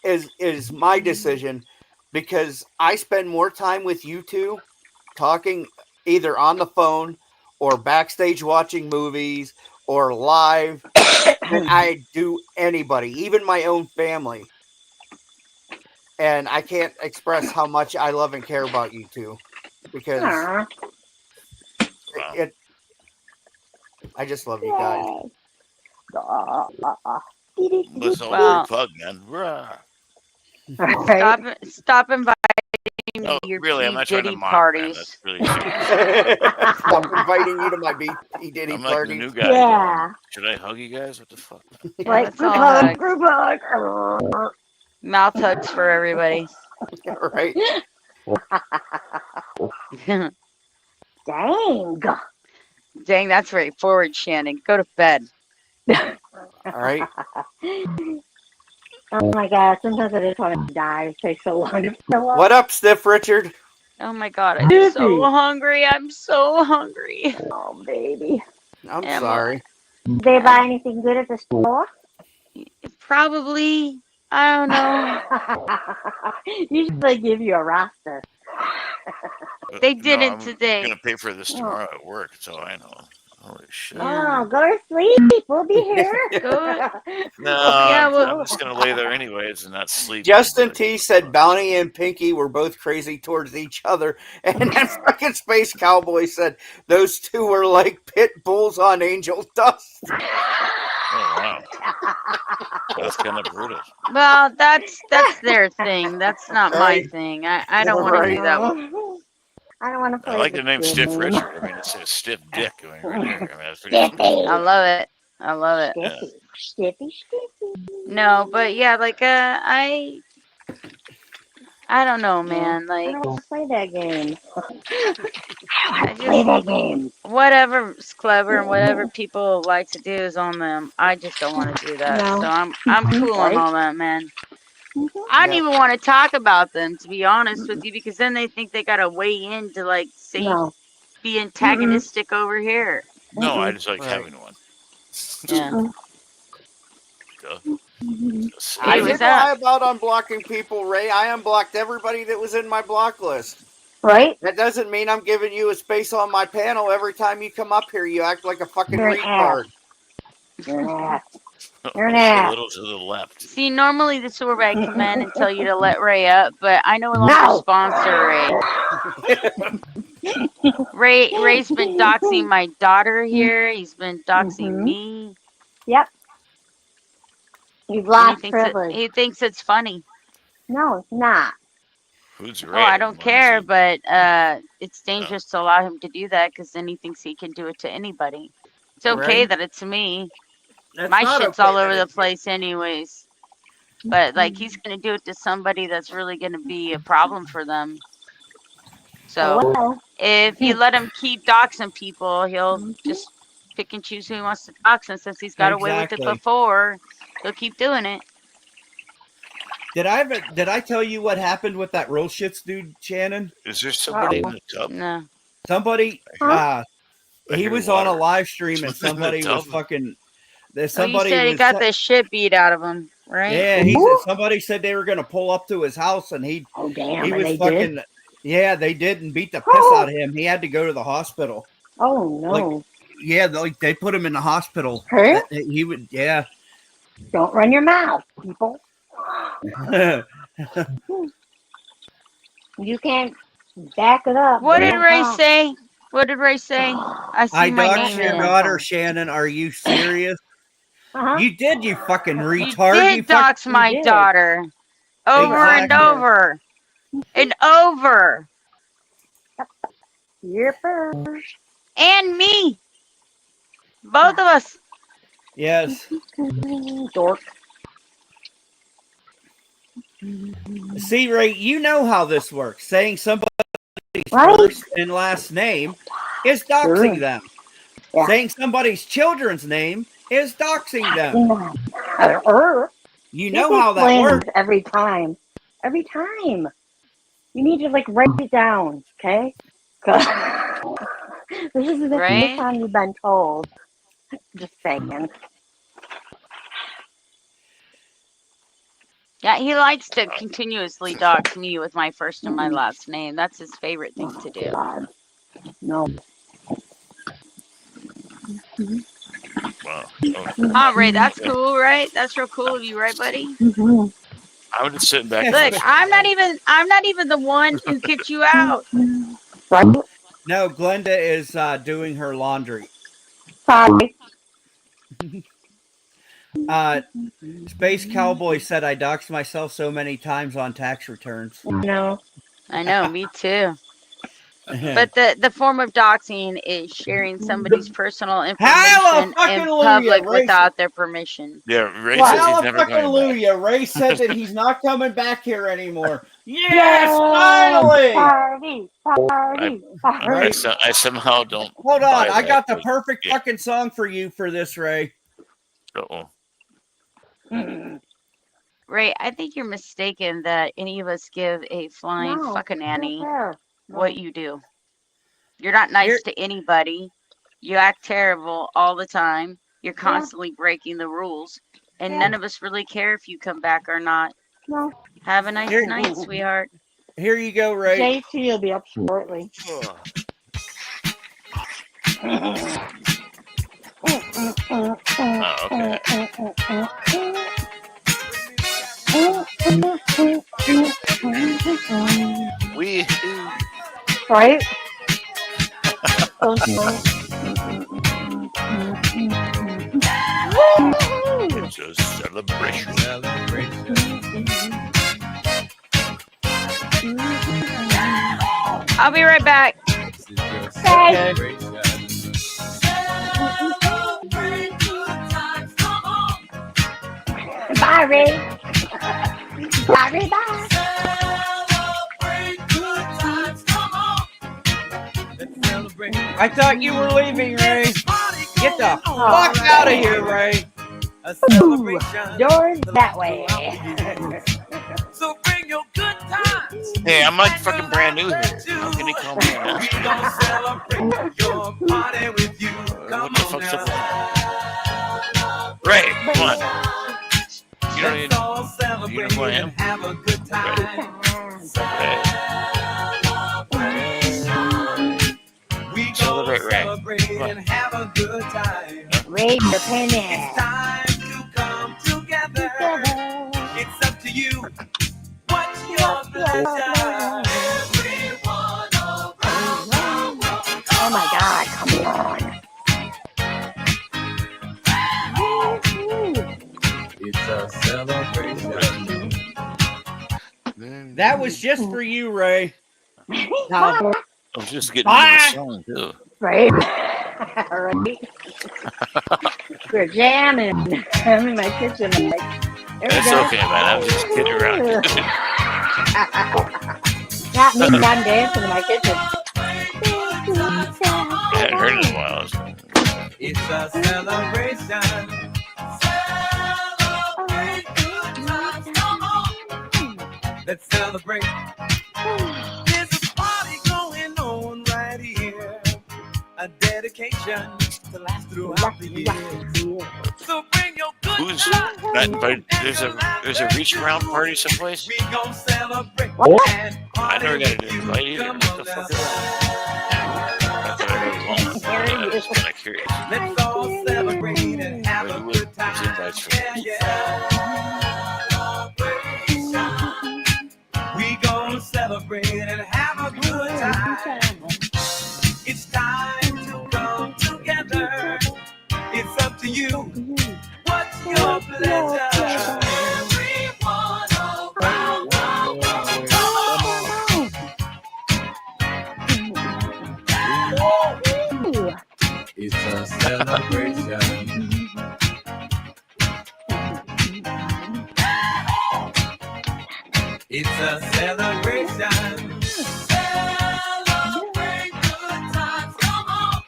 is my decision, because I spend more time with you two talking either on the phone or backstage watching movies or live than I do anybody, even my own family. And I can't express how much I love and care about you two because Aw, Wow. I just love you guys. yay. Aw. Let's all Well- group hug, man. Rah. Right? Stop inviting me No, to your really, I'm P. not trying to Diddy mock, parties. man. That's really serious. Stop inviting you to my B Diddy I'm like the parties. new guy. Yeah. Going, should I hug you guys? What the fuck? Yeah, Like let's group all hug, hug. group hug. Mouth hugs for everybody. Right? Dang. Dang, that's very forward, Shannon. Go to bed. All right. Oh my god, sometimes I just want to die. It takes so long to fill up. What up, Stiff Richard? Oh my god, I'm Dippy. so hungry. I'm so hungry. Oh, baby. I'm Emma. sorry. Did they buy anything good at the store? Probably, I don't know. Usually they give you a roster. They No, didn't I'm today. gonna pay for this tomorrow at work, so I know. Holy shit. Oh, go to sleep. We'll be here. Good. No, Yeah, I'm, well- I'm just gonna lay there anyways and not sleep. Justin T said Bounty and Pinky were both crazy towards each other. And then fucking Space Cowboy said those two were like pit bulls on angel dust. Oh wow, that's kind of brutal. Well, that's their thing. That's not my Right. thing. I don't want to Right. do that. I don't want to play I like the name Stiff game. Richard. I mean, it's a stiff dick going right here. I mean, that's pretty Stiffy. I love it. I love it. Stiffy. Stiffy. Stiffy. No, but yeah, like I don't know, man. I Like don't want to play that game. I Play just that game. whatever's clever and whatever people like to do is on them. I just don't want to do that. No. So I'm cool on Right. all that, man. I don't Yeah. even want to talk about them, to be honest with you, because then they think they gotta weigh in to like say No. be antagonistic over here. No, I just like Right. having one. Yeah. Duh. Just I Hey, saying. was didn't that- lie about unblocking people, Ray. I unblocked everybody that was in my block list. Right? That doesn't mean I'm giving you a space on my panel every time you come up here. You act like a fucking You're an retard. You're an ass. A You're an ass. little to the left. See, normally this is where I come in and tell you to let Ray up, but I no longer No. sponsor Ray. Ray's been doxing my daughter here. He's been doxing Mhm. me. Yep. You've And lost privilege. he thinks it's funny. No, it's not. Who's Oh, Ray? I don't Why care, is he- but it's dangerous to allow him to do that because then he thinks he can do it to anybody. It's okay Right. that it's me. That's My not shit's okay all that over the it's- place anyways. But like he's gonna do it to somebody that's really gonna be a problem for them. So Well, if you let him keep doxing people, he'll just pick and choose who he wants to dox, and since he's got away with it Exactly. before, he'll keep doing it. Did I tell you what happened with that roll shits dude, Shannon? Is there somebody in the tub? No. Somebody, Huh? I he hear was on a water. live stream and Somebody in the somebody was tub. fucking. Oh, Somebody you said he was got the shit beat out of him, right? Yeah, Ooh. somebody said they were gonna pull up to his house and he oh damn, he and was they fucking. did. Yeah, they did and beat the piss Oh. out of him. He had to go to the hospital. Oh no! Yeah, they put him in the hospital. Huh? He would. Yeah. Don't run your mouth, people. You can't back it up. What They did don't Ray talk. say? What did Ray say? I see I my doxed name your in. daughter, Shannon. Are you serious? Uh-huh. You did, you fucking You retard. did dox my you did. daughter over and Exactly. over and over, You're first. and me, both of us. Yes. Dork. See, Ray, you know how this works. Saying somebody's Right? first and last name is doxing Sure. them. Yeah. Saying somebody's children's name is doxing them. You know This how that explains works. every time. Every time. You need to like write it down, okay? 'Cause this is the Right? first time you've been told. Just saying. Yeah, he likes to continuously dox me with my first and my last name. That's his favorite thing to do. God. No. Wow. Oh, Huh, Ray? That's cool, right? That's real cool of you, right, buddy? Mhm. I'm just sitting back. Look, I'm not even the one who kicked you out. Right? No, Glenda is doing her laundry. Sorry. Space Cowboy said I doxed myself so many times on tax returns. No. I know, me too. But the form of doxing is sharing somebody's personal information in public Ray. without their permission. Yeah, Ray says he's never coming back. Hallelujah! Ray said that he's not coming back here anymore. Yes, finally! Party. I somehow don't. Hold on, I got the but- perfect fucking song for you for this, Ray. Uh-oh. Ray, I think you're mistaken that any of us give a flying No, fucking nanny no. what you do. You're not nice to anybody. You act terrible all the time. You're constantly breaking the rules. And none of us really care if you come back or not. No. Have a nice night, sweetheart. Here you go, Ray. JT will be up shortly. Oh, okay. We. Right? It's a celebration. I'll be right back. Okay. Bye, Ray. Bye, Ray. Bye. I thought you were leaving, Ray. Get the fuck out of here, Ray. Ooh, doors that way. So bring your good times. Hey, I'm like fucking brand new here. How can you call me an We gonna celebrate your party with you. Come What the on fuck's up now. with Ray, come on. You don't Let's even. all celebrate you know who I am? and have a good time. Hey, We gonna Celebrate, Ray. celebrate Come on. and have a good time. Ray, your It's penny. time to come together. It's up to you. What's your pleasure? Everyone around. Oh my God, come on. It's a celebration. That was just for you, Ray. Bye. I was just getting into the song too. Right? Right? We're jamming. I'm in my kitchen. I'm like, there we That's go. okay, man. I was just kidding around. Not me, I'm dancing in my kitchen. I hadn't heard it in a while. It's a celebration. Celebrate good times. Come on. Let's celebrate. There's a party going on right here. A dedication to last throughout the year. So bring your good Who's times. not invited? There's a reach around party someplace. We gon' celebrate. What? And I never got party an with invite you. either. Come What on the fuck now. is that? Not that I really want. I was just kind of curious. Let's all celebrate and have a Who good was time. invites for Yeah, yeah. We gon' celebrate and have a good time. It's time to come together. It's up to you. What's your pleasure? Everyone around. It's a celebration. It's a celebration. Celebrate good times. Come on.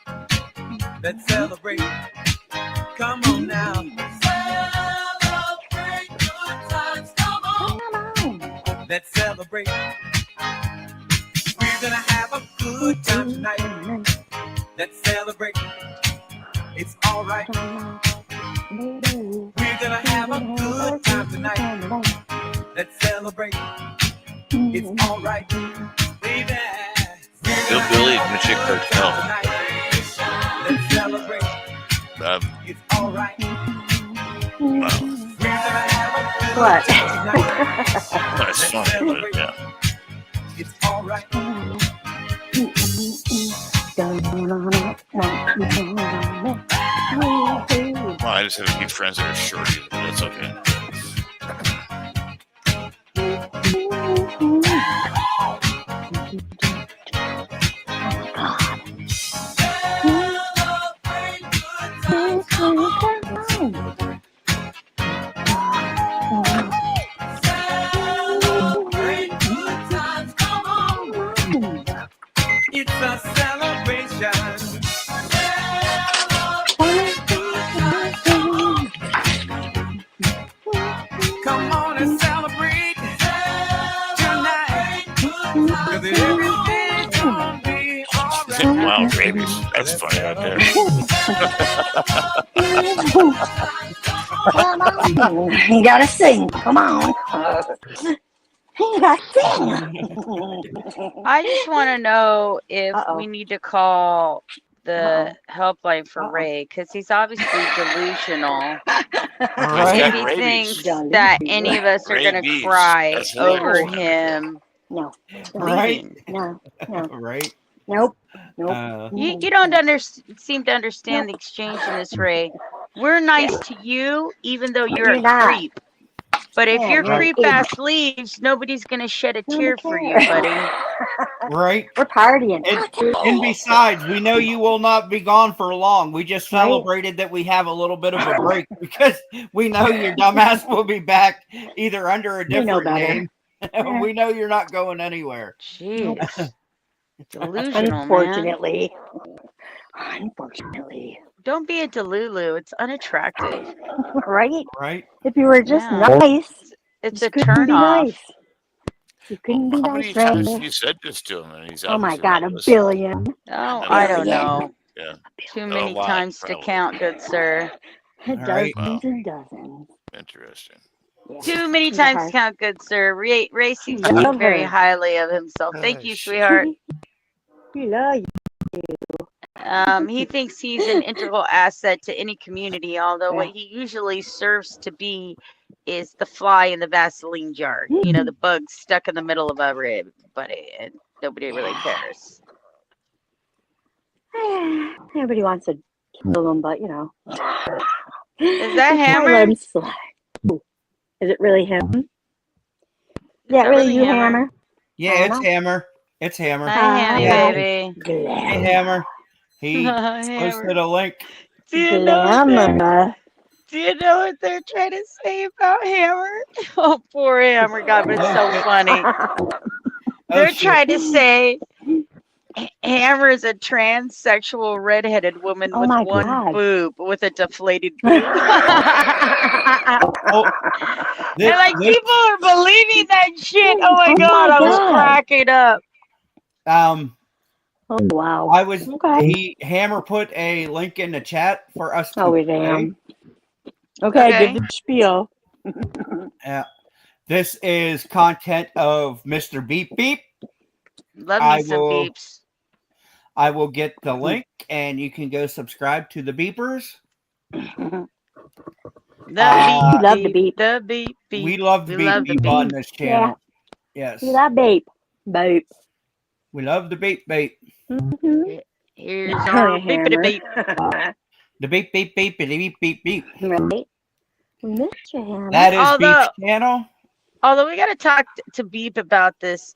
Let's celebrate. Come on now. Celebrate good times. Come on. Let's celebrate. We're gonna have a good time tonight. Let's celebrate. It's alright. We're gonna have a good time tonight. Let's celebrate. It's all right, baby. Hillbilly and Michigan Cartel. Let's celebrate. It's all right. Wow. We're gonna have a good What? tonight. That's funny, but yeah. It's all right. Well, I just have a few friends that are shorty, but that's okay. It's a celebration. Come on and celebrate tonight. 'Cause everything's gonna be all right. Wow, babies. That's funny out there. You gotta sing. Come on. You gotta sing. I just want to know if Uh-oh. we need to call the helpline for Uh-oh. Ray, because he's obviously delusional. Right? If got he rabies. thinks that any of us are going to Rabies. cry That's over hilarious. him No. Right? leaving. No. No. Right? Nope. Nope. You don't seem to understand the exchange in this, Ray. We're nice to you, even though you're you're a not. creep. But if Yeah, your you're an creep ass leaves, nobody's going to shed a tear for you, buddy. Right? We're partying. And besides, we know you will not be gone for long. We just Right. celebrated that we have a little bit of a break because we know your dumbass will be back either under a We know different better. name. We know you're not going anywhere. Jeez. Delusional, man. Unfortunately. Unfortunately. Don't be a delulu. It's unattractive. Right? Right? If you were just Yeah. nice, It's you a couldn't turn be off. nice. You couldn't be How many nice, times Ray. have you said this to him? And he's Oh my obviously God, not a listening. billion. Oh, A I don't billion. know. Yeah. Too many lot, times to probably. count, good sir. Right. Dozens Wow. and dozens. Interesting. Yeah. Too many She's times hard. to count, good sir. Ray seems to Love think very her. highly of himself. Thank Oh, you, shit. sweetheart. We love you. He thinks he's an integral asset to any community, although Yeah. what he usually serves to be is the fly in the Vaseline jar. You know, the bug stuck in the middle of everybody, and nobody really cares. Everybody wants to kill them, but you know. Is that I Hammer? let him slide. Is it really him? Is that that really really you, Hammer? Hammer? Yeah, it's Hammer. It's Hammer. Hi, Hammy, Yeah. baby. Hey, Hammer. He posted a link. Do you know Glamour. Do you know what they're trying to say about Hammer? Oh, poor Hammer, God, but it's so funny. They're shit. trying to say Hammer is a transsexual redheaded woman Oh with my one God. boob, with a deflated boob. Oh, And like this- people are believing that shit. Oh my Oh God, my I was God. cracking up. Oh wow. I was Okay. Hammer put a link in the chat for us to Oh play. damn. Okay, Okay. give the spiel. This is content of Mr. Beep Beep. Love I me some will- beeps. I will get the link and you can go subscribe to the Beepers. The We love the beep. The beep beep. We love the We love Beep the Beep on beep. this channel. Yes. See that babe. Babe. We love the Beep Beep. Mhm. Here's our Hammer. beepity beep. The Beep Beep Beep Beep Beep Beep Beep. Right? We missed you, Hammer. That is Although- Beep's channel. Although we got to talk to Beep about this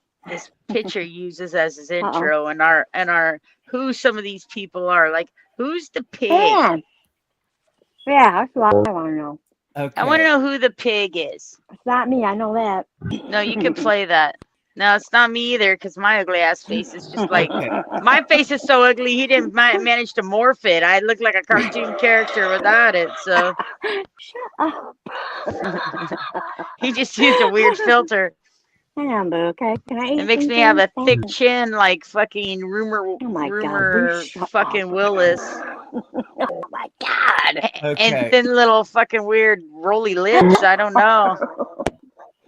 picture uses as his intro and our who some of these people are. Like, who's the pig? Yeah, that's what I want to know. Okay. I want to know who the pig is. It's not me, I know that. No, you can play that. No, it's not me either, because my ugly ass face is just like Okay. my face is so ugly. He didn't manage to morph it. I look like a cartoon character without it. So Shut up. he just used a weird filter. Hang on, boo, okay? Can I eat It makes some me have a food? thick chin, like fucking rumor Oh my God, rumor boo, shut fucking up. Willis. Oh my God. Okay. And thin little fucking weird rolly lips. I don't know.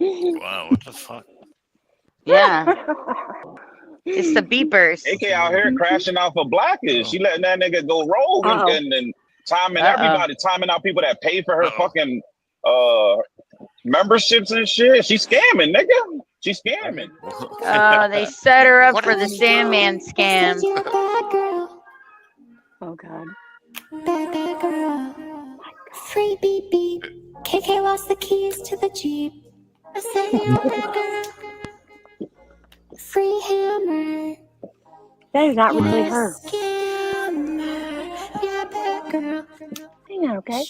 Wow, what the fuck? Yeah, it's the beepers. AK out here crashing out for Blackish. She letting that nigga go rogue and timing everybody, timing out people that pay for her fucking memberships and shit. She's scamming, nigga. She's scamming. Oh, they set her up for the Sandman scam. Oh God. Bad girl. Free beep beep. KK lost the keys to the Jeep. I said you're a bad girl. Free hammer. That is not really You're a her. scammer. You're a bad girl. Hang on, okay?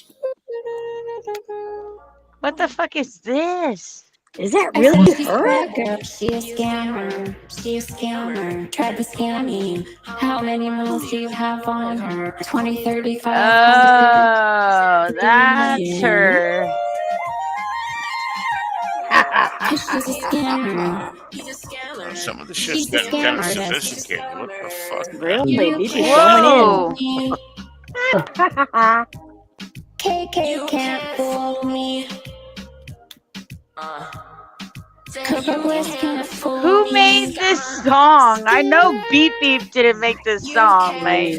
What the fuck is this? Is that I really said she's a her? bad girl. She a scammer. She a scammer. Tried to scam me. How many miles do you have on her? 20, 35. Oh, that's her. She's a scammer. Some of the shit's getting kind of sophisticated. What the fuck? Really? BB's Whoa. going KK can't fool me. Coco West can't fool me. Who made this song? I know Beep Beep didn't make this song, man.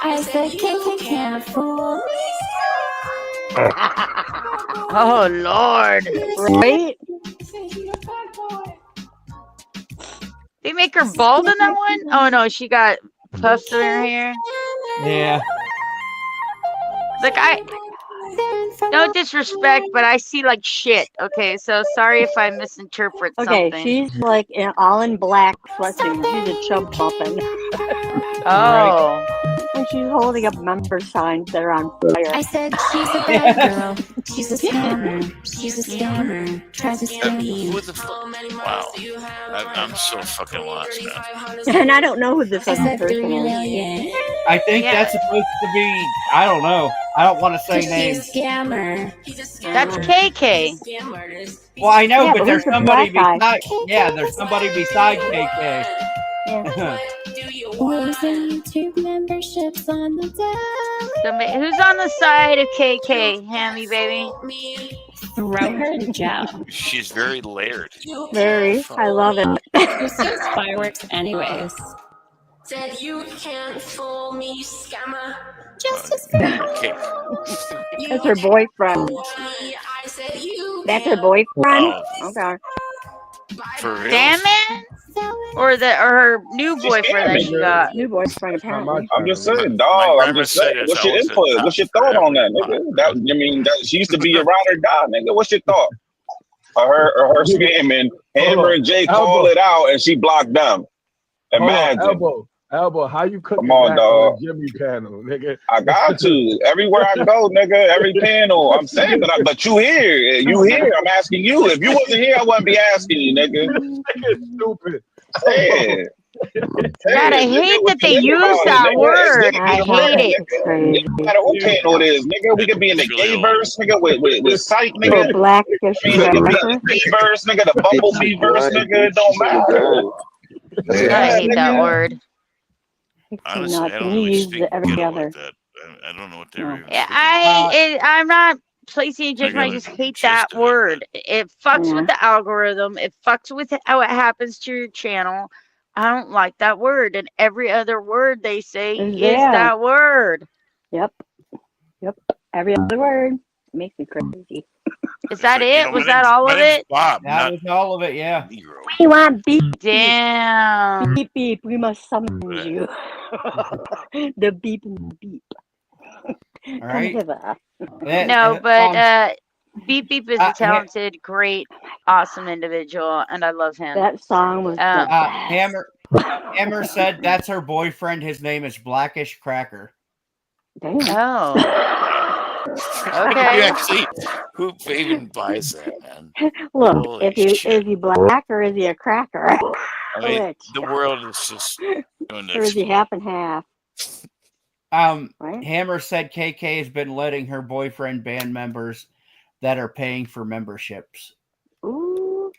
I said KK can't fool me. Oh, Lord. Right? They make her bald in that one? Oh, no, she got puffs in her hair. Yeah. Like, no disrespect, but I see like shit. Okay, so sorry if I misinterpret Okay, something. she's like all in black sweatsuit. She's a chump muffin. Oh. And she's holding up member signs that are on fire. I said she's a bad girl. She's a scammer. She's a scammer. Tries to scam me. Who the fuck? Wow. I'm so fucking lost, man. And I don't know who this I other said 3 person is. million. I think Yeah. that's supposed to be. I don't know. I don't want to say She's a names. scammer. That's KK. Well, I know, Yeah, but but there's who's the somebody black guy? beside. Yeah, there's somebody beside KK. Yeah. Losing YouTube memberships on the daily. Who's on the side of KK, Hammy baby? Throw her in jail. She's very layered. Very. I love it. Who sees fireworks anyways? Said you can't fool me, scammer. Just a scammer. Okay. That's her boyfriend. I said you. That's her boyfriend? Oh. Okay. For real? Damn it? Or her new boyfriend that she got? New boyfriend, apparently. I'm just saying, My dog. I'm grandma just said saying. it's What's your always input? a What's your top thought on that, forever. nigga? She used to be a ride or die, nigga. What's your thought? Her scamming. Hammer and Jay call it out, and she blocked them. Imagine. Elbow, how you cooking Come on, back dog. on the Jimmy panel, nigga? I got to. Everywhere I go, nigga, every panel. I'm saying, but you here. You here. I'm asking you. If you wasn't here, I wouldn't be asking you, nigga. Nigga stupid. Say it. God, I hate that they use that word. I hate it. Crazy. No matter what panel it is, nigga. We could be in the gay verse, nigga, with Sight, Oh, nigga. black We could be in the bee verse, nigga, the bumblebee verse, nigga. It don't matter. I hate that word. Honestly, I Nuts. don't And he really used speak it every ghetto other. like that. I don't know what they were even Yeah, speaking. I'm not placing a judgment. I gotta just hate gist that of it, word. It fucks Yeah. with the algorithm. It fucks with how it happens to your channel. I don't like that word. And every other word they say is Yeah. that word. Yep. Every other word makes me crazy. Is that Like, it? Was that all of it? Bob, That not was all of it. Yeah. Negro. We want beep, Damn. beep, beep. We must summon Right. you. The beep and the beep. All Come right. hither. No, but Beep Beep is a here- talented, great, awesome individual, and I love him. That song was the best. Hammer said that's her boyfriend. His name is Blackish Cracker. Damn. Oh. Okay. You actually, who even buys that, man? Look, Holy is shit. he black or is he a cracker? I mean, Which? the world is just doing Or is he this. half and half? Right? Hammer said KK has been letting her boyfriend ban members that are paying for memberships. Ooh.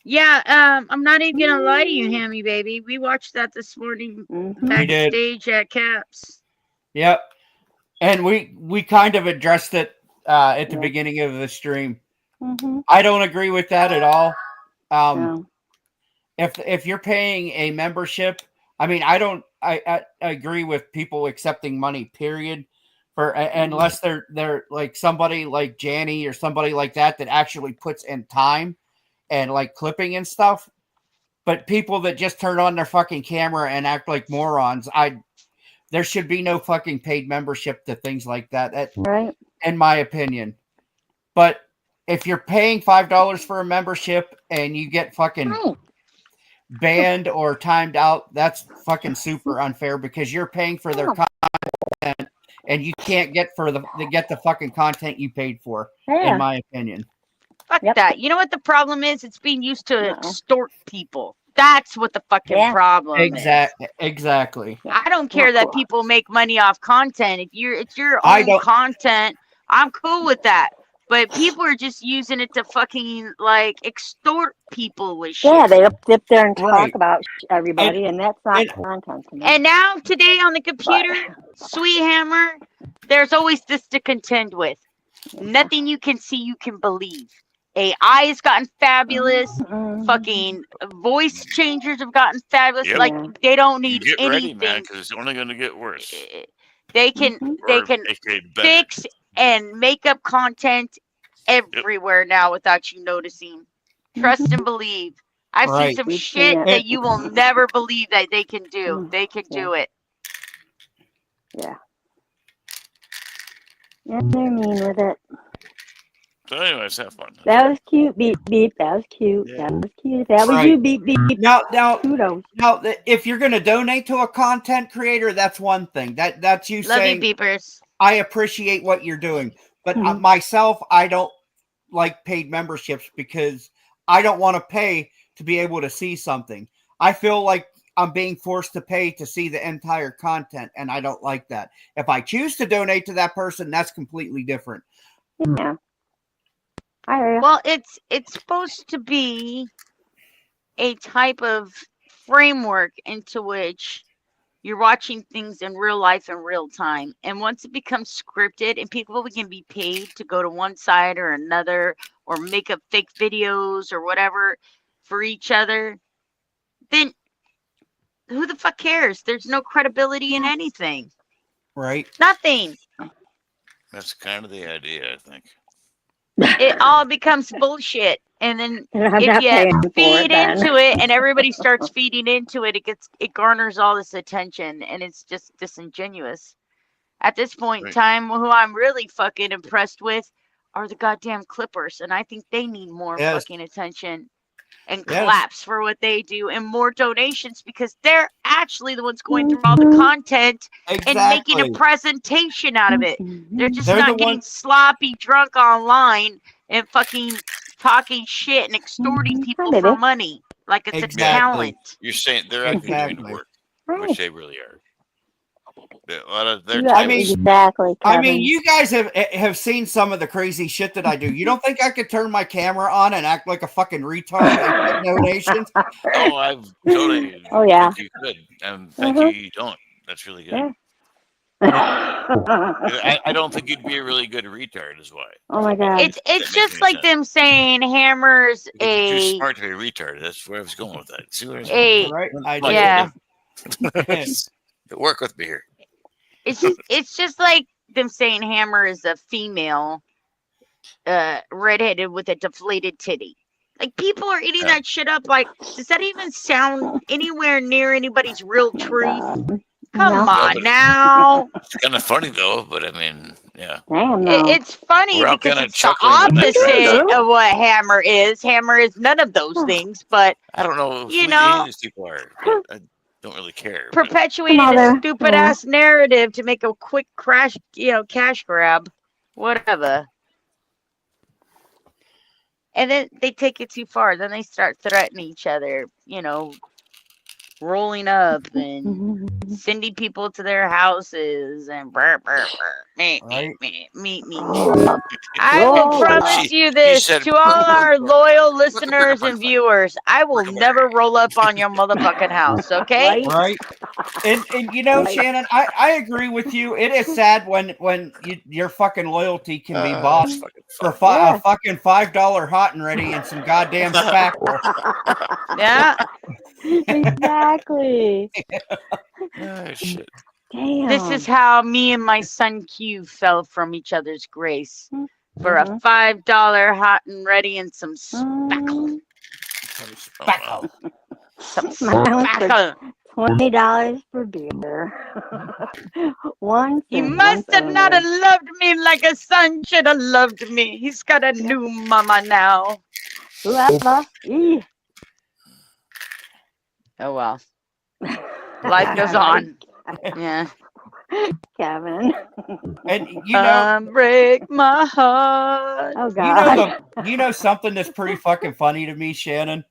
Yeah, I'm not even gonna lie to you, Hammy baby. We watched that this morning Mm-hmm. We did. backstage at Caps. Yep. And we kind of addressed it at the Yeah. beginning of the stream. I don't agree with that at all. No. If you're paying a membership, I mean, I agree with people accepting money, period, for unless they're like somebody like Janny or somebody like that actually puts in time and like clipping and stuff. But people that just turn on their fucking camera and act like morons, there should be no fucking paid membership to things like that. Right. In my opinion. But if you're paying $5 for a membership and you get fucking banned or timed out, that's fucking super unfair because you're paying for their content and you can't get the fucking content you paid for, in my opinion. Fuck that. You know what the problem is? It's being used to extort people. That's what the fucking problem is. Exactly. I don't care that people make money off content. If it's your own content, I'm cool with that. But people are just using it to fucking like extort people with shit. Yeah, they sit there and talk about everybody, and that's not content to me. And now today on the computer, Sweet Hammer, there's always this to contend with. Nothing you can see, you can believe. AI has gotten fabulous. Fucking voice changers have gotten fabulous. Yep. Like they don't need Get anything. ready, man, because it's only going to get worse. They can fix and make up content everywhere now without you noticing. Trust and believe. I've seen some shit that you will never believe that they can do. They can do it. Yeah. Yeah, they're mean with it. So anyways, have fun. That was cute, beep beep. That was cute. Yeah. That was cute. That was you, beep beep. Now, kudos. Now, if you're going to donate to a content creator, that's one thing. That's you Love saying, you, beepers. I appreciate what you're doing. But myself, I don't like paid memberships because I don't want to pay to be able to see something. I feel like I'm being forced to pay to see the entire content, and I don't like that. If I choose to donate to that person, that's completely different. Yeah. I hear you. Well, it's supposed to be a type of framework into which you're watching things in real life in real time. And once it becomes scripted and people can be paid to go to one side or another or make up fake videos or whatever for each other, then who the fuck cares? There's no credibility in anything. Right. Nothing. That's kind of the idea, I think. It all becomes bullshit. And then if you feed into it and everybody starts feeding into it, it garners all this attention and it's just disingenuous. At this point in time, who I'm really fucking impressed with are the goddamn Clippers. And I think they need more fucking attention and claps for what they do and more donations because they're actually the ones going through all the content and making a presentation out of it. They're just not getting sloppy drunk online and fucking talking shit and extorting people for money like it's a talent. You're saying they're actually doing the work, which they really are. A lot of their time. I mean, you guys have seen some of the crazy shit that I do. You don't think I could turn my camera on and act like a fucking retard and get donations? Oh, I've donated. Oh, yeah. You could, and thank you don't. That's really good. I don't think you'd be a really good retard, is why. Oh my god! It's just like them saying Hammer's You're too smart to be a retard. That's where I was going with that. See what I was work with me here. It's just like them saying Hammer is a female, redheaded with a deflated titty. Like people are eating that shit up. Like, does that even sound anywhere near anybody's real truth? Come on now. It's kind of funny though, but I mean, yeah. It's funny because it's the opposite of what Hammer is. Hammer is none of those things, but I don't know you know these people are. I don't really care. Perpetuating a stupid ass narrative to make a quick cash grab, whatever. And then they take it too far. Then they start threatening each other, rolling up and sending people to their houses and meet Right. me. Roll up. I will Roll promise up. you this said- to all our loyal listeners and viewers. I will never roll up on your motherfucking house, okay? Right? Right. And you know, Shannon, I agree with you. It is sad when your fucking loyalty can be bought That's fucking for fun. Yeah. a fucking $5 hot and ready and some goddamn spackle. Yeah. Exactly. Oh, shit. Damn. This is how me and my son Q fell from each other's grace. For a $5 hot and ready and some spackle. Spackle. Some Mine was for spackle. $20 for beer. One He cent, must once have not have only. loved me like a son should have loved me. He's got a new mama now. Whoever. Eeh. Oh well. Life goes on. Yeah. Kevin. And you know, Break my heart. Oh God. you know something that's pretty fucking funny to me, Shannon.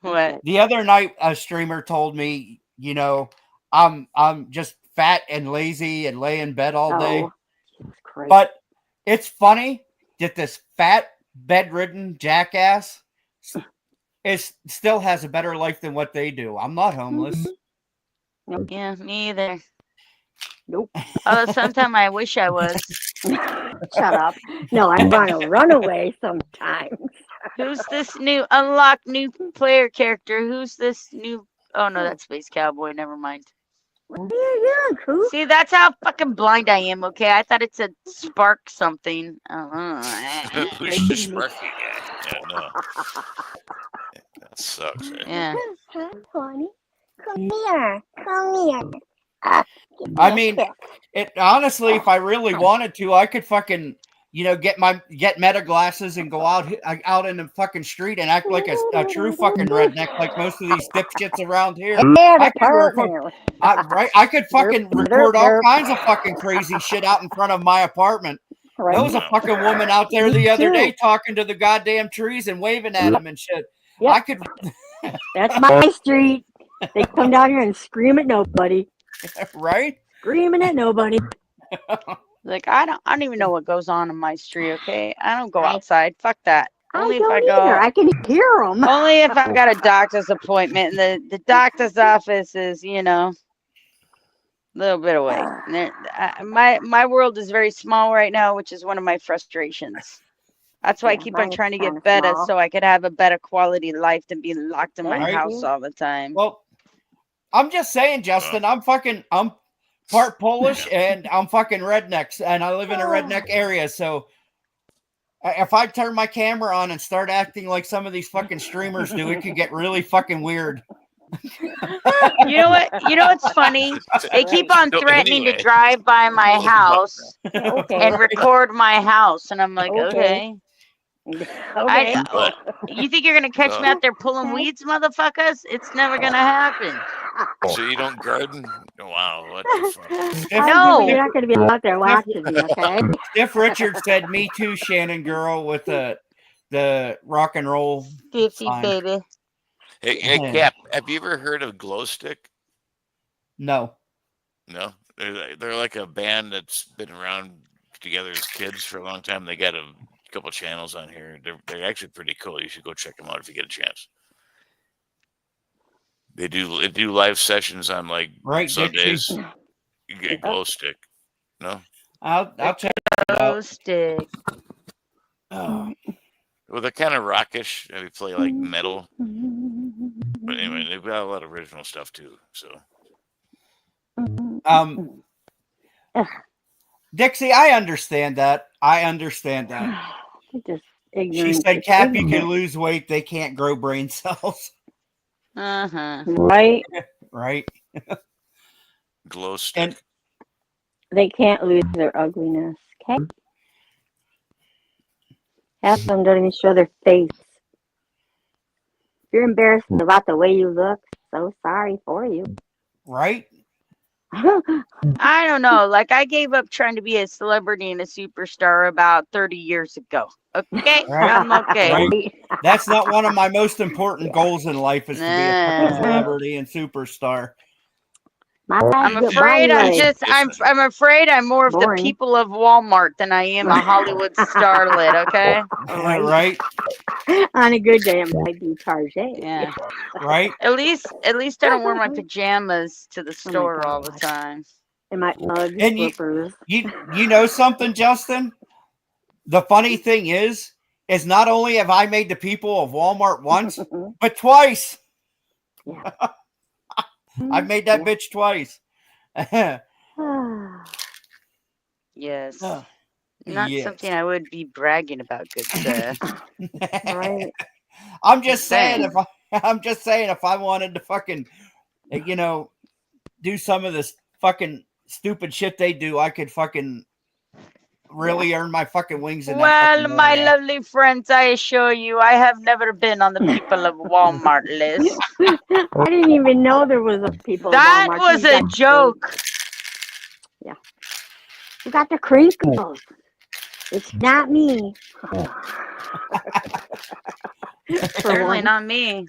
What? The other night, a streamer told me, you know, I'm just fat and lazy and lay in bed all day. Oh, Jesus Christ. But it's funny that this fat, bedridden jackass still has a better life than what they do. I'm not homeless. Yeah, me either. Nope. Although sometimes I wish I was. Shut up. No, I want to run away sometimes. Who's this new unlock new player character? Who's this new? Oh no, that's Space Cowboy. Never mind. What are you doing, Coop? See, that's how fucking blind I am. Okay, I thought it said spark something. Who's the sparky guy? Yeah, no. That sucks. Eh? Yeah. Hi, honey. Come here. Come here. I mean, it honestly, if I really wanted to, I could fucking, you know, get meta glasses and go out in the fucking street and act like a true fucking redneck, like most of these dipshits around here. I could fucking record all kinds of fucking crazy shit out in front of my apartment. Right. There was a fucking woman out there the other day talking to the goddamn trees and waving at them and shit. Yep. I could. That's my street. They come down here and scream at nobody. Right? Screaming at nobody. Like I don't even know what goes on in my street. Okay, I don't go outside. Fuck that. Only I if I don't go. either. I can hear them. Only if I've got a doctor's appointment, and the doctor's office is, you know, a little bit away. My world is very small right now, which is one of my frustrations. That's why I keep on trying to get better, so I could have a better quality life than being locked in my house all the time. Well, I'm just saying, Justin, I'm part Polish and I'm fucking rednecks, and I live in a redneck area. So if I turn my camera on and start acting like some of these fucking streamers do, it could get really fucking weird. You know what? You know what's funny? They keep on threatening to drive by my house and record my house, and I'm like, okay. You think you're gonna catch me out there pulling weeds, motherfuckers? It's never gonna happen. So you don't garden? Wow, what the fuck? No, you're not gonna be out there watching me, okay? Stiff Richard said, "Me too, Shannon girl," with the rock and roll. Stiffy sign. baby. Hey, Cap, have you ever heard of Glow Stick? No. No, they're like a band that's been around together as kids for a long time. They got a couple channels on here. They're actually pretty cool. You should go check them out if you get a chance. They do live sessions on like Sundays. You get Glow Stick. No, I'll check it out. Glow Stick. Oh. Well, they're kind of rockish. They play like metal. But anyway, they've got a lot of original stuff too. So, Dixie, I understand that. Just She said, "Cap, you can lose weight. They can't grow brain cells." Right. Right. Glow Stick. And they can't lose their ugliness. Okay. Half of them don't even show their face. If you're embarrassed about the way you look, so sorry for you. Right. I don't know. Like, I gave up trying to be a celebrity and a superstar about 30 years ago. Okay? Right. I'm okay. Right. That's not one of my most important goals in life is to be a fucking Nah. celebrity and superstar. I'm afraid I'm afraid I'm more of the Boring. people of Walmart than I am a Hollywood starlet, okay? Right. On a good day, I might be Tarjay. Yeah. Right. At least I don't wear my pajamas to the Oh my store all the God. time. And my Ugg And slippers. you know something, Justin? The funny thing is not only have I made the people of Walmart once, but twice. Yeah. I've made that bitch twice. Yes. Oh, Not yes. something I would be bragging about, good sir. Right. I'm just saying saying. if I wanted to fucking do some of this fucking stupid shit they do, I could fucking really earn my fucking wings in that Well, fucking my area. lovely friends, I assure you, I have never been on the people of Walmart list. I didn't even know there was a people That at Walmart. was a joke. Yeah. You got the crinkles. It's not me. Certainly not me.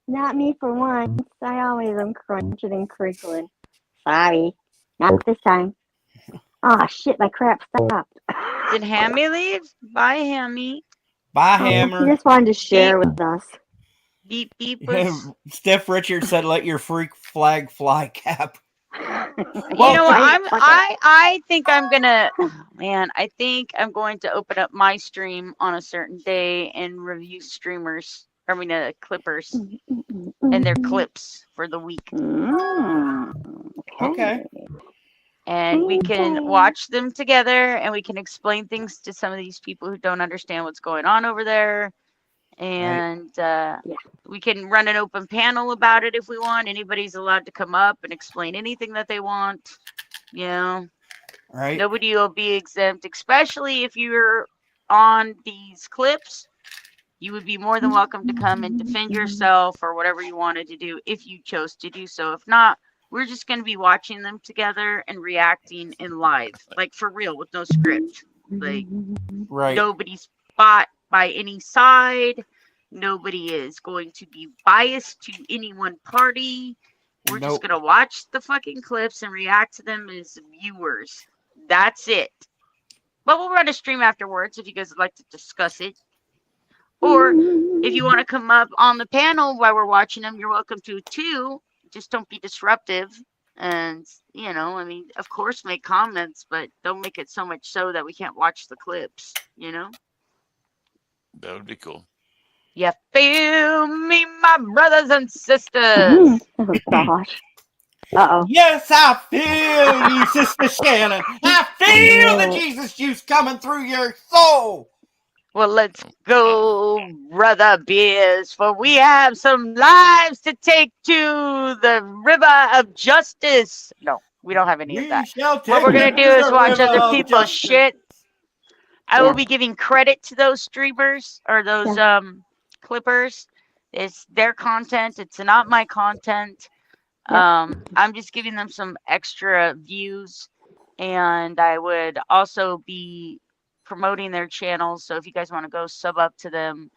Not me for once. I always am crunching and crinkling. Sorry. Not this time. Oh, shit, my crap stopped. Did Hammy leave? Bye, Hammy. Bye, He Hammer. just wanted to share with us. Beep beepers. Steph Richards said, "Let your freak flag fly, Cap." You know what? I think I'm gonna. Man, I think I'm going to open up my stream on a certain day and review streamers. I mean, clippers and their clips for the week. Okay. And we can watch them together, and we can explain things to some of these people who don't understand what's going on over there. And we can run an open panel about it if we want. Anybody's allowed to come up and explain anything that they want. You know, right? Nobody will be exempt, especially if you're on these clips. You would be more than welcome to come and defend yourself or whatever you wanted to do if you chose to do so. If not, we're just going to be watching them together and reacting in live, like for real, with no script. Like, nobody's bought by any side. Nobody is going to be biased to any one party. We're just going to watch the fucking clips and react to them as viewers. That's it. But we'll run a stream afterwards if you guys would like to discuss it. Or if you want to come up on the panel while we're watching them, you're welcome to too. Just don't be disruptive. And, I mean, of course, make comments, but don't make it so much so that we can't watch the clips, That would be cool. You feel me, my brothers and sisters? Oh, gosh. Uh-oh. Yes, I feel you, Sister Shannon. I feel the Jesus juice coming through your soul. Well, let's go, brother beers, for we have some lives to take to the river of justice. No, we don't have any of that. What we're going to do is watch other people's shit. I will be giving credit to those streamers or those clippers. It's their content. It's not my content. I'm just giving them some extra views, and I would also be promoting their channels. So if you guys want to go sub up to them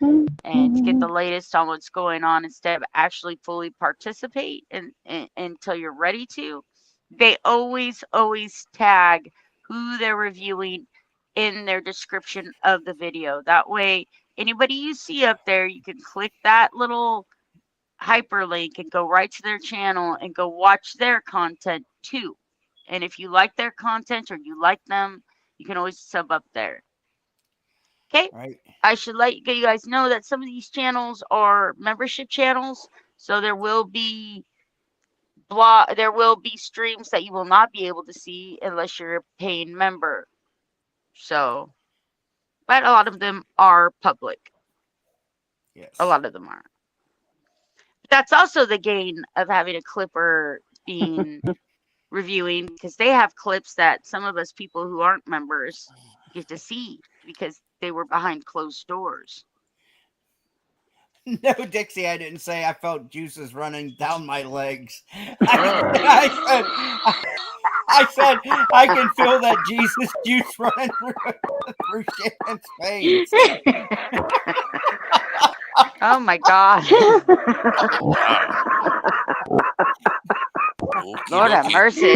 and get the latest on what's going on instead of actually fully participate and until you're ready to, they always tag who they're reviewing in their description of the video. That way, anybody you see up there, you can click that little hyperlink and go right to their channel and go watch their content too. And if you like their content or you like them, you can always sub up there. Okay? Right. I should let you guys know that some of these channels are membership channels, so there will be streams that you will not be able to see unless you're a paying member. So, but a lot of them are public. Yes. A lot of them are. That's also the gain of having a clipper being reviewing, because they have clips that some of us people who aren't members get to see because they were behind closed doors. No, Dixie, I didn't say I felt juices running down my legs. Oh. I said I can feel that Jesus juice running through Shannon's veins. Oh my God. Lord have mercy.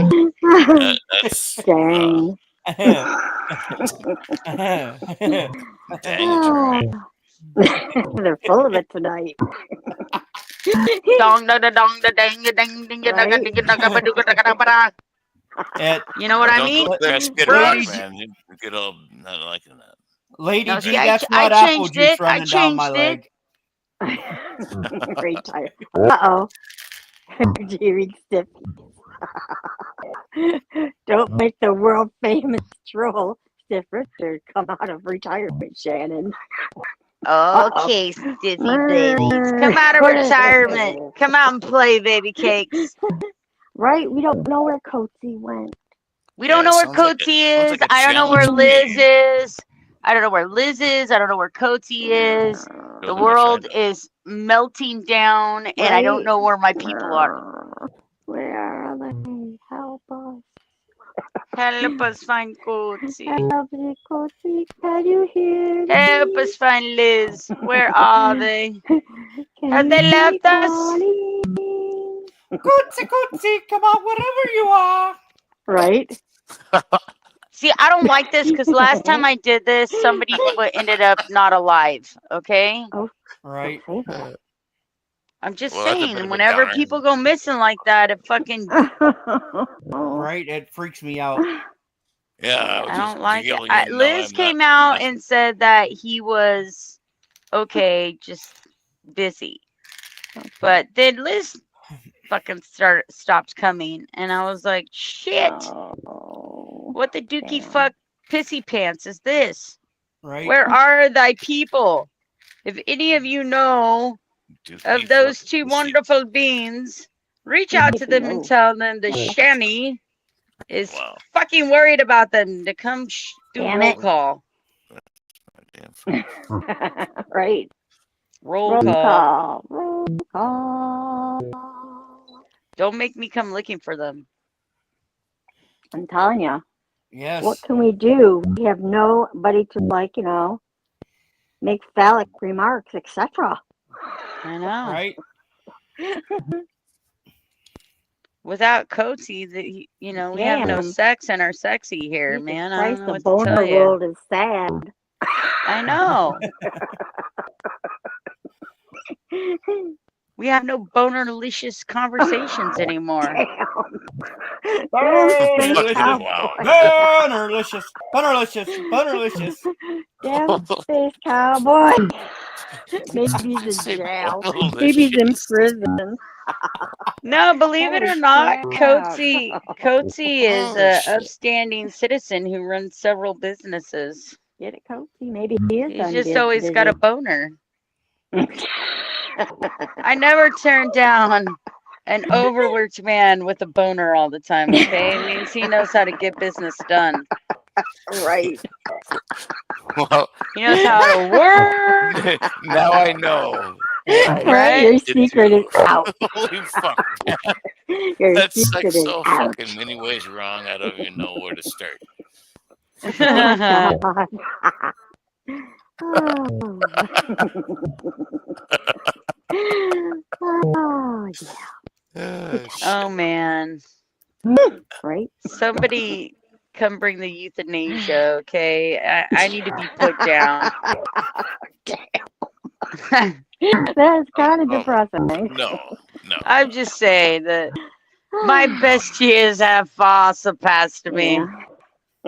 That's Dang. dang. They're full of it tonight. Dong da da dong da dang da dang ding da Right? ding da ga ba do ga da ga da ba da. You know what I Don't mean? go there, Skid Lady Rock, man. You get all not liking that. Lady No, G, see, that's I not apple changed juice it. I running down my changed it. leg. Great time. Uh-oh. Jerry Stiffy. Don't make the world famous troll Stiff Richard come out of retirement, Shannon. Okay, stiffy babies. Come out of retirement. Come out and play, baby cakes. Right? We don't know where Coatsy went. We don't know where Coatsy is. I don't know where Liz is. I don't know where Liz is. I don't know where Coatsy is. The world is melting down, and I don't know where my people are. Where are they? Help us. Help us find Coatsy. Help me, Coatsy. Can you hear me? Help us find Liz. Where are they? Can Have you they hear left me us? calling? Cootsie, come on, wherever you are. Right? See, I don't like this because last time I did this, somebody ended up not alive. Okay? Right. I'm just Well, that's a bit saying, of a whenever downer. people go missing like that, it fucking. Right? It freaks me out. Yeah, I don't like it. Liz came out and said that he was okay, just busy. But then Liz fucking stopped coming, and I was like, shit. What the dookie fuck pissy pants is this? Right. Where are thy people? If any of you know of those two wonderful beings, reach out to them and tell them the Shanny is fucking worried about them to come do roll call. Right. Roll call. Roll call. Don't make me come looking for them. I'm telling you. Yes. What can we do? We have nobody to, like, you know, make phallic remarks, etc. I know. Right. Without Coatsy, you know, we have no sex in our sexy here, Jesus man. Christ, I don't know the what to tell boner you. world is sad. I know. We have no bonerlicious conversations anymore. Bonerlicious. Bonerlicious. Bonerlicious. Damn space cowboy. Maybe he's in jail. Maybe he's in prison. No, believe it or not, Coatsy is Oh, an upstanding citizen who runs several businesses. Get it, Coatsy? Maybe he is. He's just always got a boner. I never turn down an overworked man with a boner all the time, okay? It means he knows how to get business done. Right. Well, he knows how to work. Now I know. Right? Your secret is out. Holy fuck, man. That's like so fucking many ways wrong. I don't even know where to start. Oh, yeah. Oh, man. Right? Somebody come bring the euthanasia, okay? I need to be put down. That's kind of depressing. No. I'm just saying that my best years have far surpassed me. Yeah.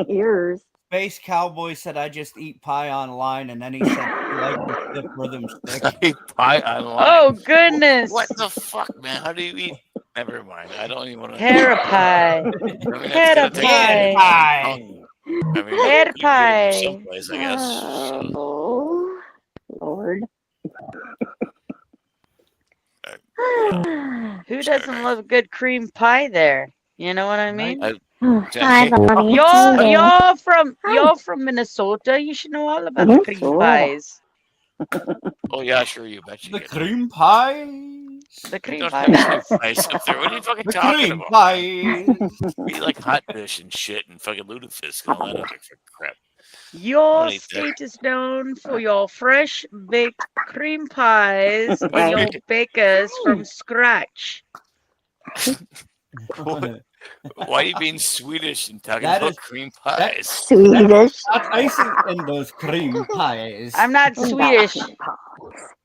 Yours. Space Cowboy said I just eat pie online, and then he said he liked the stiff rhythm stick. Eat pie online. Oh, goodness. What the fuck, man? How do you eat? Never mind. I don't even want to. Hair pie. Hair pie. Hair pie. Someplace, I guess. Oh, Lord. Who doesn't love a good cream pie there? You know what I mean? Y'all from Minnesota. You should know all about cream pies. Oh yeah, sure. You bet you The get cream pies. The cream Don't pie. have cream pies up there. What are you fucking The talking cream about? pies. We like hot dish and shit and fucking lutefisk and all that other fucking crap. Your Don't eat that. state is known for your fresh baked cream pies and Right. your bakers from scratch. What? Why are you being Swedish and talking That about is- cream that- pies? Swedish. That's icing in those cream pies. I'm not Swedish.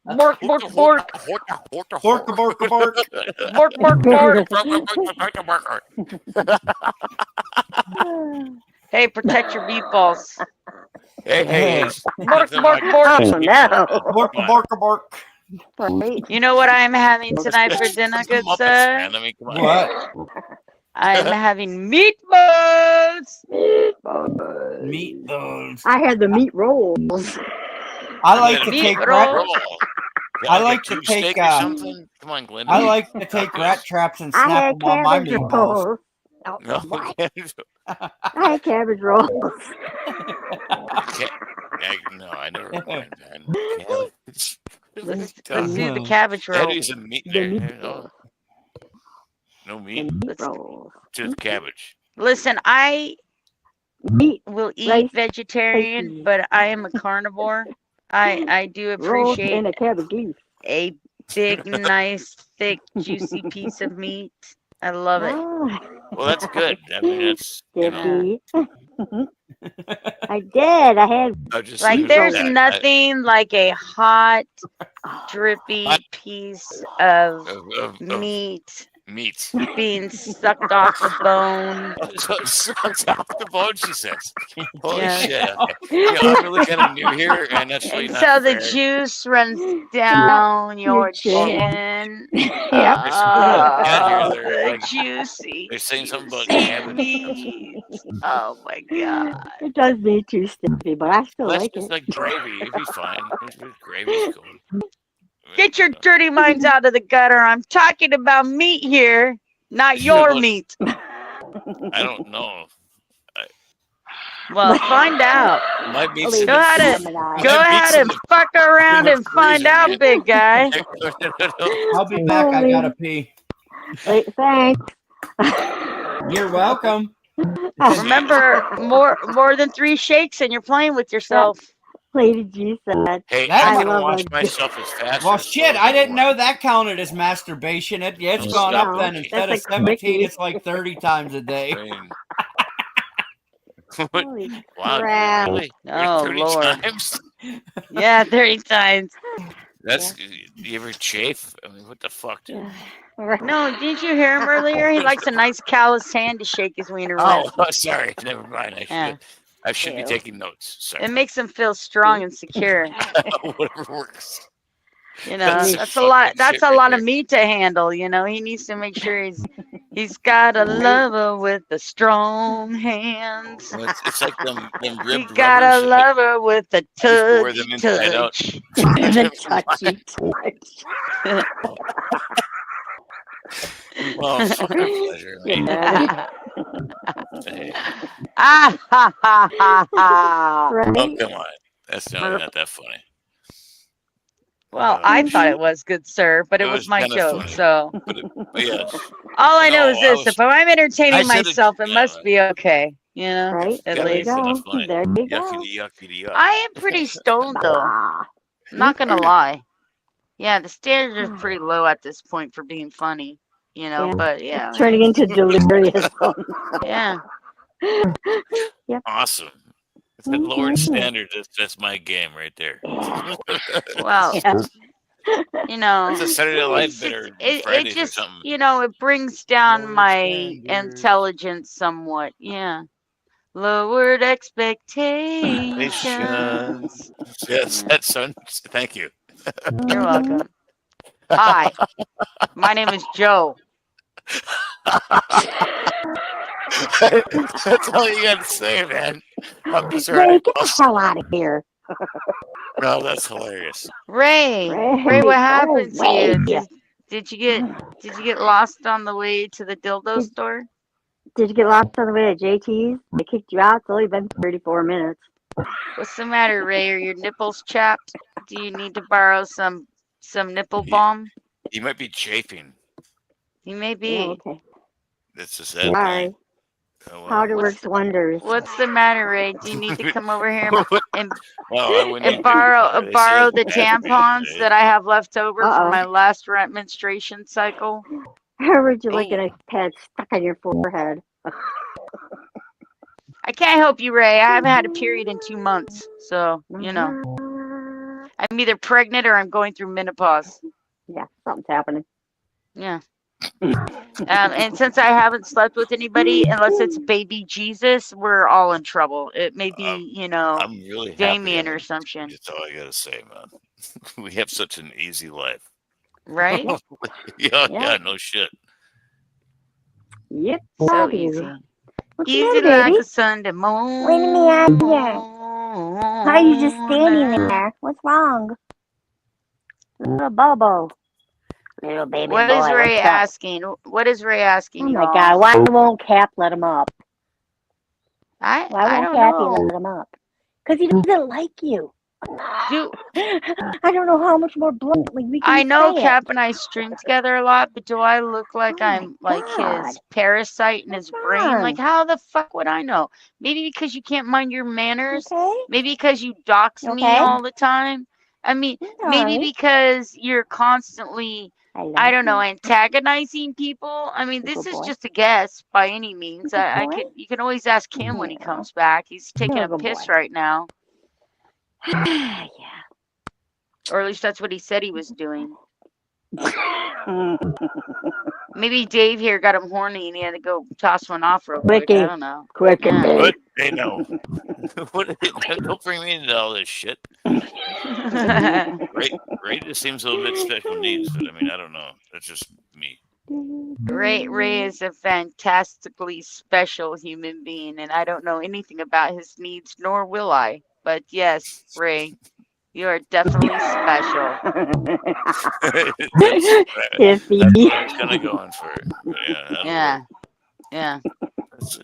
Bork, bork, bork. Bork, bork, bork. Bork, bork, bork. Hey, protect your meatballs. Hey. Bork, bork, bork. Oh no. Bork, bork, bork. Right. You know what I'm having tonight for dinner, good Muppets, sir? man. I mean, come on. What? I'm having meatballs. Meatballs. I had the meat rolls. I like to Meat take roll. rat. I like to take, or something. Come on, Glenda. I like to take rat traps and I snap had them on my cabbage meatballs. rolls. Oh, No, what? cabbage. I had cabbage rolls. No, I never mind, man. Cabbage. Let's do the cabbage roll. That isn't meat there. No meat Meat rolls. to the cabbage. Listen, I Meat will eat rice, vegetarian, spicy. but I am a carnivore. I do rolls appreciate and a cabbage leaf. a big, nice, thick, juicy piece of meat. I love it. Ah, Well, that's good. I mean, that's Dippy. I did. I had I just Like, use there's that. nothing like a hot, drippy Hot- piece of Of meat meat. being sucked off the bone. So it sucks off the bone, she says. Holy Yeah. shit. Okay. Yeah, I'm really kind of new here, and that's really And not so the fair. juice runs down your chin. chin. Yep. Yeah, Oh, they're the like- juicy, They're saying something about juicy cabbage. meat. Oh my god. It does me too stiffy, but I still Well, that's like just it. like gravy. It'd be fine. Gravy's cool. Get your dirty minds out of the gutter. I'm talking about meat here, not your Well, meat. I don't know. Well, find out. My meat's Leave in Go the ahead fr- and my go ahead meat's in and the- fuck around the and find freezer, out, man. big guy. I'll be back. I gotta pee. Wait, thanks. You're welcome. Remember, more than 3 shakes and you're playing with yourself. Lady G said. Hey, That's- I'm I gonna love wash a- myself as fast. Well, as shit, I didn't know that counted as masturbation. It's Oh, gone stop up then. it. Instead of That's a 17, quickie. it's like 30 times a day. What? Holy Wow, crap. really? Oh, 30 Lord. times? Yeah, 30 times. That's you ever chafe? I mean, what the fuck, dude? No, didn't you hear him earlier? He likes a nice calloused hand to shake his wiener Oh, with. sorry. Never mind. Yeah. I should be Ew. taking notes. Sorry. It makes him feel strong and secure. Whatever works. You know, That's that's a fucking lot. That's shit a right lot there. of meat to handle. You know, he needs to make sure he's got a lover with the strong hands. Well, it's like them He ribbed got a rubbers. lover with the Just pour them touchy inside out. touch. The touchy touch. Well, fucking pleasure, mate. Yeah. Ah ha ha ha ha. Oh, Right? come on. That's not that funny. Well, I thought it was good, sir, but it It was was my kinda joke. funny. So But yes. all I know No, is I this: was- if I'm I entertaining said it- myself, it yeah, must be okay. You know, Right? at Yeah, There you least. it's not go. funny. There you go. Yuckity yuckity yuck. I am pretty stoned though. Ah. Not gonna lie. Yeah, the standards are pretty low at this point for being funny. You know, Yeah. but yeah, Turning into delirious. yeah. Awesome. It's at lowered standards. That's my game right there. Well, Yeah. you know, It's a Saturday Night Live it's bit just- or it Fridays or just, something. you know, it brings down Lowered my standards. intelligence somewhat. Yeah. Lowered expectations. Yes, that's thank you. You're welcome. Hi, my name is Joe. That's all you got to say, man. I'm Ray, sorry. get the hell out of here. No, that's hilarious. Ray, Ray, what go happened to you? away. Did you get lost on the way to the dildo store? Did you get lost on the way to JT's? They kicked you out. It's only been 34 minutes. What's the matter, Ray? Are your nipples chapped? Do you need to borrow some nipple balm? He might be chafing. He may Yeah, be. okay. That's a sad Sorry. thing. Oh, well. Powder What's works wonders. What's the matter, Ray? Do you need to come over here and No, I wouldn't and need borrow to. They say borrow it's the masturbating tampons today. that I have left over from Uh-oh. my last menstruation cycle? I heard you like Ooh. a pad stuck on your forehead. I can't help you, Ray. I haven't had a period in 2 months, so you know I'm either pregnant or I'm going through menopause. Yeah, something's happening. Yeah. And since I haven't slept with anybody, unless it's baby Jesus, we're all in trouble. It may be, I'm really happy. Damien or some shit. That's all I gotta say, man. We have such an easy life. Right? Yeah, no shit. Yep. So I do. easy. What's the Easy matter, like baby? a Sunday morning. Wait a minute, Why are you just standing there? What's wrong? Little Bobo. Little baby What boy, is Ray what's up? asking? What is Ray asking, Oh my y'all? God! Why won't Cap let him up? I Why won't don't Cappy know. let him up? Because he doesn't like you. Do I don't know how much more bluntly we can I know say Cap it. and I stream together a lot, but do I look like Oh my I'm like God. his parasite in his What's brain? Like, wrong? how the fuck would I know? Maybe because you can't mind your manners. Okay? Maybe because you dox You me okay? all the time. I mean, maybe Sorry. because you're constantly, I don't know, you. antagonizing people. I mean, You're a this good is boy. just a guess by any means. You're a good I boy. could, you can always ask him when he Yeah. comes back. He's taking You're a a good piss boy. right now, Yeah. or at least that's what he said he was doing. Maybe Dave here got him horny and he had to go toss one off real quick. I Quickie. don't know. Quickie. Yeah. What? Hey, no. Don't bring me into all this shit. Ray just seems a little bit special needs, but I mean, I don't know. That's just me. Ray is a fantastically special human being, and I don't know anything about his needs, nor will I. But yes, Ray, you are definitely special. That's Iffy. what I was kind of going for. But yeah, that'll Yeah. work. Yeah.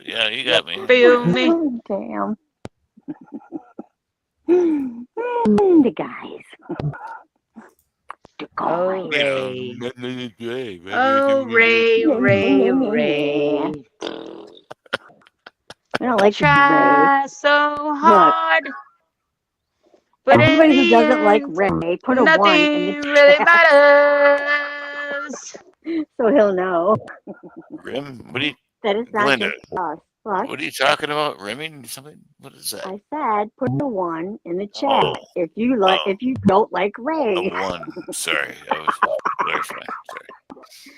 Yeah, you got me. Feel me? Damn. The guys. Oh, Ray. Oh, Oh, Ray, Ray. I don't like Ray. Try so hard. But Everybody in who the doesn't like end, Ray, put a 1 in nothing the really chat matters. so he'll know Rim? What are you, that it's not Glenda? just us. What? What are you talking about? Rimming something? What is that? I said put a 1 in the chat Oh, if you like oh. if you don't like a Ray. 1. Sorry, I was clarifying. Sorry.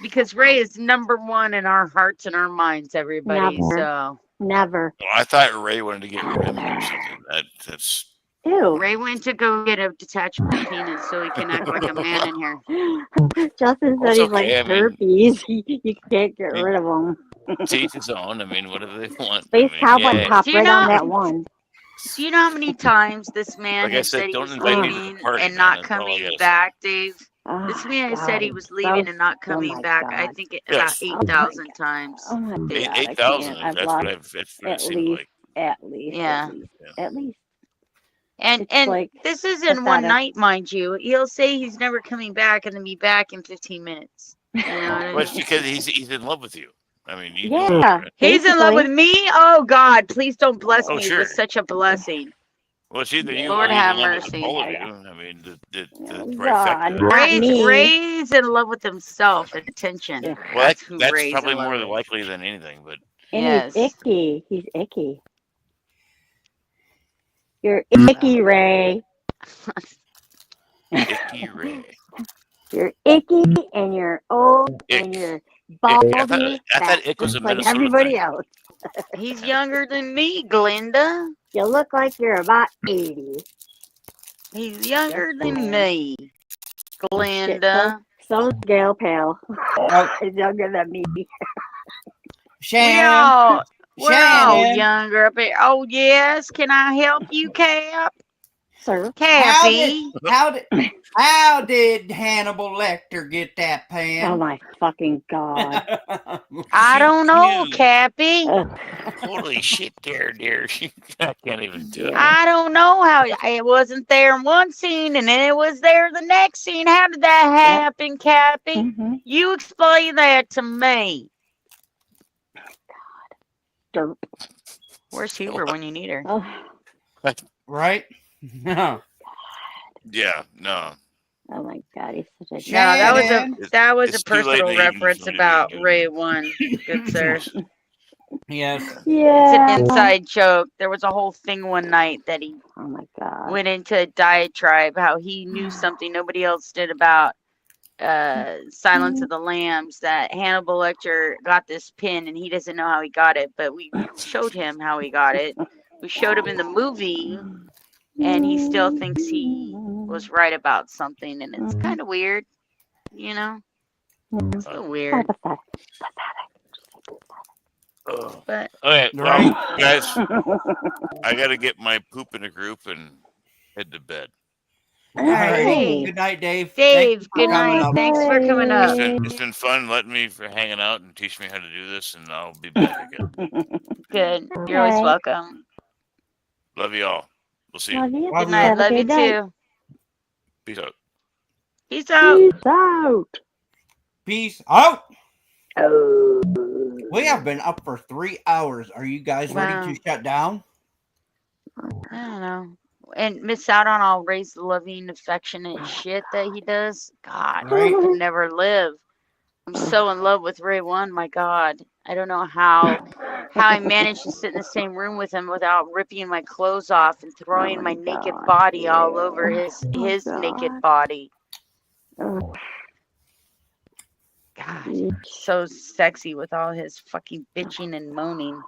Because Ray is #1 in our hearts and our minds, everybody. Never. So Never. Well, I thought Ray wanted to get rimmed or something. That's Ew. Ray went to go get a detachable penis so he can act like a man in here. Justin Well, said it's he's like okay. I mean, herpes. You can't get rid of him. to each his own. I mean, whatever they want. Space I mean, Cowboy yeah. popped Do you right on know- that 1. Do you know how many times this man Like I has said, said he don't was invite me to the leaving party, and man. not That's all I coming gotta say. back, Dave? Oh, This man has God, said he he's was so leaving and not oh coming my back. God. I think about Yes. 8,000 times. Oh my God, I 8,000. can't. I've That's lost what that's what it at seemed least, like. at least, Yeah. at least. And It's like this isn't one pathetic. night, mind you. He'll say he's never coming back and then be back in 15 minutes. You know what I Well, it's mean? because he's in love with you. I mean, you know that, Yeah, right? He's in love with basically. me? Oh, God, please don't bless Oh, me sure. with such a blessing. Well, it's either you Lord or he's have in love with mercy. all of you. I mean, the God, trifecta. not me. Ray's in love with himself and attention. Ugh. Well, That's who that's Ray's probably in love more with. likely than anything. But And Yes. he's icky. He's icky. You're icky, Ray. Icky Ray. You're icky and you're old and Ick. you're Ick. baldy. I thought fat, ick was a just like Minnesota everybody thing. else. He's younger than me, Glenda. You look like you're about 80. He's younger Just than saying. me, Shit, Glenda. so's Gail Pal. Oh, He's younger than me. We're all Shannon. younger up here. Oh, yes. Can I help you, Cap? sir. Cappy. How did Hannibal Lecter get that pan? Oh my fucking god. I don't know, You. Cappy. Holy shit, dear. I can't even do it. I don't know how it wasn't there in one scene and then it was there the next scene. How did that happen, Cappy? Mm-hmm. You explain that to me. Derp. Where's Huber when you need her? Oh, Right? No. Yeah, no. oh my god, he's such a No, that was Shannon. a It's too late in personal the evening reference for me to be about doing Ray it. 1. Good sir. Yes. It's yeah. an inside joke. There was a whole thing one night that he Oh my god. went into a diatribe how he knew something nobody else did about Silence of the Lambs, that Hannibal Lecter got this pin and he doesn't know how he got it, but we showed him how he got it. We showed him in the movie and he still thinks he was right about something, and it's kind of weird, you know? It's a little weird. But Okay, Right. well, guys, I got to get my poop in a group and head to bed. All right. Hey. Good night, Dave. Dave, Thanks for good coming night. up. Thanks for coming up. It's been fun letting me for hanging out and teach me how to do this, and I'll be back again. Good. You're always Okay. welcome. Love you all. We'll see you. Love you. Good night. Have a Love you good night. too. Peace out. Peace out. Peace out. Peace out. Oh. We have been up for 3 hours. Are you guys Wow. ready to shut down? I don't know. And miss out on all Ray's loving, affectionate shit that he does. God, I Right? could never live. I'm so in love with Ray 1. My God, I don't know how I managed to sit in the same room with him without ripping my clothes off and throwing my naked God. body all over his God. naked body. Oh, God, so sexy with all his fucking bitching and moaning.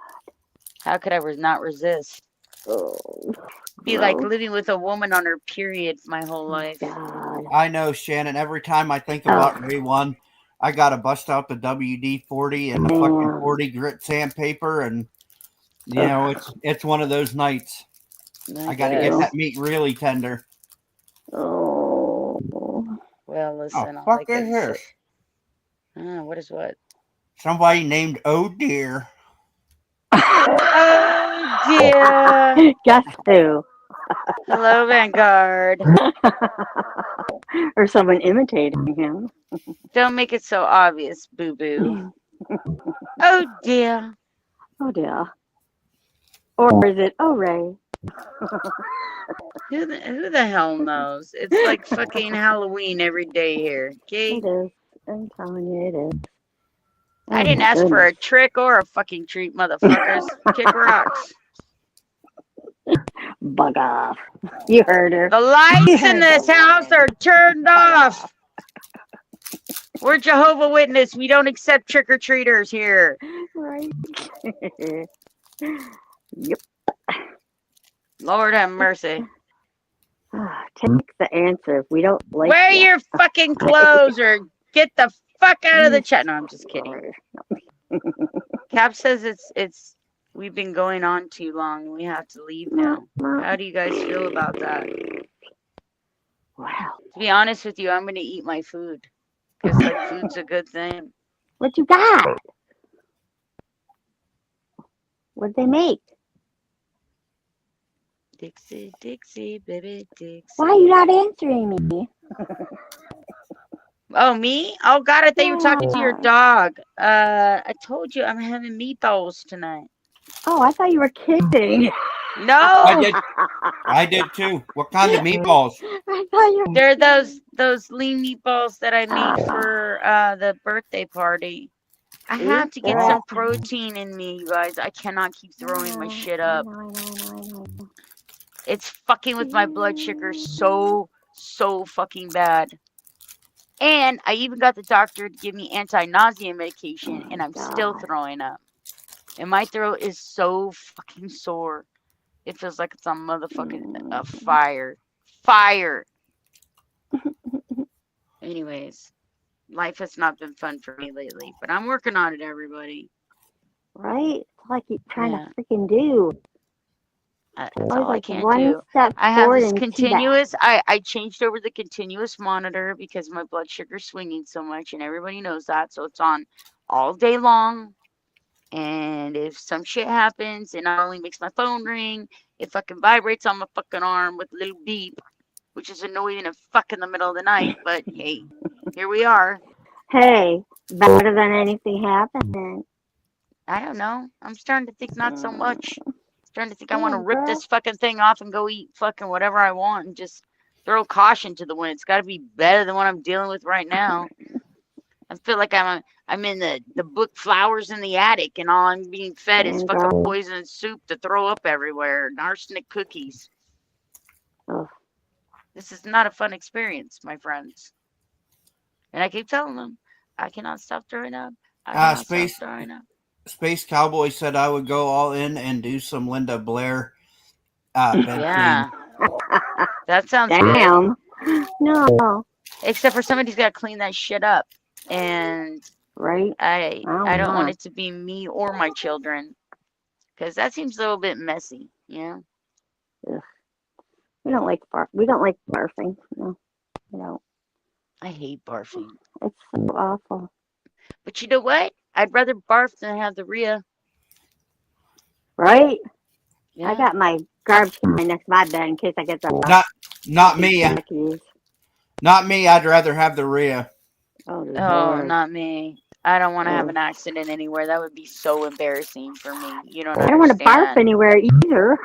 How could I not resist? Be like gross. living with a woman on her period my whole life. God. I know, Shannon. Every time I think about Ray 1, I got to bust out the WD-40 and the fucking 40 grit sandpaper. And, you know, it's one of those nights. I got to get that meat really tender. Oh. Well, listen, Oh, all I fuck can is this? say. What is what? Somebody named Oh Dear. Oh dear. Guess who? Hello, Vanguard. Or someone imitating him. Don't make it so obvious, boo boo. Oh dear. Oh dear. Or is it, oh Ray? Who the hell knows? It's like fucking Halloween every day here. Okay. It is. I'm telling you, it is. I didn't ask for a trick or a fucking treat, motherfuckers. Kick rocks. Bug off. You heard her. The lights in this house are turned off. We're Jehovah's Witness. We don't accept trick-or-treaters here. Right. Yep. Lord have mercy. Take the answer. If we don't like Wear you. your fucking clothes or get the fuck out of the chat. No, I'm just kidding. Cap says it's we've been going on too long. We have to leave now. How do you guys feel about that? Wow. To be honest with you, I'm going to eat my food. Because like food's a good thing. What you got? What'd they make? Dixie, Dixie, baby, Dixie. Why are you not answering me? Oh, me? Oh, God, I thought you were talking to your dog. I told you I'm having meatballs tonight. Oh, I thought you were kidding. No, I did too. What kind of meatballs? I thought you were. they're those lean meatballs that I made for the birthday party. I have to get some protein in me, you guys. I cannot keep throwing my shit up. I know. It's fucking with my blood sugar so fucking bad. And I even got the doctor to give me anti-nausea medication, and I'm still throwing up. And my throat is so fucking sore. It feels like it's on motherfucking fire. Fire! Anyways, life has not been fun for me lately, but I'm working on it, everybody. Right? It's like you're trying Yeah. to freaking do. That's Always all I like can one do. step I have forward this and two back. continuous. I changed over the continuous monitor because my blood sugar's swinging so much, and everybody knows that. So it's on all day long. And if some shit happens, it not only makes my phone ring, it fucking vibrates on my fucking arm with a little beep, which is annoying as fuck in the middle of the night. But hey, here we are. Hey, better than anything happening. I don't know. I'm starting to think not so much. Starting to think I Yeah, want to rip girl. this fucking thing off and go eat fucking whatever I want and just throw caution to the wind. It's got to be better than what I'm dealing with right now. I feel like I'm in the book Flowers in the Attic, and all I'm being fed is Damn, fucking girl. poison soup to throw up everywhere and arsenic cookies. Ugh. This is not a fun experience, my friends. And I keep telling them, I cannot stop throwing up. I cannot stop throwing up. Space Cowboy said I would go all in and do some Linda Blair bed Yeah, that sounds good. Damn. No. Except for somebody's got to clean that shit up, and Right? I I don't want know. it to be me or my children, because that seems a little bit messy. Yeah. Ugh. We don't like barfing. No, we don't. I hate barfing. It's so awful. But you know what? I'd rather barf than have the Rhea. Right? Yeah. I got my garbage can next to my bed in case I get the Not me. khakis. Not me. I'd rather have the Rhea. Oh, Oh, not me. I don't want to have Ugh. an accident anywhere. That would be so embarrassing for me. You don't I don't want to barf understand. anywhere either.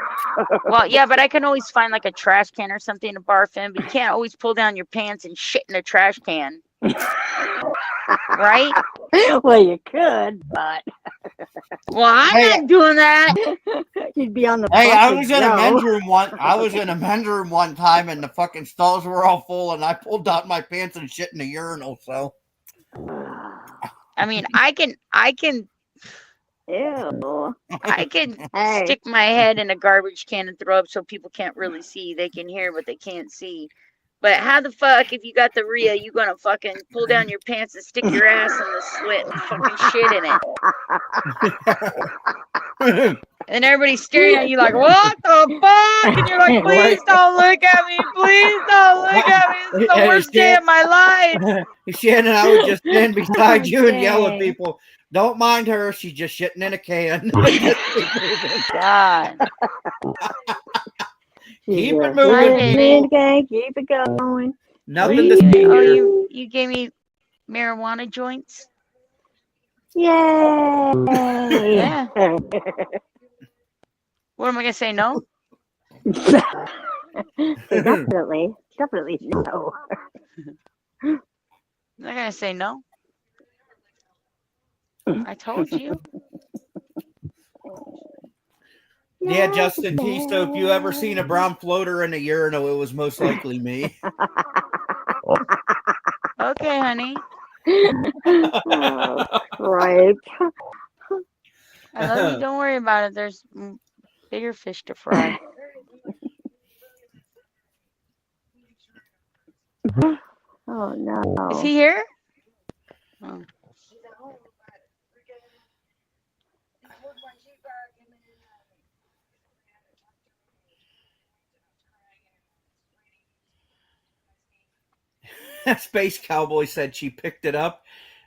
Well, yeah, but I can always find like a trash can or something to barf in, but you can't always pull down your pants and shit in a trash can. Right? Well, you could, but Well, I'm not doing that. you'd be on the Hey, I bucket was in a men's row. room one. I was in a men's room one time, and the fucking stalls were all full, and I pulled down my pants and shit in the urinal. So, I mean, I can Ew. Hey. stick my head in a garbage can and throw up so people can't really see. They can hear, but they can't see. But how the fuck, if you got the Rhea, you gonna fucking pull down your pants and stick your ass in the slit and fucking shit in it? And everybody's staring at you like, what the fuck? And you're like, please don't look at me. Please don't look at me. This is the worst day of my life. Shannon, I would just stand beside you and yell at Dang. people, "Don't mind her. She's just shitting in a can." God. Keep it Yeah. moving, people. Okay, keep it going. Nothing to see Oh, here. you gave me marijuana joints? Yay! Yeah. What am I gonna say? No? Definitely no. I'm not gonna say no. I told you. Yeah, Justin Tisto, if you ever seen a brown floater in a urinal, it was most likely me. Okay, honey. Oh, right. I love you. Don't worry about it. There's bigger fish to fry. Oh no. Is he here? Oh. Space Cowboy said she picked it up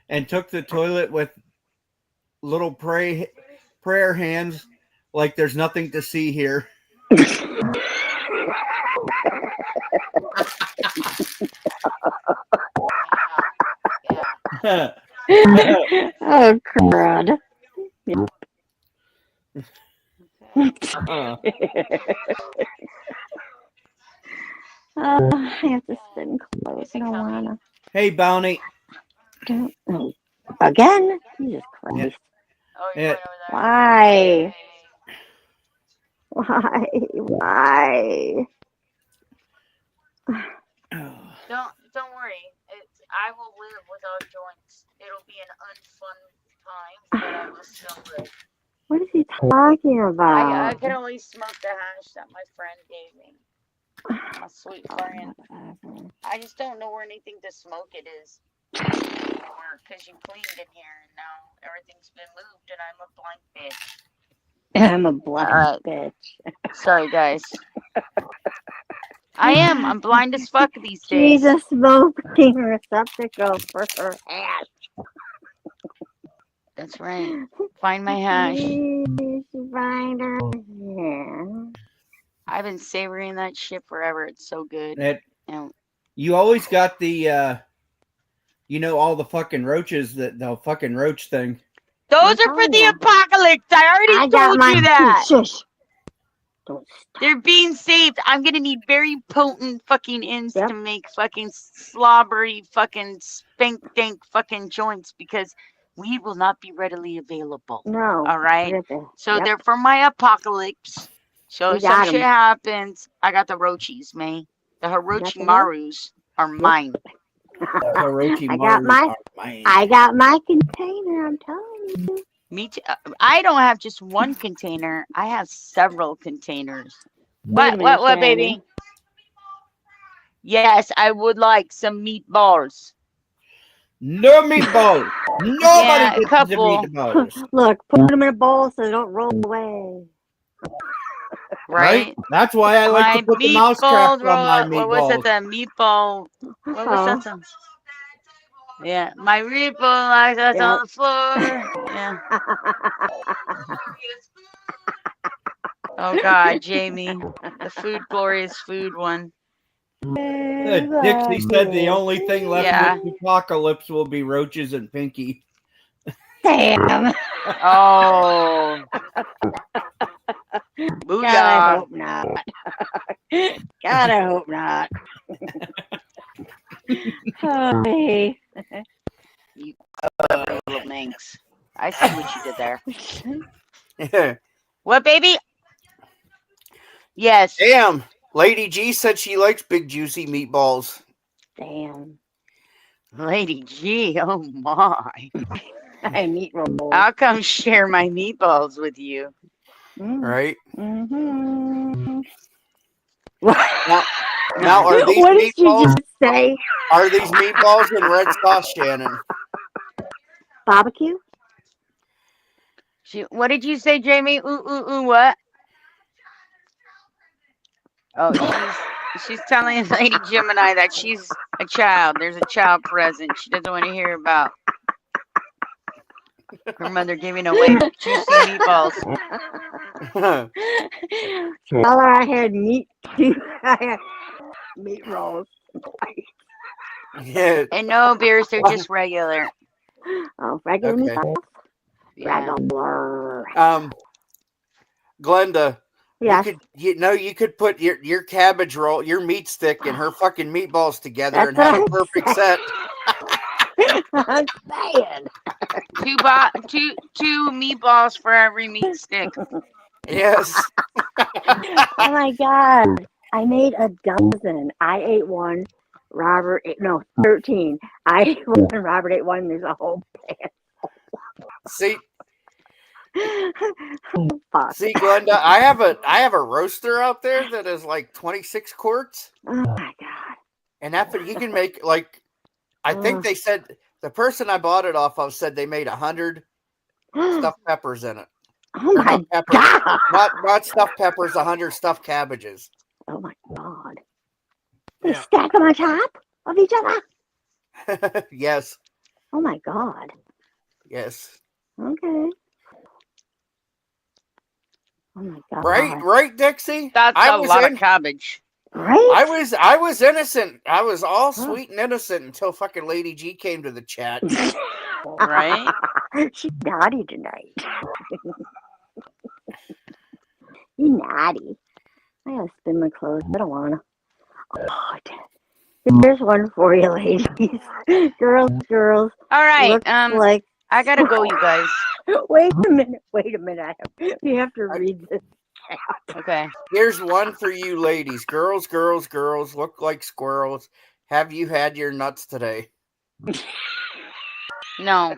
and took the toilet with little prayer hands like there's nothing to see here. Oh crud. I have to spin close. I don't wanna. Hey, Bounty. Again? Jesus Christ. Oh, Yeah. over there. Why? Why? Don't worry. I will live without joints. It'll be an unfun time, but I will still live. What is he talking about? I can only smoke the hash that my friend gave me. My sweet friend. I just don't know where anything to smoke it is. Because you cleaned in here and now everything's been moved and I'm a blank bitch. I'm a blunt Alright. bitch. Sorry, guys. I am. I'm blind as fuck these She's days. a smoking receptacle for her hash. That's right. Find my hash. Please find her hash. I've been savoring that shit forever. It's so good. And You always got the, all the fucking roaches, the fucking roach thing. those are for the ya. apocalypse. I already told you that. Shush. Don't stop. They're being saved. I'm gonna need very potent fucking ends Yep. to make fucking slobbery fucking spank dank fucking joints because weed will not be readily available. No. All right. forget that. So Yep. they're for my apocalypse. So You if some got shit 'em. happens, I got the Roachis, man. The Hirochi the Marus are mine. Orochi I got Maru my- are mine. I got my container, I'm telling you. Me too. I don't have just one container. I have several containers. Wait a minute, What, Shannon. baby? Yes, I would like some meatballs. No meatballs. Nobody Yeah, a gets the couple. meatballs. Look, put them in a bowl so they don't roll away. Right? That's why I like My to put the mouse traps meatballs on my what was it? meatballs. The meatball. What was that? Song? Yeah, my meatball like that's Yep. on the floor. Yeah. Oh God, Jamie, the food glorious food one. Dixie said the only thing left Yeah. with the apocalypse will be roaches and Pinky. Damn. Oh. God, I Booyah. hope not. God, I hope not. Hey. You little minx. I see what you did there. What, baby? Yes. Damn. Lady G said she likes big juicy meatballs. Damn. Lady G, oh my. I meat roll. I'll come share my meatballs with you. Right? Mm-hmm. Now are these What did you meatballs? just say? Are these meatballs in red sauce, Shannon? Barbecue? What did you say, Jamie? What? Oh, she's telling Lady Gemini that she's a child. There's a child present. She doesn't want to hear about her mother giving away juicy meatballs. Tell her I had meat too. I had meat rolls. Yeah. And no beers, they're just regular. Oh, regular Okay. meatballs? Yeah. Regular. Glenda, Yes. you could put your cabbage roll, your meat stick, and her fucking meatballs together and That's have a what I'm perfect set. I'm saying. Two meatballs for every meat stick. Yes. Oh my God. I made a dozen. I ate one. Robert ate, no, 13. I ate one. Robert ate one. There's a whole pan. See, Fuck. see, Glenda, I have a roaster out there that is like 26 quarts, Oh my God. and you can make like, I think they said the person I bought it off of said they made 100 stuffed peppers in it. Oh Or my not peppers, God. not stuffed peppers, 100 stuffed cabbages. Oh my God. They stack them on top of each other. Yes, Oh my God. yes. Okay. Oh my God. Right, Dixie. That's I a was lot in- of cabbage. Right? I was innocent. I was all sweet and innocent until fucking Lady G came to the chat. Right? She's naughty tonight. You naughty. I gotta spin my clothes. I don't wanna. Oh, here's one for you, ladies. Girls. All right. Looks like. I gotta go, you guys. Wait a minute. We have to read this. Okay. Here's one for you ladies. Girls look like squirrels. Have you had your nuts today? No.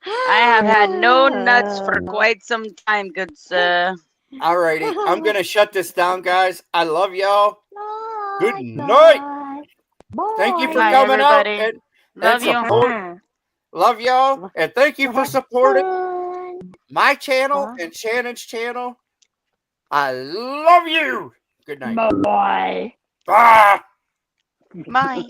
I have had no nuts for quite some time, good sir. Alrighty, I'm gonna shut this down, guys. I love y'all. Good night. Thank you for Night, coming out everybody. and Love you. support. Love y'all, and thank you for supporting my channel Huh? and Shannon's channel. I love you. Good night. Bye. Ah! Bye.